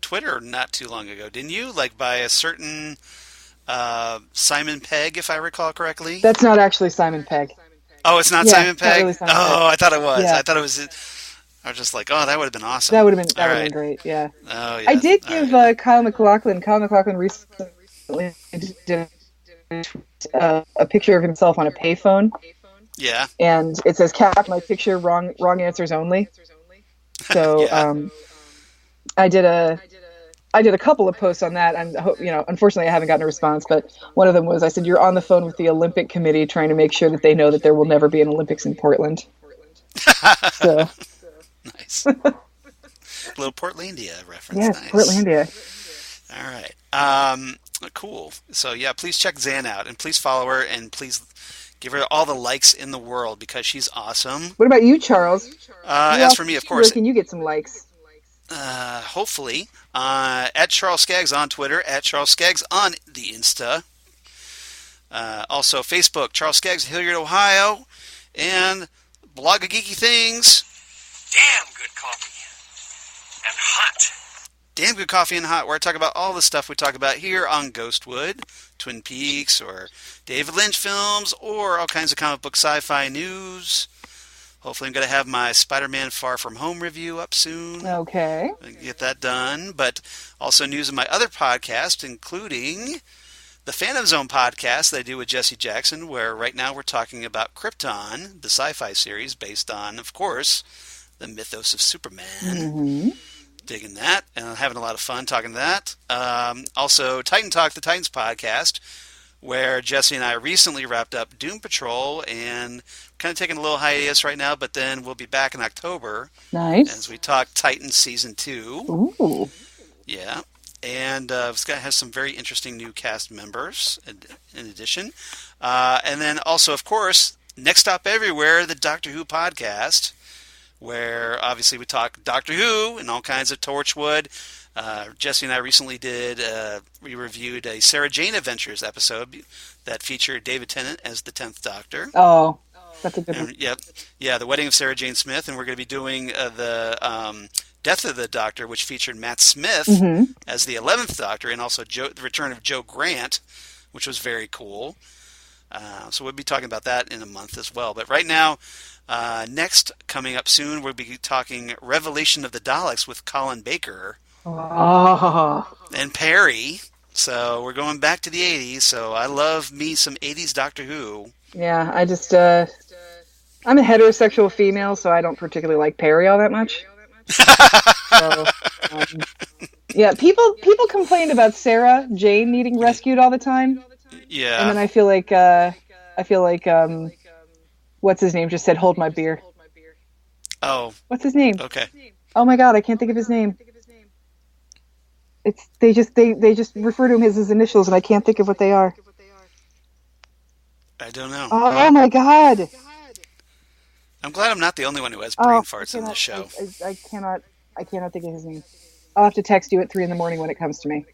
Twitter not too long ago, didn't you? Like by a certain Simon Pegg, if I recall correctly. That's not actually Simon Pegg. Oh, it's not Simon Pegg? Not really Simon Pegg. I thought it was. Yeah. I thought it was. I was just like, oh, that would have been awesome. That would have been great. Yeah. Oh, yeah. I did give Kyle MacLachlan. Kyle MacLachlan recently did a picture of himself on a payphone. Yeah. And it says, "Cap, my picture, wrong answers only." So I did a couple of posts on that, and unfortunately I haven't gotten a response. But one of them was, I said, "You're on the phone with the Olympic Committee, trying to make sure that they know that there will never be an Olympics in Portland." So nice. Little Portlandia reference. Yeah, nice. Portlandia. All right. Cool. So yeah, please check Xan out, and please follow her, and please give her all the likes in the world because she's awesome. What about you, Charles? As for me, of course. Where can you get some likes? Hopefully, at Charles Skaggs on Twitter, at Charles Skaggs on the Insta. Also, Facebook, Charles Skaggs, Hilliard, Ohio, and Blog of Geeky Things. Damn good coffee. And hot. Damn Good Coffee and Hot, where I talk about all the stuff we talk about here on Ghostwood, Twin Peaks, or David Lynch films, or all kinds of comic book sci-fi news. Hopefully I'm going to have my Spider-Man Far From Home review up soon. Okay. Get that done. But also news of my other podcast, including the Phantom Zone podcast that I do with Jesse Jackson, where right now we're talking about Krypton, the sci-fi series based on, of course, the mythos of Superman. Mm-hmm. Digging that and having a lot of fun talking that. Also, Titan Talk, the Titans podcast, where Jesse and I recently wrapped up Doom Patrol and kind of taking a little hiatus right now, but then we'll be back in October. Nice. As we talk Titans Season 2. Ooh. Yeah. And it's going to have some very interesting new cast members in addition. And then also, of course, Next Stop Everywhere, the Doctor Who podcast, where obviously we talk Doctor Who and all kinds of Torchwood. Jesse and I recently we reviewed a Sarah Jane Adventures episode that featured David Tennant as the 10th Doctor. Oh, that's a good one. Yeah, The Wedding of Sarah Jane Smith, and we're going to be doing the Death of the Doctor, which featured Matt Smith as the 11th Doctor, and also the return of Joe Grant, which was very cool. So we'll be talking about that in a month as well. But right now, next, coming up soon, we'll be talking Revelation of the Daleks with Colin Baker and Perry. So we're going back to the 80s. So I love me some 80s Doctor Who. Yeah, I just, I'm a heterosexual female, so I don't particularly like Perry all that much. So, yeah, people complained about Sarah Jane needing rescued all the time. Yeah. And then I feel like, what's his name just said, hold my beer. Oh. What's his name? Okay. Oh my god, I can't think of his name. They just refer to him as his initials, and I can't think of what they are. I don't know. Oh my god. I'm glad I'm not the only one who has brain farts in this show. I cannot think of his name. I'll have to text you at 3 a.m. when it comes to me.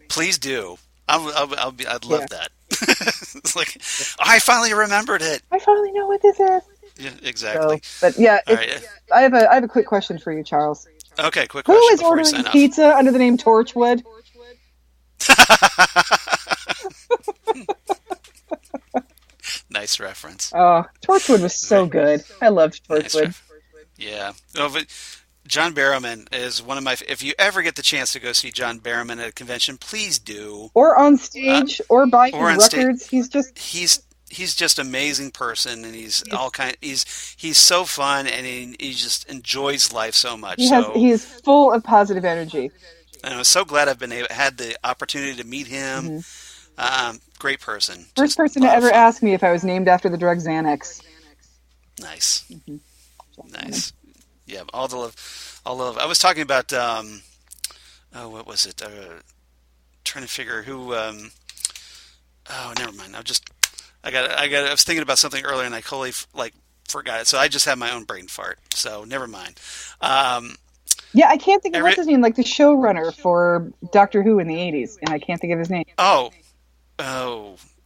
Please do. I'd love that. It's like, I finally remembered it. I finally know what this is. Yeah, exactly. So, but yeah, right. I have a quick question for you, Charles. Okay, quick question. Who is ordering pizza under the name Torchwood? Nice reference. Oh, Torchwood was so good. I loved Torchwood. Nice yeah. Oh, but John Barrowman is one of my... If you ever get the chance to go see John Barrowman at a convention, please do. Or on stage, or buy his records. He's just an amazing person, and he's so fun, and he just enjoys life so much. He is full of positive energy. And I'm so glad I've had the opportunity to meet him. Great person. First person to ever ask me if I was named after the drug Xanax. Nice. Nice. Yeah, all the love. I was talking about, what was it? Trying to figure who, never mind. I was thinking about something earlier and I totally, forgot it. So I just had my own brain fart. So never mind. Yeah, I can't think of what's his name, like the showrunner for Doctor Who in the 80s, and I can't think of his name. Oh,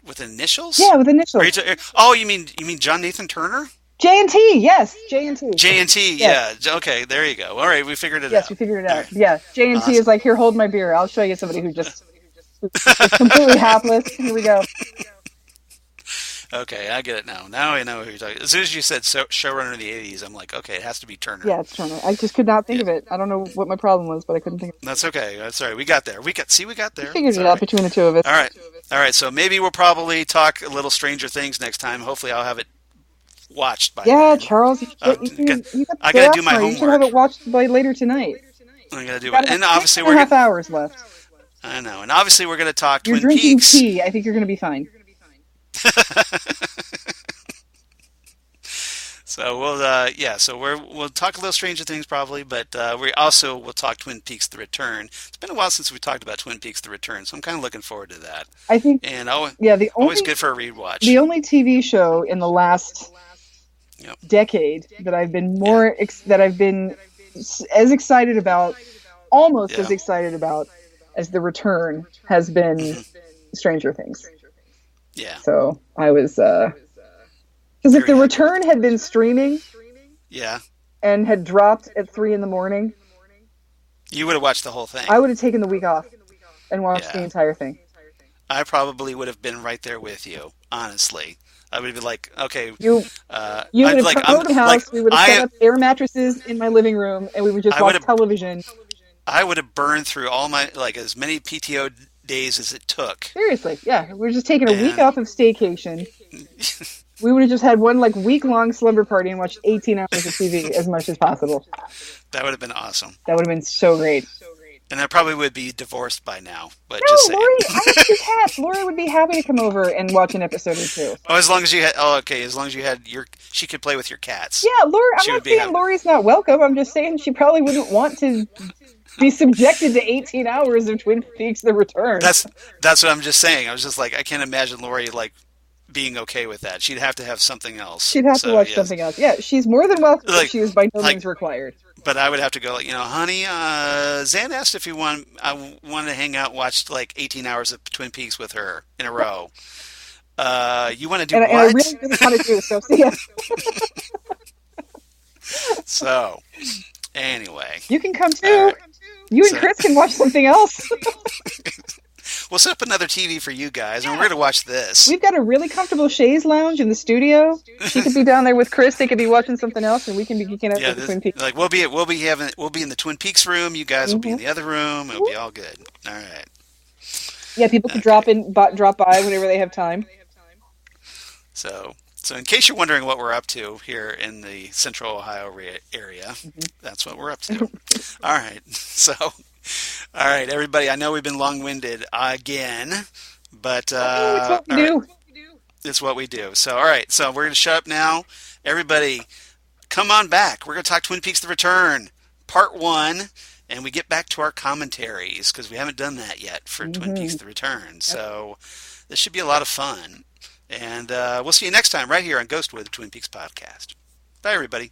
with initials? Yeah, with initials. You mean John Nathan Turner? J&T, yes, J&T. J&T, yes. Yeah. Okay, there you go. All right, we figured it out. Yes, we figured it out. Right. Yeah, J&T awesome. Is like, here, hold my beer. I'll show you somebody who's completely hapless. Here we go. Okay, I get it now. Now I know who you're talking. As soon as you said showrunner in the 80s, I'm like, okay, it has to be Turner. Yeah, it's Turner. I just could not think of it. I don't know what my problem was, but I couldn't think of it. That's okay. That's all right. We got there. We got there. We figured it out between the two of us. All right. So maybe we'll probably talk a little Stranger Things next time. Hopefully I'll have it watched by then. Charles, I got to do my homework. You should have it watched by later tonight. I got to do it. And obviously we're 2.5 hours left. I know. And obviously we're going to talk Twin Peaks. You're drinking tea. I think you're going to be fine. So we'll talk a little Stranger Things probably, but we also will talk Twin Peaks: The Return. It's been a while since we talked about Twin Peaks: The Return, so I'm kind of looking forward to that. I think, always good for a rewatch. The only TV show in the last decade that I've been as excited about, as excited about as The Return has been Stranger Things. Yeah. So I was. Because if The Return had been streaming, and had dropped at 3 a.m, You would have watched the whole thing. I would have taken the week off and watched the Yeah. entire thing. I probably would have been right there with you, honestly. I would be like, okay, You would I'd have like, come over the house. We would have set I, up air mattresses in my living room, and we would just I would watch have, television. I would have burned through all my, like, as many PTO days as it took. Seriously, yeah. We were just taking a week And- off of staycation. We would have just had one week-long slumber party and watched 18 hours of TV as much as possible. That would have been awesome. That would have been so great. And I probably would be divorced by now, but No, just saying. Lori, I have 2 cats. Lori would be happy to come over and watch an episode or 2. Oh, as long as you had, as long as you had she could play with your cats. Yeah, Lori, I'm She not would be saying happy. Lori's not welcome. I'm just saying she probably wouldn't want to be subjected to 18 hours of Twin Peaks: The Return. That's what I'm just saying. I was just like, I can't imagine Lori being okay with that. She'd have to have something else. She'd have to watch something else. Yeah, she's more than welcome. But she is by no means required. But I would have to go, honey, Zan asked if I wanted to hang out and watch 18 hours of Twin Peaks with her in a row. You want to do what? And I really, really want to do so. See ya. So, anyway. You can come too. You and Chris can watch something else. We'll set up another TV for you guys, and we're going to watch this. We've got a really comfortable chaise lounge in the studio. She could be down there with Chris. They could be watching something else, and we can be geeking out with the Twin Peaks. We'll be in the Twin Peaks room. You guys will be in the other room. It'll be all good. All right. Yeah, people can drop by whenever they have time. So in case you're wondering what we're up to here in the Central Ohio area, that's what we're up to. All right. So. All right, everybody. I know we've been long-winded again, but it's what we do. It's what we do. So, all right. So we're going to shut up now. Everybody, come on back. We're going to talk Twin Peaks: The Return, Part 1, and we get back to our commentaries because we haven't done that yet for Twin Peaks: The Return. So this should be a lot of fun. And we'll see you next time right here on Ghostwood, the Twin Peaks podcast. Bye, everybody.